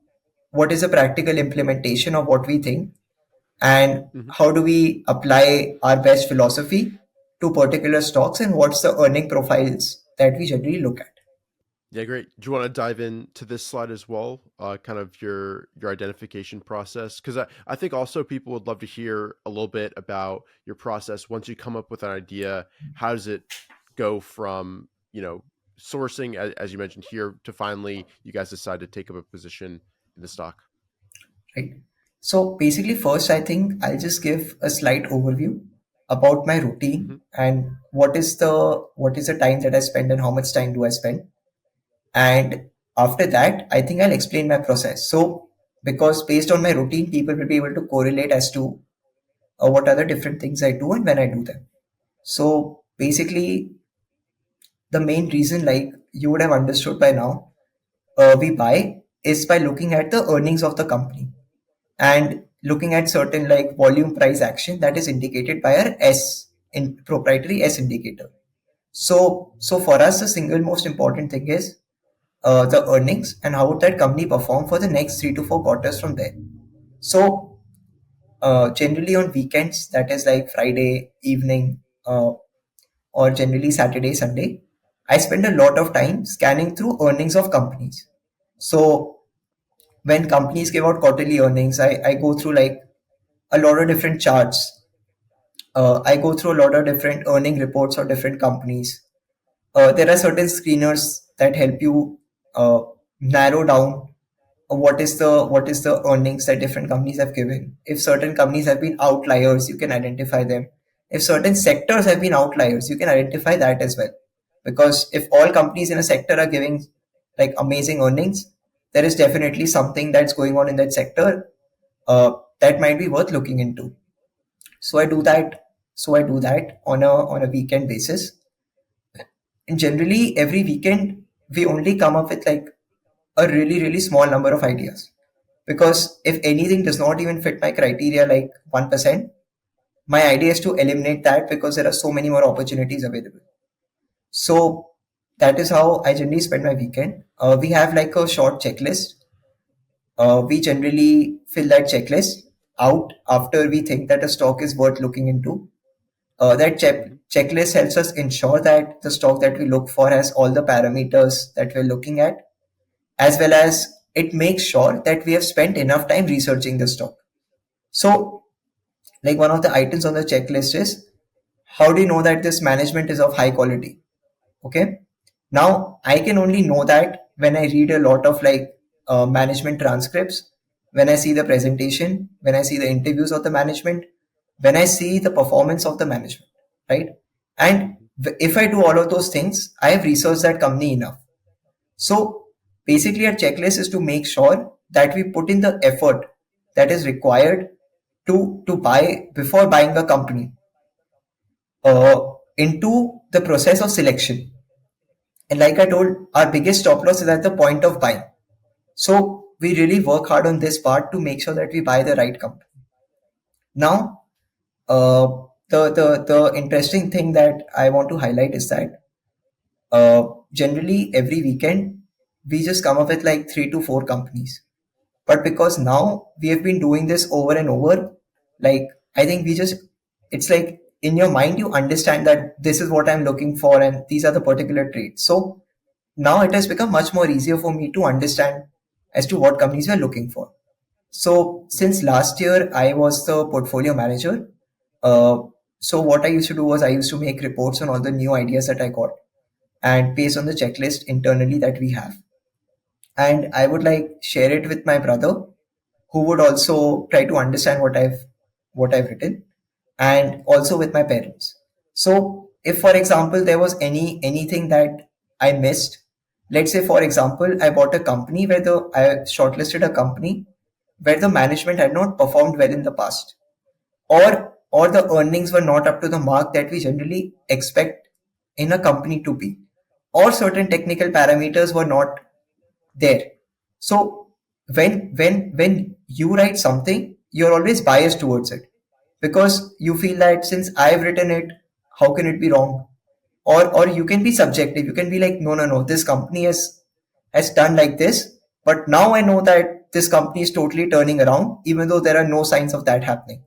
what is a practical implementation of what we think and Mhm. how do we apply our best philosophy to particular stocks and what's the earning profiles that we generally look at. Yeah, great. Do you want to dive into this slide as well? Kind of your identification process, because I think also people would love to hear a little bit about your process once you come up with an idea. How does it go from sourcing, as you mentioned here, to finally you guys decide to take up a position in the stock? Right. So basically, first, I think I'll just give a slight overview about my Hmm. routine and what is the time that I spend and how much time do I spend. And after that, I think I'll explain my process. So because based on my routine, people will be able to correlate as to what are the different things I do and when I do them. So basically, the main reason, like you would have understood by now, we buy is by looking at the earnings of the company and looking at certain like volume price action that is indicated by our S in proprietary S indicator. So for us, the single most important thing is the earnings and how would that company perform for the next 3 to 4 quarters from there. So generally on weekends, that is like Friday evening or generally Saturday, Sunday, I spend a lot of time scanning through earnings of companies. So when companies give out quarterly earnings, I go through like a lot of different charts. I go through a lot of different earning reports of different companies. There are certain screeners that help you narrow down what is the earnings that different companies have given. If certain companies have been outliers, you can identify them. If certain sectors have been outliers, you can identify that as well. Because if all companies in a sector are giving like amazing earnings, there is definitely something that's going on in that sector that might be worth looking into. So I do that. So I do that on a weekend basis. And generally, every weekend we only come up with like a really really small number of ideas. Because if anything does not even fit my criteria, like 1%, my idea is to eliminate that because there are so many more opportunities available. So that is how I generally spend my weekend. We have like a short checklist. We generally fill that checklist out after we think that a stock is worth looking into. That Hmm. checklist helps us ensure that the stock that we look for has all the parameters that we're looking at, as well as it makes sure that we have spent enough time researching the stock. So Like one of the items on the checklist is, how do you know that this management is of high quality? Okay. Now I can only know that when I read a lot of like management transcripts, when I see the presentation, when I see the interviews of the management, when I see the performance of the management, right? And Mhm. if I do all of those things, I have researched that company enough. So basically, our checklist is to make sure that we put in the effort that is required to buy before buying a company into the process of selection. And like I told, our biggest stop loss is at the point of buying. So we really work hard on this part to make sure that we buy the right company. Now, uh, the interesting thing that I want to highlight is that generally every weekend we just come up with like 3 to 4 companies. But because now we have been doing this over and over, like I think we just, it's like in your mind you understand that this is what I'm looking for and these are the particular traits. So now it has become much more easier for me to understand as to what companies we're looking for. So Mhm. since last year, I was the portfolio manager. Uh, so what I used to do was I used to make reports on all the new ideas that I got and based on the checklist internally that we have. And I would like share it with my brother, who would also try to understand what I've written, and also with my parents. So if for example there was anything that I missed, let's say for example I bought a company where the I shortlisted a company where the management had not performed well in the past, or the earnings were not up to the mark that we generally expect in a company to be, or certain technical parameters were not there. So when you write something, you're always biased towards it because you feel that since I've written it, how can it be wrong? Or you can be subjective. You can be like, no, no, no, this company has done like this, but now I know that this company is totally turning around, even though there are no signs of that happening.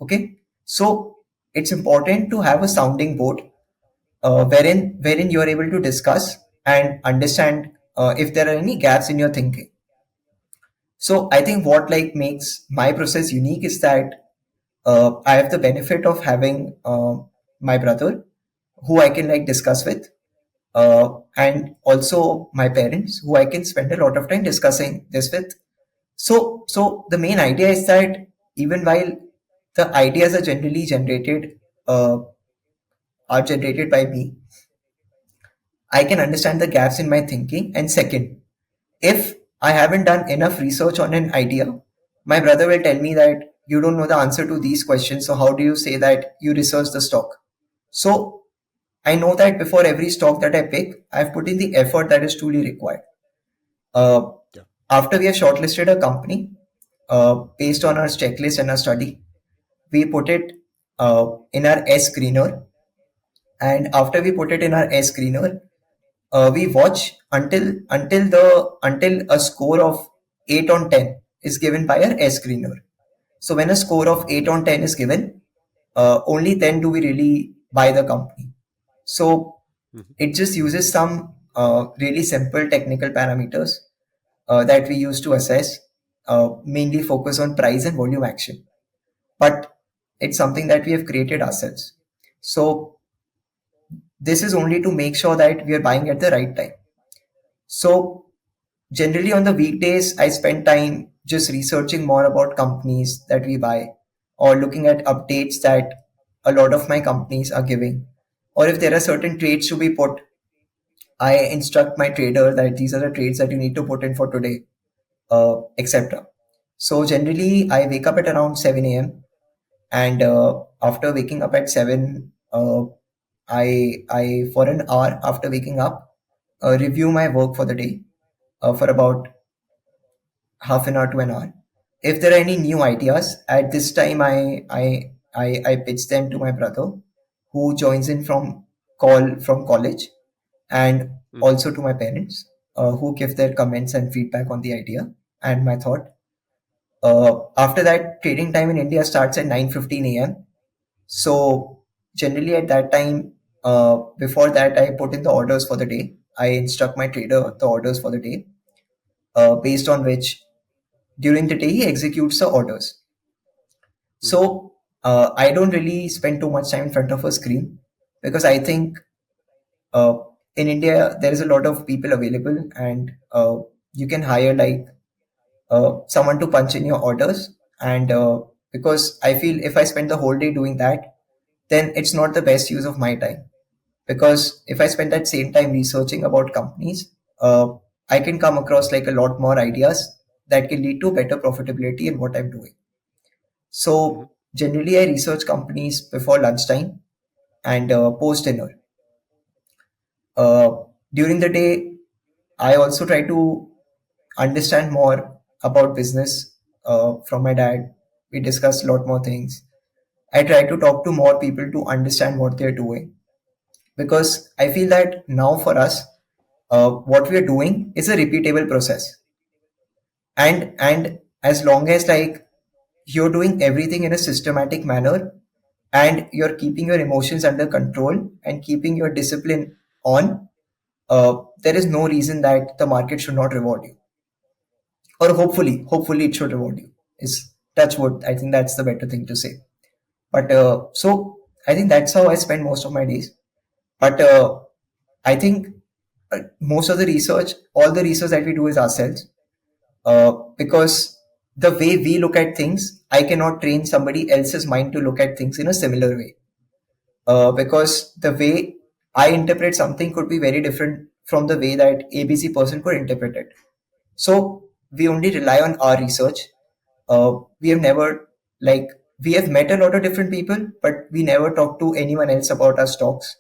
Okay, so it's important to have a sounding board wherein you are able to discuss and understand if there are any gaps in your thinking. So I think what like makes my process unique is that I have the benefit of having my brother who I can like discuss with, and also my parents who I can spend a lot of time discussing this with. So the main idea is that even while the ideas uh, are generated by me, I can understand the gaps in my thinking. And second, if I haven't done enough research on an idea, my brother will tell me that you don't know the answer to these questions. So how do you say that you research the stock? So I know that before every stock that I pick, I've put in the effort that is truly required. Uh, Yeah. After we have shortlisted a company, based on our checklist and our study, we put it in our S screener. And after we put it in our S screener, we watch until a score of 8 on 10 is given by our S screener. So when a score of 8 on 10 is given, only then do we really buy the company. So Mhm. it just uses some really simple technical parameters that we use to assess, mainly focus on price and volume action. But it's something that we have created ourselves. So this is only to make sure that we are buying at the right time. So generally on the weekdays, I spend time just researching more about companies that we buy or looking at updates that a lot of my companies are giving. Or if there are certain trades to be put, I instruct my trader that these are the trades that you need to put in for today, etc. So generally, I wake up at around 7 a.m. and after waking up at 7, I for an hour after waking up, review my work for the day for about half an hour to an hour. If there are any new ideas, at this time I pitch them to my brother, who joins in from college, and Mhm. also to my parents, who give their comments and feedback on the idea and my thought. After that, trading time in India starts at 9:15 a.m. So generally at that time, before that, I put in the orders for the day. I instruct my trader the orders for the day, based on which during the day he executes the orders. Mhm. So I don't really spend too much time in front of a screen because I think uh, in India there is a lot of people available, and you can hire like someone to punch in your orders. And because I feel if I spend the whole day doing that, then it's not the best use of my time. Because if I spend that same time researching about companies, I can come across like a lot more ideas that can lead to better profitability in what I'm doing. Mhm. So generally, I research companies before lunchtime and post dinner. During the day, I also try to understand more about business from my dad. We discuss a lot more things. I try to talk to more people to understand what they're doing, because I feel that now for us, what we are doing is a repeatable process. And as long as like you're doing everything in a systematic manner, and you're keeping your emotions under control and keeping your discipline on, there is no reason that the market should not reward you, or hopefully it should reward you. Is Touch wood, I think that's the better thing to say. But so I think that's how I spend most of my days. But I think most of the research, all the research that we do is ourselves, because the way we look at things, I cannot train somebody else's mind to look at things in a similar way, because the way I interpret something could be very different from the way that ABC person could interpret it. So we only rely on our research. We have never, like, we have met a lot of different people, but we never talk to anyone else about our stocks.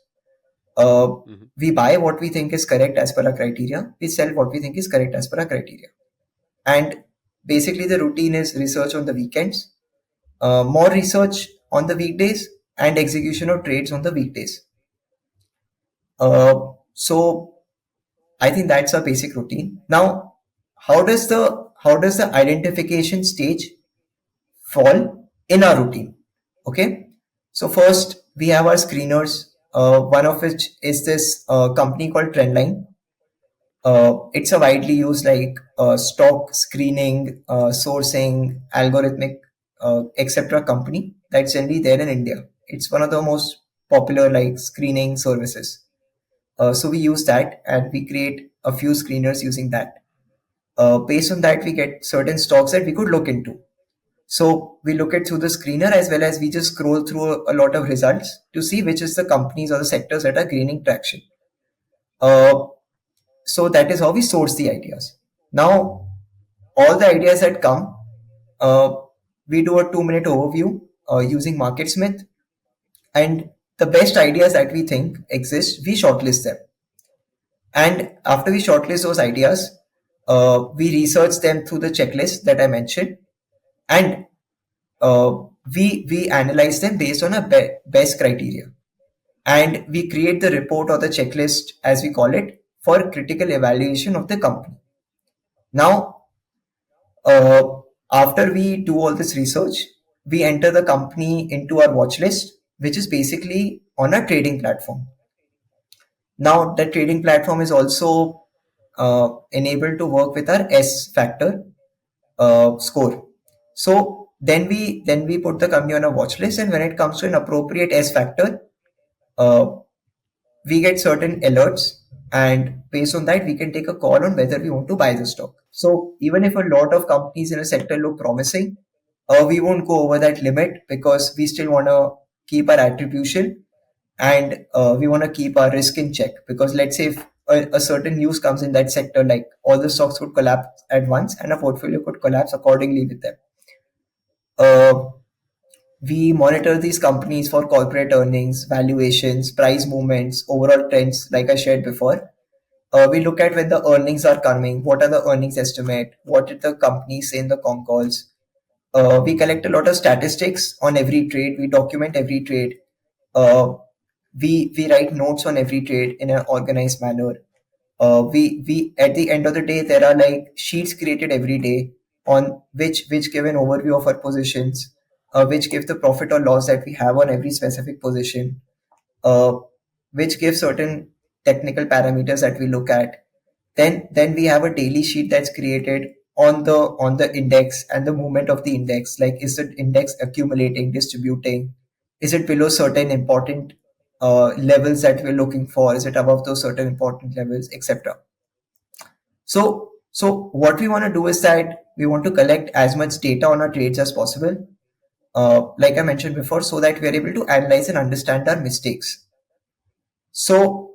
Uh, Mhm. we buy what we think is correct as per our criteria. We sell what we think is correct as per our criteria. And basically, the routine is research on the weekends, more research on the weekdays, and execution of trades on the weekdays. So I think that's a basic routine. Now, how does the identification stage fall in our routine? Okay, so first we have our screeners. One of which is this company called Trendline. It's a widely used like stock screening, sourcing, algorithmic, etc. company that's generally there in India. It's one of the most popular like screening services. So we use that and we create a few screeners using that. Based on that, we get certain stocks that we could look into. So we look at through the screener, as well as we just scroll through a lot of results to see which is the companies or the sectors that are gaining traction. Uh, so that is how we source the ideas. Now, all the ideas that come, uh, we do a 2 minute overview using MarketSmith, and the best ideas that we think exist, we shortlist them. And after we shortlist those ideas, we research them through the checklist that I mentioned, and uh, we analyze them based on a best criteria, and we create the report or the checklist, as we call it, for critical evaluation of the company. Now, uh, after we do all this research, we enter the company into our watch list, which is basically on a trading platform. Now, the trading platform is also enabled to work with our S factor score. So then we put the company on a watch list, and when it comes to an appropriate S factor, uh, we get certain alerts, and based on that, we can take a call on whether we want to buy the stock. So even if a lot of companies in a sector look promising, we won't go over that limit because we still want to keep our attribution, and we want to keep our risk in check. Because let's say if a certain news comes in that sector, like all the stocks could collapse at once and a portfolio could collapse accordingly with them. Uh, we monitor these companies for corporate earnings, valuations, price movements, overall trends, like I shared before. We look at when the earnings are coming, what are the earnings estimate, what did the company say in the con calls. We collect a lot of statistics on every trade, we document every trade. We write notes on every trade in an organized manner. We at the end of the day, there are like sheets created every day on which give an overview of our positions, which give the profit or loss that we have on every specific position, uh, which give certain technical parameters that we look at. Then we have a daily sheet that's created on the index and the movement of the index. Like, is the index accumulating, distributing? Is it below certain important levels that we're looking for? Is it above those certain important levels, etc.? So what we want to do is that we want to collect as much data on our trades as possible, like I mentioned before, so that we are able to analyze and understand our mistakes. So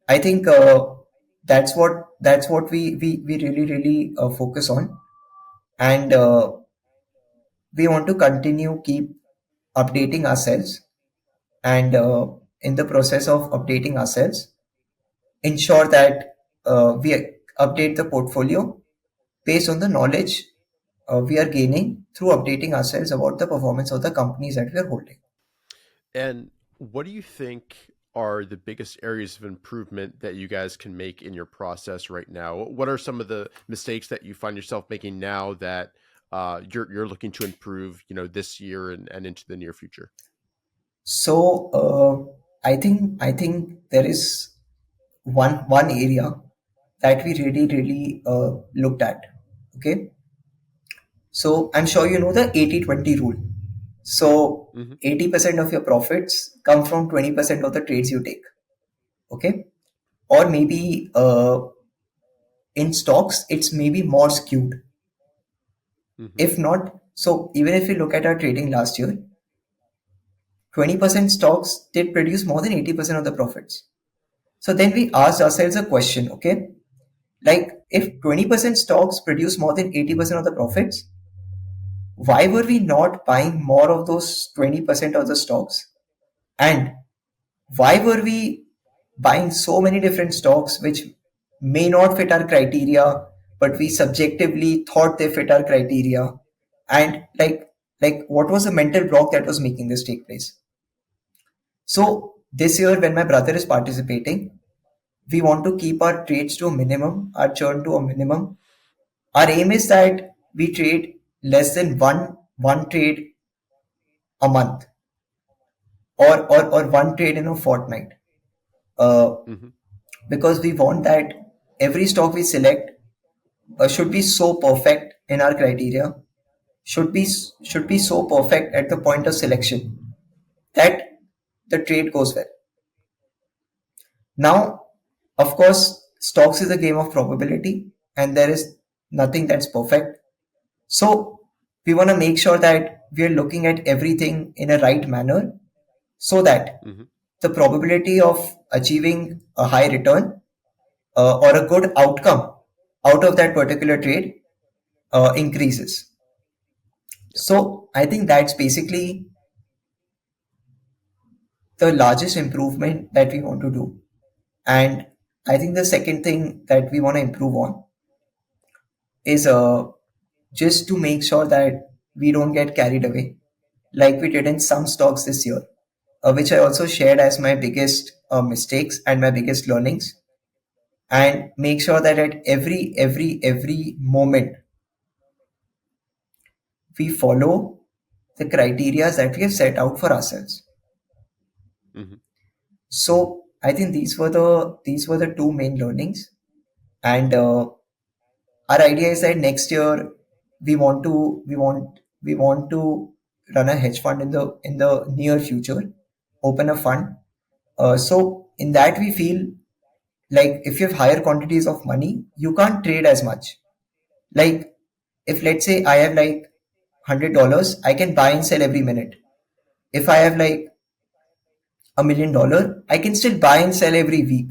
I think that's what we really focus on, and we want to continue keep updating ourselves, and in the process of updating ourselves, ensure that we update the portfolio based on the knowledge we are gaining through updating ourselves about the performance of the companies that we are holding. And what do you think are the biggest areas of improvement that you guys can make in your process right now? What are some of the mistakes that you find yourself making now that you're looking to improve, this year and into the near future? So I think there is one area that we really looked at. Okay, so I'm sure you know the 80-20 rule. So Hmm. 80% of your profits come from 20% of the trades you take. Okay, or maybe in stocks it's maybe more skewed. Hmm. If not, so even if you look at our trading last year, 20% stocks did produce more than 80% of the profits. So then we asked ourselves a question, okay? Like, if 20% stocks produce more than 80% of the profits, why were we not buying more of those 20% of the stocks? And why were we buying so many different stocks which may not fit our criteria, but we subjectively thought they fit our criteria? And like what was the mental block that was making this take place? So this year, when my brother is participating, we want to keep our trades to a minimum, our churn to a minimum. Our aim is that we trade less than one trade a month, or one trade in a fortnight. Uh, Hmm. because we want that every stock we select should be so perfect in our criteria, should be so perfect at the point of selection that the trade goes well. Now, of course, stocks is a game of probability, and there is nothing that's perfect. So we want to make sure that we are looking at everything in a right manner, so that Hmm. the probability of achieving a high return or a good outcome out of that particular trade increases. Yeah. So I think that's basically the largest improvement that we want to do. And I think the second thing that we want to improve on is just to make sure that we don't get carried away like we did in some stocks this year, which I also shared as my biggest mistakes and my biggest learnings, and make sure that at every moment we follow the criteria that we have set out for ourselves. Hmm. So I think these were the two main learnings, and our idea is that next year we want to run a hedge fund in the near future, open a fund. So in that we feel like if you have higher quantities of money, you can't trade as much. Like, if let's say I have like $100, I can buy and sell every minute. If I have like $1 million, I can still buy and sell every week.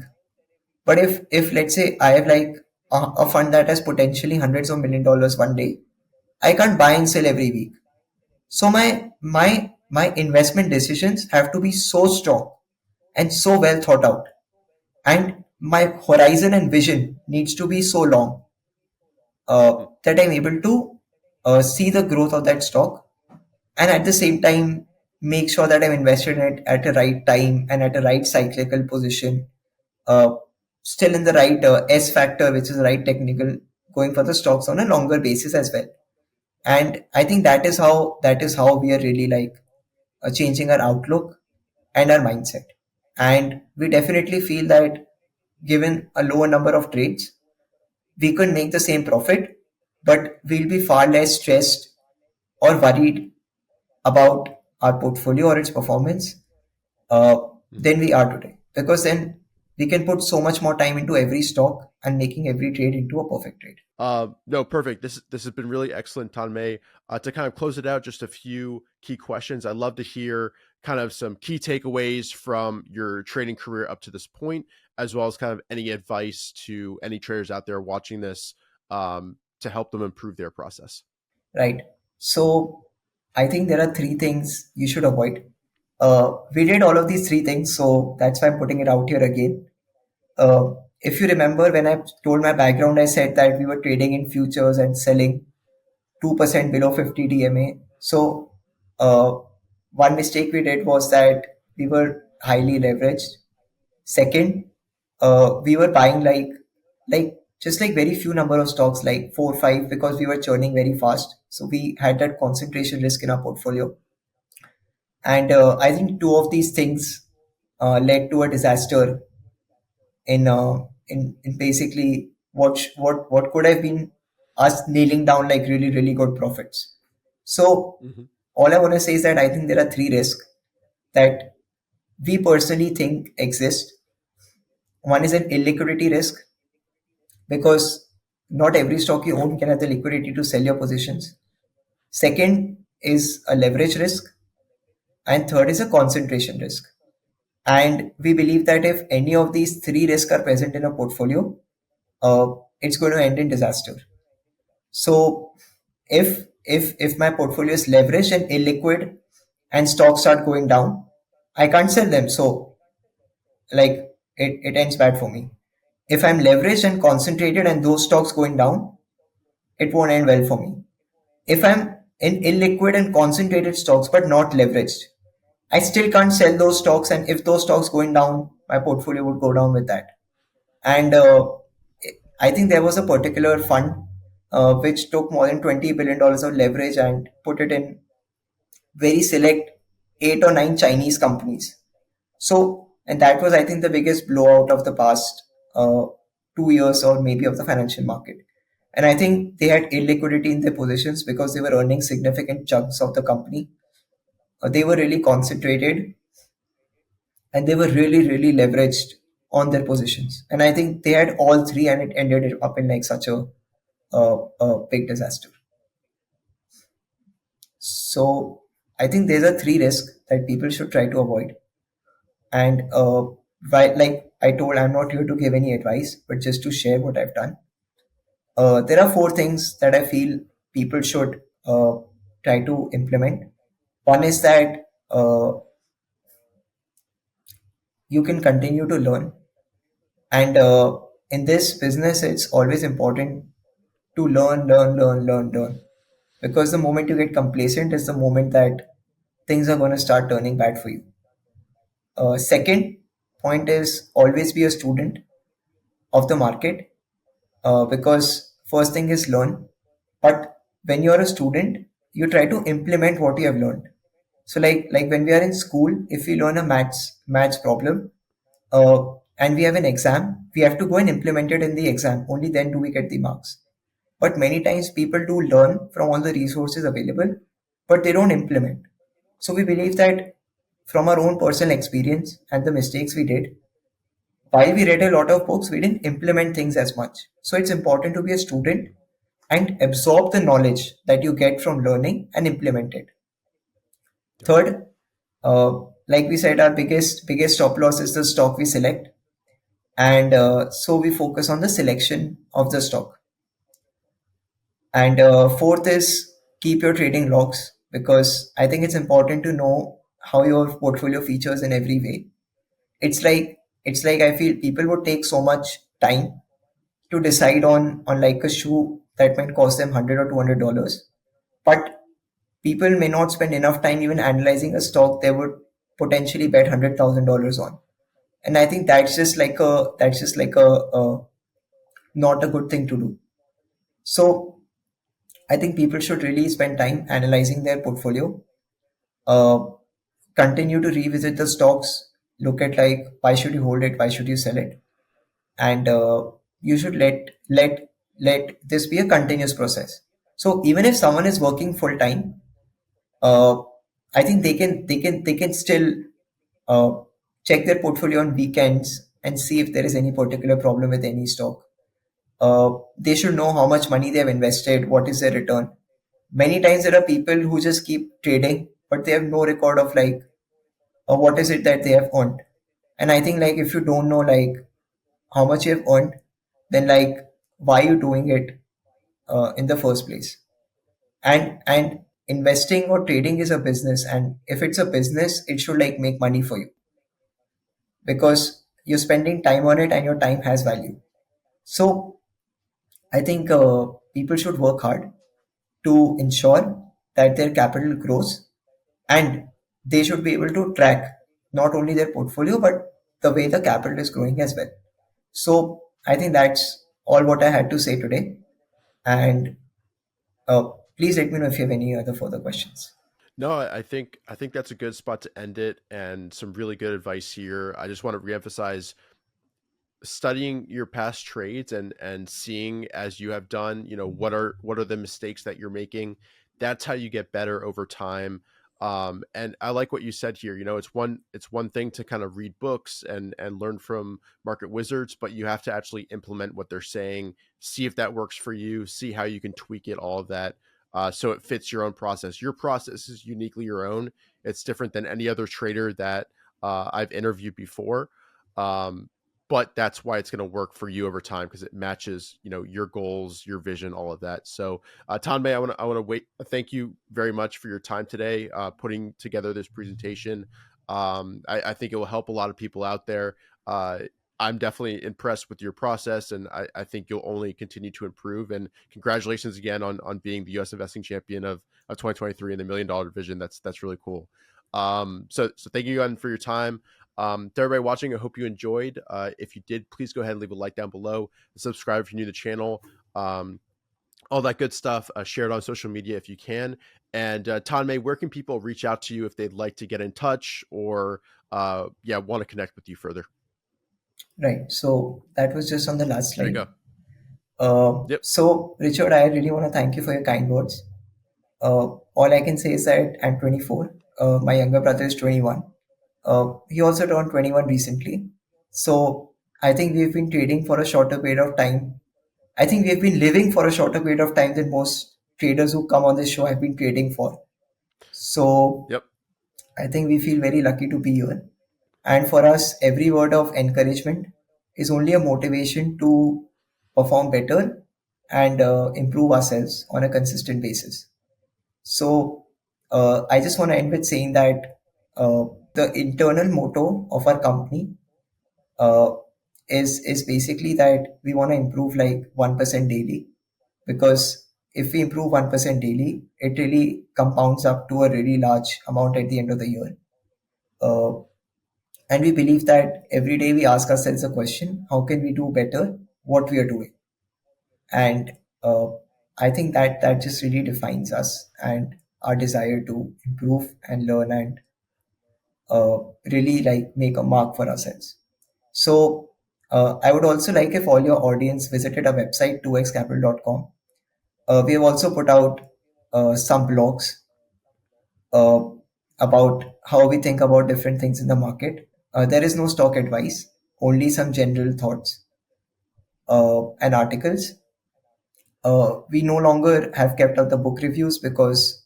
But if let's say I have like a fund that has potentially hundreds of $1 million one day, I can't buy and sell every week. So my investment decisions have to be so strong and so well thought out, and my horizon and vision needs to be so long that I'm able to see the growth of that stock, and at the same time make sure that I'm invested in it at the right time and at the right cyclical position, uh, still in the right S factor, which is the right technical, going for the stocks on a longer basis as well. And I think that is how we are really like changing our outlook and our mindset. And we definitely feel that given a lower number of trades, we could make the same profit but we'll be far less stressed or worried about our portfolio or its performance uh, than we are today. Because then we can put so much more time into every stock and making every trade into a perfect trade. No, perfect. This has been really excellent, Tanmay. To kind of close it out, just a few key questions. I'd love to hear kind of some key takeaways from your trading career up to this point, as well as kind of any advice to any traders out there watching this to help them improve their process. Right. So I think there are three things you should avoid. We did all of these three things, so that's why I'm putting it out here again. If you remember, when I told my background, I said that we were trading in futures and selling 2% below 50 DMA. So, one mistake we did was that we were highly leveraged. Second, we were buying like just like very few number of stocks, like 4 or 5, because we were churning very fast. So we had that concentration risk in our portfolio. And I think two of these things led to a disaster in basically what could have been us nailing down like really good profits. So Mm-hmm. all I want to say is that I think there are three risks that we personally think exist. One is an illiquidity risk, because not every stock you own can have the liquidity to sell your positions. Second is a leverage risk, and third is a concentration risk. And we believe that if any of these three risks are present in a portfolio, it's going to end in disaster. So if my portfolio is leveraged and illiquid and stocks start going down, I can't sell them. So like it ends bad for me. If I'm leveraged and concentrated and those stocks going down, it won't end well for me. If I'm in illiquid and concentrated stocks but not leveraged, I still can't sell those stocks, and if those stocks going down, my portfolio would go down with that. And I think there was a particular fund which took more than $20 billion of leverage and put it in very select 8 or 9 Chinese companies. So, and that was, I think, the biggest blowout of the past 2 years or maybe of the financial market. And I think they had illiquidity in their positions because they were earning significant chunks of the company. They were really concentrated and they were really leveraged on their positions. And I think they had all three, and it ended up in like such a big disaster. So I think these are three risks that people should try to avoid. And like I told, I'm not here to give any advice, but just to share what I've done. There are four things that I feel people should try to implement. One is that you can continue to learn. And in this business, it's always important to learn. Because the moment you get complacent is the moment that things are going to start turning bad for you. Second point is always be a student of the market, because first thing is learn. But when you're a student, you try to implement what you have learned. So like when we are in school, if we learn a maths problem, and we have an exam, we have to go and implement it in the exam. Only then do we get the marks. But many times people do learn from all the resources available, but they don't implement. So we believe that from our own personal experience and the mistakes we did, while we read a lot of books, we didn't implement things as much. So it's important to be a student and absorb the knowledge that you get from learning and implement it. Yep. Third, like we said, our biggest stop loss is the stock we select, and so we focus on the selection of the stock. And fourth is keep your trading logs, because I think it's important to know how your portfolio features in every way. It's like I feel people would take so much time to decide on like a shoe that might cost them $100 or $200, but people may not spend enough time even analyzing a stock they would potentially bet $100,000 on. And I think that's just like a not a good thing to do. So I think people should really spend time analyzing their portfolio, uh, continue to revisit the stocks, look at like why should you hold it, why should you sell it, and you should let let this be a continuous process. So even if someone is working full time, uh, I think they can still uh, check their portfolio on weekends and see if there is any particular problem with any stock. They should know how much money they have invested, what is their return. Many times there are people who just keep trading, but they have no record of like what is it that they have earned. And I think like if you don't know like how much you have earned, then like why are you doing it in the first place? And investing or trading is a business, and if it's a business, it should like make money for you because you're spending time on it and your time has value. So I think people should work hard to ensure that their capital grows, and they should be able to track not only their portfolio but the way the capital is growing as well. So I think that's all what I had to say today. And uh, please let me know if you have any other further questions. No, I think that's a good spot to end it, and some really good advice here. I just want to reemphasize studying your past trades and seeing, as you have done, what are the mistakes that you're making. That's how you get better over time. And I like what you said here. It's one thing to kind of read books and learn from market wizards, but you have to actually implement what they're saying, see if that works for you, see how you can tweak it, all of that, so it fits your own process. Your process is uniquely your own. It's different than any other trader that I've interviewed before. um, but that's why it's going to work for you over time, because it matches, your goals, your vision, all of that. So, Tanmay, I want to wait. Thank you very much for your time today, putting together this presentation. I think it will help a lot of people out there. Uh, I'm definitely impressed with your process, and I think you'll only continue to improve. And congratulations again on being the U.S. investing champion of 2023 in the $1 million division. That's really cool. So thank you again for your time. To everybody watching, I hope you enjoyed. If you did, please go ahead and leave a like down below. Subscribe if you're new to the channel. All that good stuff. Share it on social media if you can. And Tanmay, where can people reach out to you if they'd like to get in touch or want to connect with you further? Right. So that was just on the last There you slide. go. Yep. So, Richard, I really want to thank you for your kind words. All I can say is that I'm 24. My younger brother is 21. He also turned 21 recently. So, I think we've been trading for a shorter period of time. I think we've been living for a shorter period of time than most traders who come on this show have been trading for. So, Yep. I think we feel very lucky to be here. And for us, every word of encouragement is only a motivation to perform better and improve ourselves on a consistent basis. So I just want to end with saying that the internal motto of our company uh, is basically that we want to improve like 1% daily, because if we improve 1% daily, it really compounds up to a really large amount at the end of the year. Uh, and we believe that every day we ask ourselves a question: how can we do better what we are doing? And uh, I think that that just really defines us and our desire to improve and learn and really like make a mark for ourselves. So I would also like if all your audience visited our website 2xcapital.com. We have also put out some blogs uh, about how we think about different things in the market. There is no stock advice, only some general thoughts and articles. We no longer have kept up the book reviews because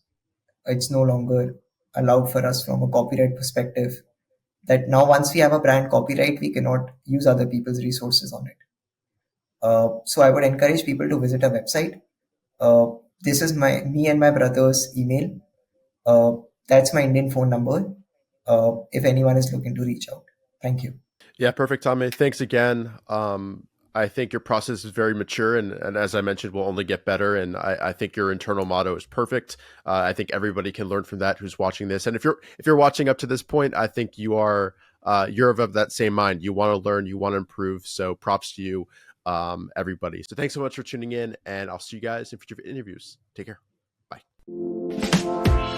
it's no longer allowed for us from a copyright perspective. That now, once we have a brand copyright, we cannot use other people's resources on it. So I would encourage people to visit our website. Uh, this is my me and my brother's email. Uh, that's my Indian phone number. If anyone is looking to reach out, thank you. Yeah, perfect, Tommy. Thanks again. I think your process is very mature, and as I mentioned, will only get better. And I think your internal motto is perfect. I think everybody can learn from that who's watching this. And if you're watching up to this point, I think you're of that same mind. You want to learn, you want to improve. So props to you, everybody. So thanks so much for tuning in, and I'll see you guys in future interviews. Take care. Bye.